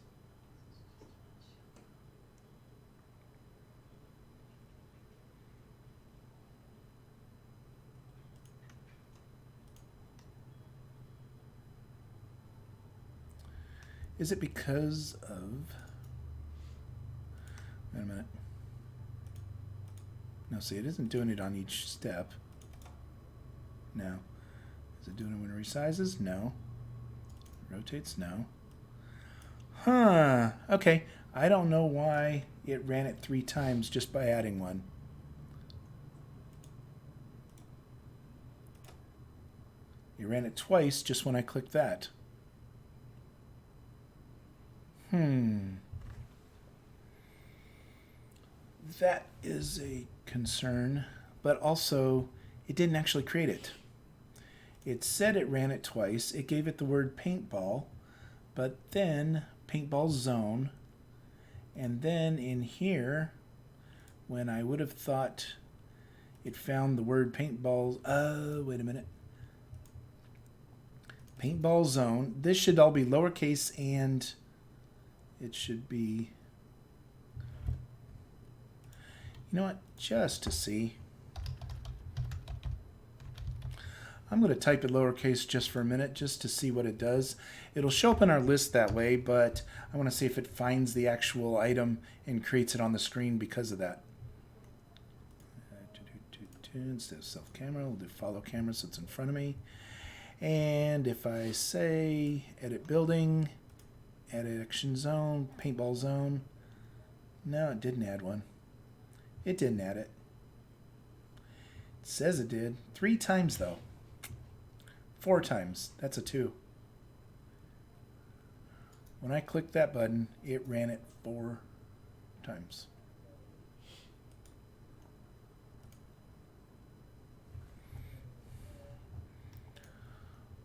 Is it because of... Wait a minute. No, see, it isn't doing it on each step. No. Is it doing it when it resizes? No. Rotates? No. Huh. Okay. I don't know why it ran it 3 times just by adding one. It ran it twice just when I clicked that. That is a concern, but also it didn't actually create it. It said it ran it twice. It gave it the word paintball, but then Paintball Zone, and then in here, when I would have thought it found the word paintball, wait a minute. Paintball Zone. This should all be lowercase, and it should be, you know what, just to see. I'm going to type it lowercase just for a minute just to see what it does. It'll show up in our list that way, but I want to see if it finds the actual item and creates it on the screen because of that. Instead of self camera, we'll do follow camera so it's in front of me. And if I say edit building, add action zone, paintball zone, no, it didn't add one. It didn't add it. It says it did. 3 times though. 4 times. That's a 2. When I clicked that button, it ran it 4 times.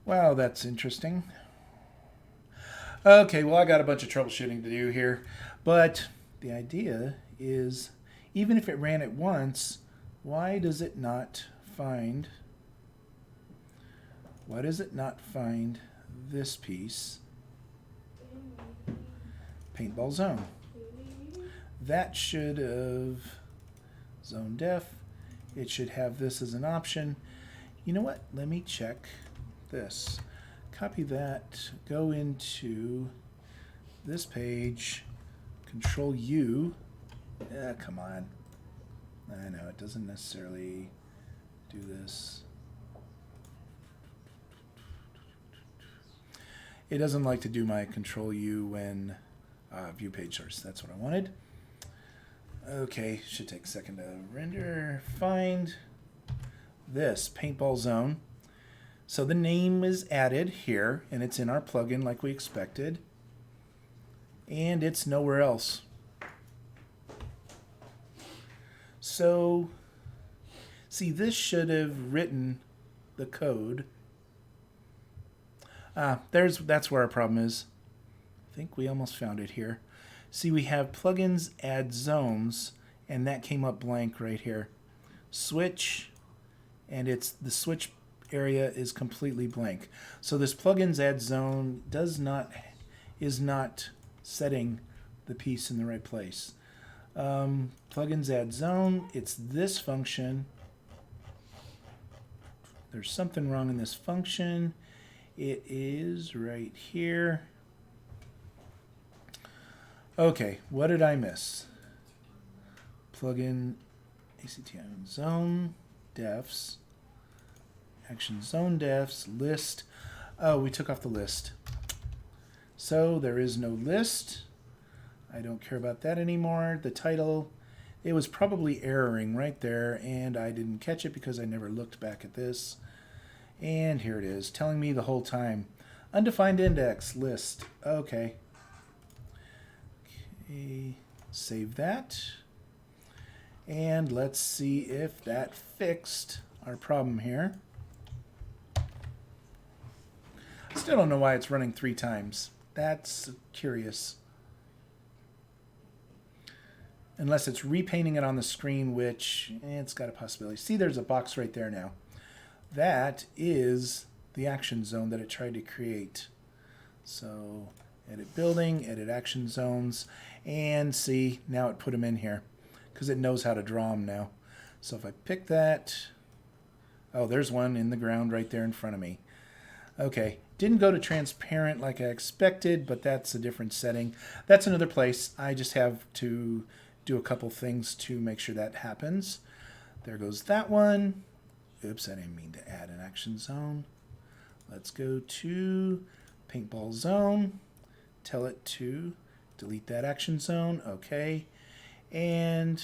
Wow, that's interesting. Okay, well, I got a bunch of troubleshooting to do here, but the idea is, even if it ran it once, why does it not find this piece? Paintball Zone. That should have zone def. It should have this as an option. You know what? Let me check this. Copy that, go into this page, Control U. Come on. I know it doesn't necessarily do this. It doesn't like to do my Control U when view page source. That's what I wanted. Okay, should take a second to render. Find this Paintball Zone. So the name is added here, and it's in our plugin like we expected. And it's nowhere else. So, see, this should have written the code. That's where our problem is. I think we almost found it here. See, we have plugins add zones, and that came up blank right here. Switch, and it's the switch area is completely blank. So this plugins add zone is not setting the piece in the right place. Plugins add zone, it's this function. There's something wrong in this function. It is right here. Okay, what did I miss? Plugin ACTI zone defs. Action zone defs, list. Oh, we took off the list. So there is no list. I don't care about that anymore. The title, it was probably erroring right there, and I didn't catch it because I never looked back at this. And here it is, telling me the whole time. Undefined index, list. Okay. Okay, save that. And let's see if that fixed our problem here. Still don't know why it's running 3 times. That's curious. Unless it's repainting it on the screen, which it's got a possibility. See, there's a box right there now. That is the action zone that it tried to create. So edit building, edit action zones, and see, now it put them in here because it knows how to draw them now. So if I pick that, oh, there's one in the ground right there in front of me. Okay, didn't go to transparent like I expected, but that's a different setting. That's another place. I just have to do a couple things to make sure that happens. There goes that one. Oops, I didn't mean to add an action zone. Let's go to Paintball Zone. Tell it to delete that action zone. Okay. And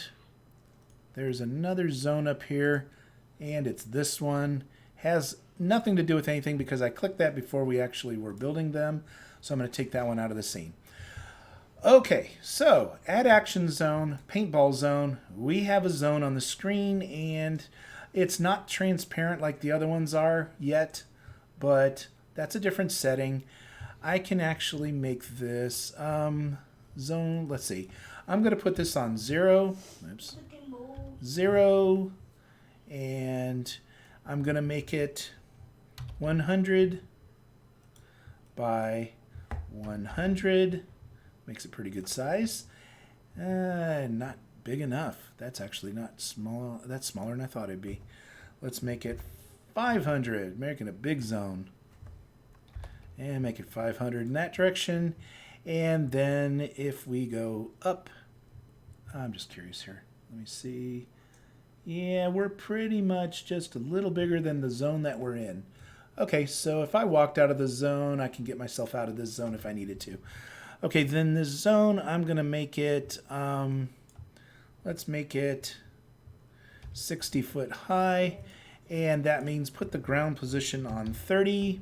there's another zone up here, and it's this one. Has nothing to do with anything because I clicked that before we actually were building them. So I'm going to take that one out of the scene. Okay, so add action zone, paintball zone. We have a zone on the screen, and it's not transparent like the other ones are yet, but that's a different setting. I can actually make this zone, let's see. I'm going to put this on 0. Oops. 0, and I'm going to make it 100 by 100. Makes a pretty good size. Not big enough. That's actually not small. That's smaller than I thought it'd be. Let's make it 500, making a big zone. And make it 500 in that direction. And then if we go up, I'm just curious here. Let me see. Yeah, we're pretty much just a little bigger than the zone that we're in. Okay, so if I walked out of the zone, I can get myself out of this zone if I needed to. Okay, then this zone, I'm going to make it, let's make it 60 foot high. And that means put the ground position on 30.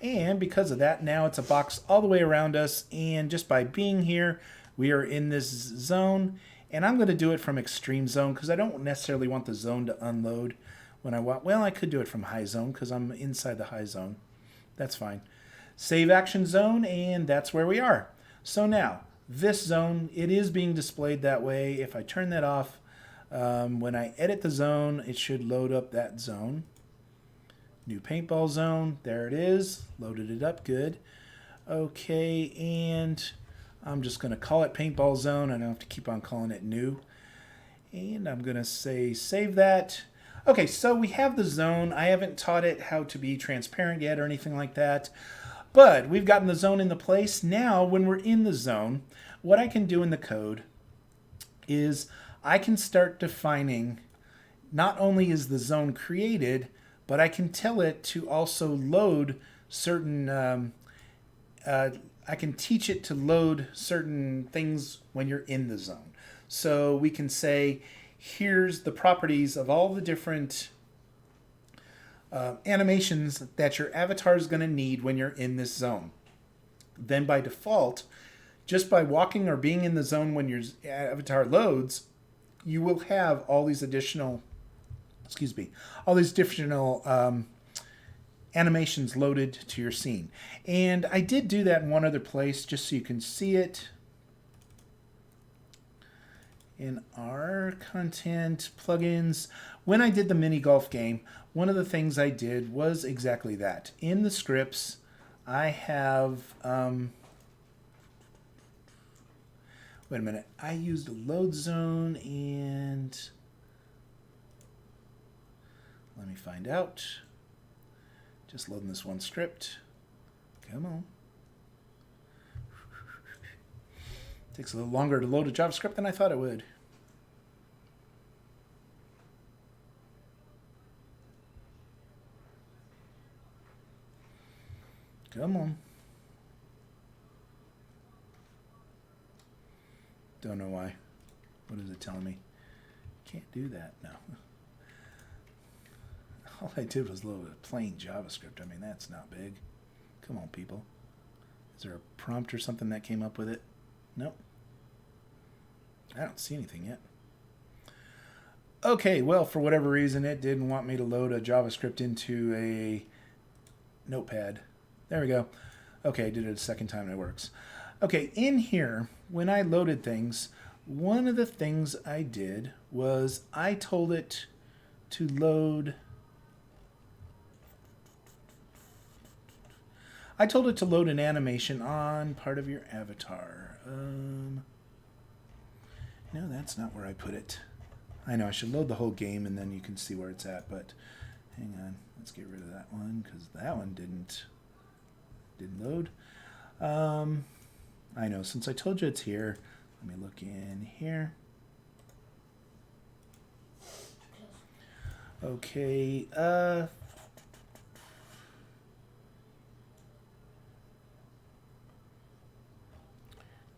And because of that, now it's a box all the way around us. And just by being here, we are in this zone. And I'm going to do it from extreme zone because I don't necessarily want the zone to unload when I want. Well, I could do it from high zone because I'm inside the high zone. That's fine. Save action zone, and that's where we are. So now, this zone, it is being displayed that way. If I turn that off, when I edit the zone, it should load up that zone. New paintball zone, there it is. Loaded it up, good. Okay, and I'm just going to call it paintball zone. I don't have to keep on calling it new. And I'm going to say save that. Okay, so we have the zone. I haven't taught it how to be transparent yet or anything like that. But we've gotten the zone into place. Now, when we're in the zone, what I can do in the code is I can start defining, not only is the zone created, but I can tell it to also load certain, I can teach it to load certain things when you're in the zone. So we can say, here's the properties of all the different animations that your avatar is going to need when you're in this zone. Then by default, just by walking or being in the zone when your avatar loads, you will have all these additional, animations loaded to your scene. And I did do that in one other place just so you can see it. In our content plugins, when I did the mini golf game, one of the things I did was exactly that. In the scripts, I have, wait a minute, I used a load zone and let me find out. Just loading this one script. Come on. Takes a little longer to load a JavaScript than I thought it would. Come on. Don't know why. What is it telling me? Can't do that. No. All I did was load a plain JavaScript. I mean, that's not big. Come on, people. Is there a prompt or something that came up with it? Nope. I don't see anything yet. Okay, well, for whatever reason, it didn't want me to load a JavaScript into a notepad. There we go. Okay, I did it a second time and it works. Okay, in here, when I loaded things, one of the things I did was I told it to load... I told it to load an animation on part of your avatar. No, that's not where I put it. I know I should load the whole game and then you can see where it's at, but hang on. Let's get rid of that one because that one didn't load. I know, since I told you it's here, let me look in here. Okay,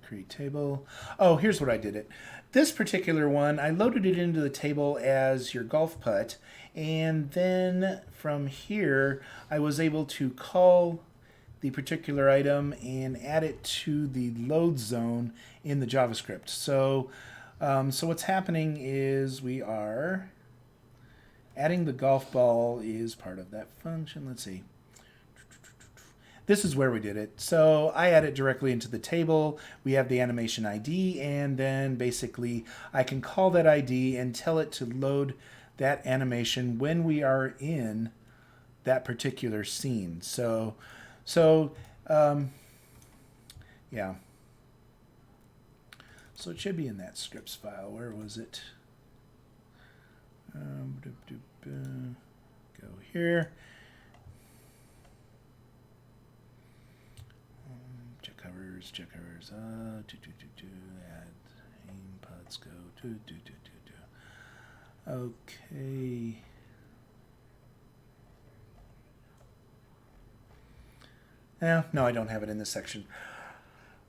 create table. Oh, here's what I did it. This particular one, I loaded it into the table as your golf putt, and then from here, I was able to call the particular item and add it to the load zone in the JavaScript. So what's happening is we are adding the golf ball is part of that function. Let's see. This is where we did it. So I add it directly into the table. We have the animation ID, and then basically I can call that ID and tell it to load that animation when we are in that particular scene. Yeah. So it should be in that scripts file. Where was it? Go go here. Check covers. Add aim pods go. Okay. No, I don't have it in this section.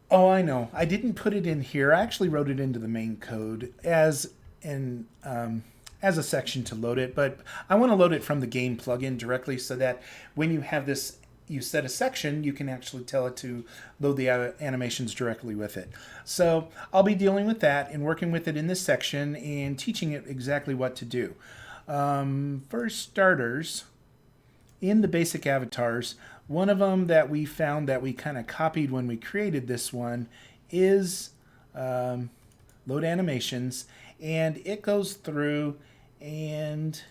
Oh, I know. I didn't put it in here. I actually wrote it into the main code as a section to load it, but I want to load it from the game plugin directly so that when you have this, you set a section, you can actually tell it to load the animations directly with it. So I'll be dealing with that and working with it in this section and teaching it exactly what to do. For starters, in the basic avatars, one of them that we found that we kind of copied when we created this one is load animations, and it goes through and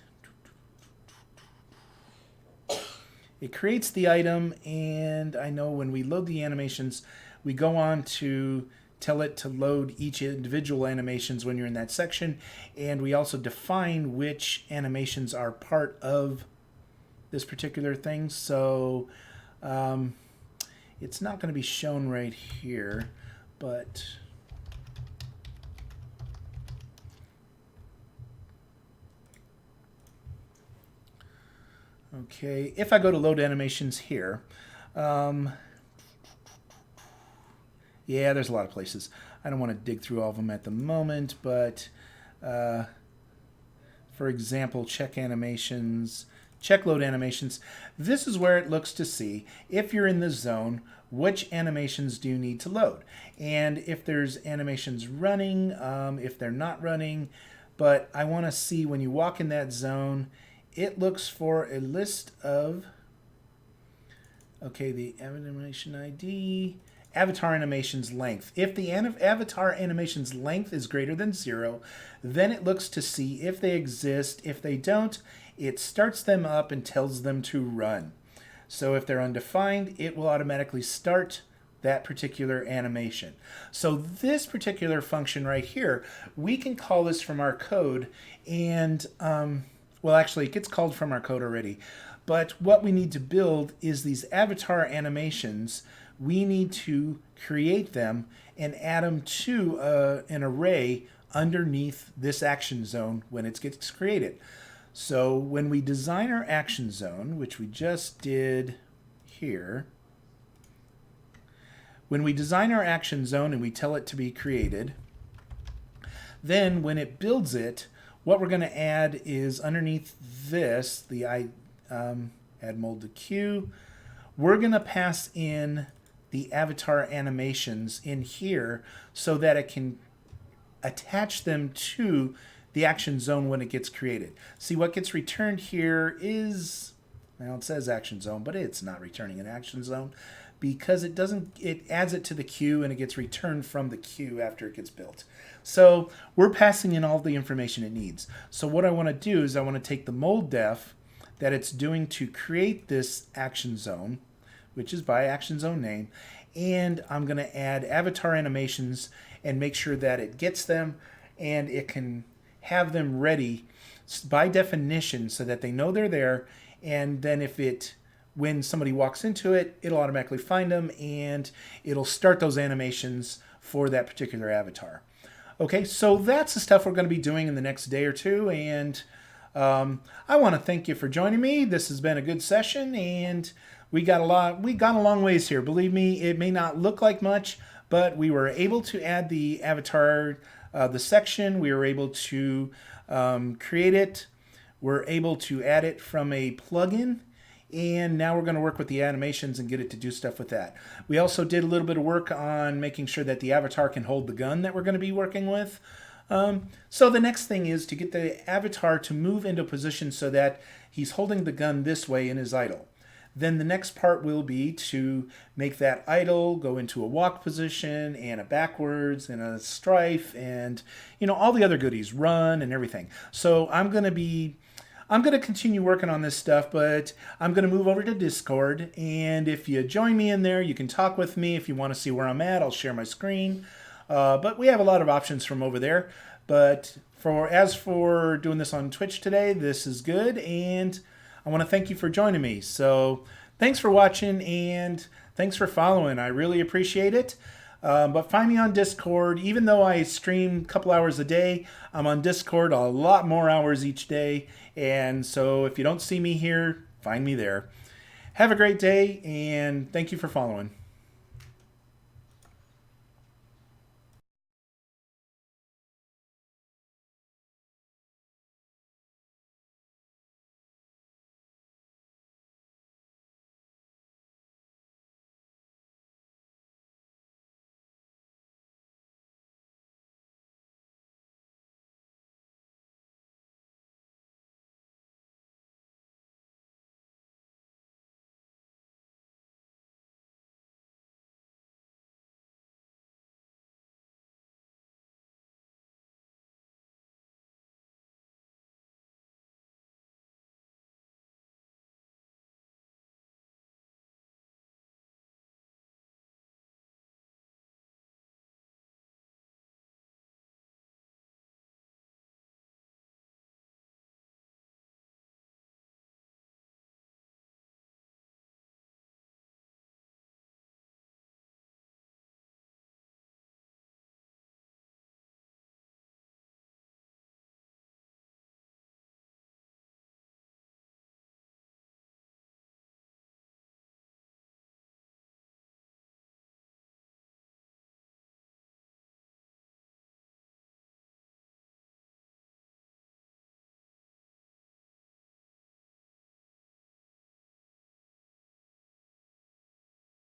it creates the item. And I know when we load the animations, we go on to tell it to load each individual animations when you're in that section, and we also define which animations are part of this particular thing. So it's not going to be shown right here, but okay, if I go to load animations here, yeah, there's a lot of places. I don't want to dig through all of them at the moment, but for example, check animations, check load animations. This is where it looks to see if you're in the zone, which animations do you need to load. And if there's animations running, if they're not running, but I want to see when you walk in that zone, it looks for a list of, okay, the animation ID, avatar animation's length. If the avatar animation's length is greater than 0, then it looks to see if they exist. If they don't, it starts them up and tells them to run. So if they're undefined, it will automatically start that particular animation. So this particular function right here, we can call this from our code, and well, actually it gets called from our code already, but what we need to build is these avatar animations. We need to create them and add them to an array underneath this action zone when it gets created. So when we design our action zone, which we just did here, when we design our action zone and we tell it to be created, then when it builds it, what we're going to add is underneath this, the add mold to queue, we're going to pass in the avatar animations in here so that it can attach them to the action zone when it gets created. See, what gets returned here is, well, it says action zone, but it's not returning an action zone because it adds it to the queue and it gets returned from the queue after it gets built. So we're passing in all the information it needs. So what I want to do is I want to take the mold def that it's doing to create this action zone, which is by action zone name, and I'm going to add avatar animations and make sure that it gets them and it can have them ready by definition so that they know they're there, and then when somebody walks into it, it'll automatically find them and it'll start those animations for that particular avatar. Okay, so that's the stuff we're going to be doing in the next day or two, and I want to thank you for joining me. This has been a good session, and we got a long ways here. Believe me, it may not look like much, but we were able to add the avatar, the section. We were able to create it. We're able to add it from a plugin, and now we're going to work with the animations and get it to do stuff with that. We also did a little bit of work on making sure that the avatar can hold the gun that we're going to be working with. So the next thing is to get the avatar to move into position so that he's holding the gun this way in his idle. Then the next part will be to make that idle go into a walk position and a backwards and a strife and, you know, all the other goodies, run and everything. So I'm going to continue working on this stuff, but I'm going to move over to Discord, and if you join me in there, you can talk with me. If you want to see where I'm at, I'll share my screen. But we have a lot of options from over there. But as for doing this on Twitch today, this is good, and I want to thank you for joining me. So thanks for watching and thanks for following. I really appreciate it. But find me on Discord. Even though I stream a couple hours a day, I'm on Discord a lot more hours each day. And so if you don't see me here, find me there. Have a great day, and thank you for following.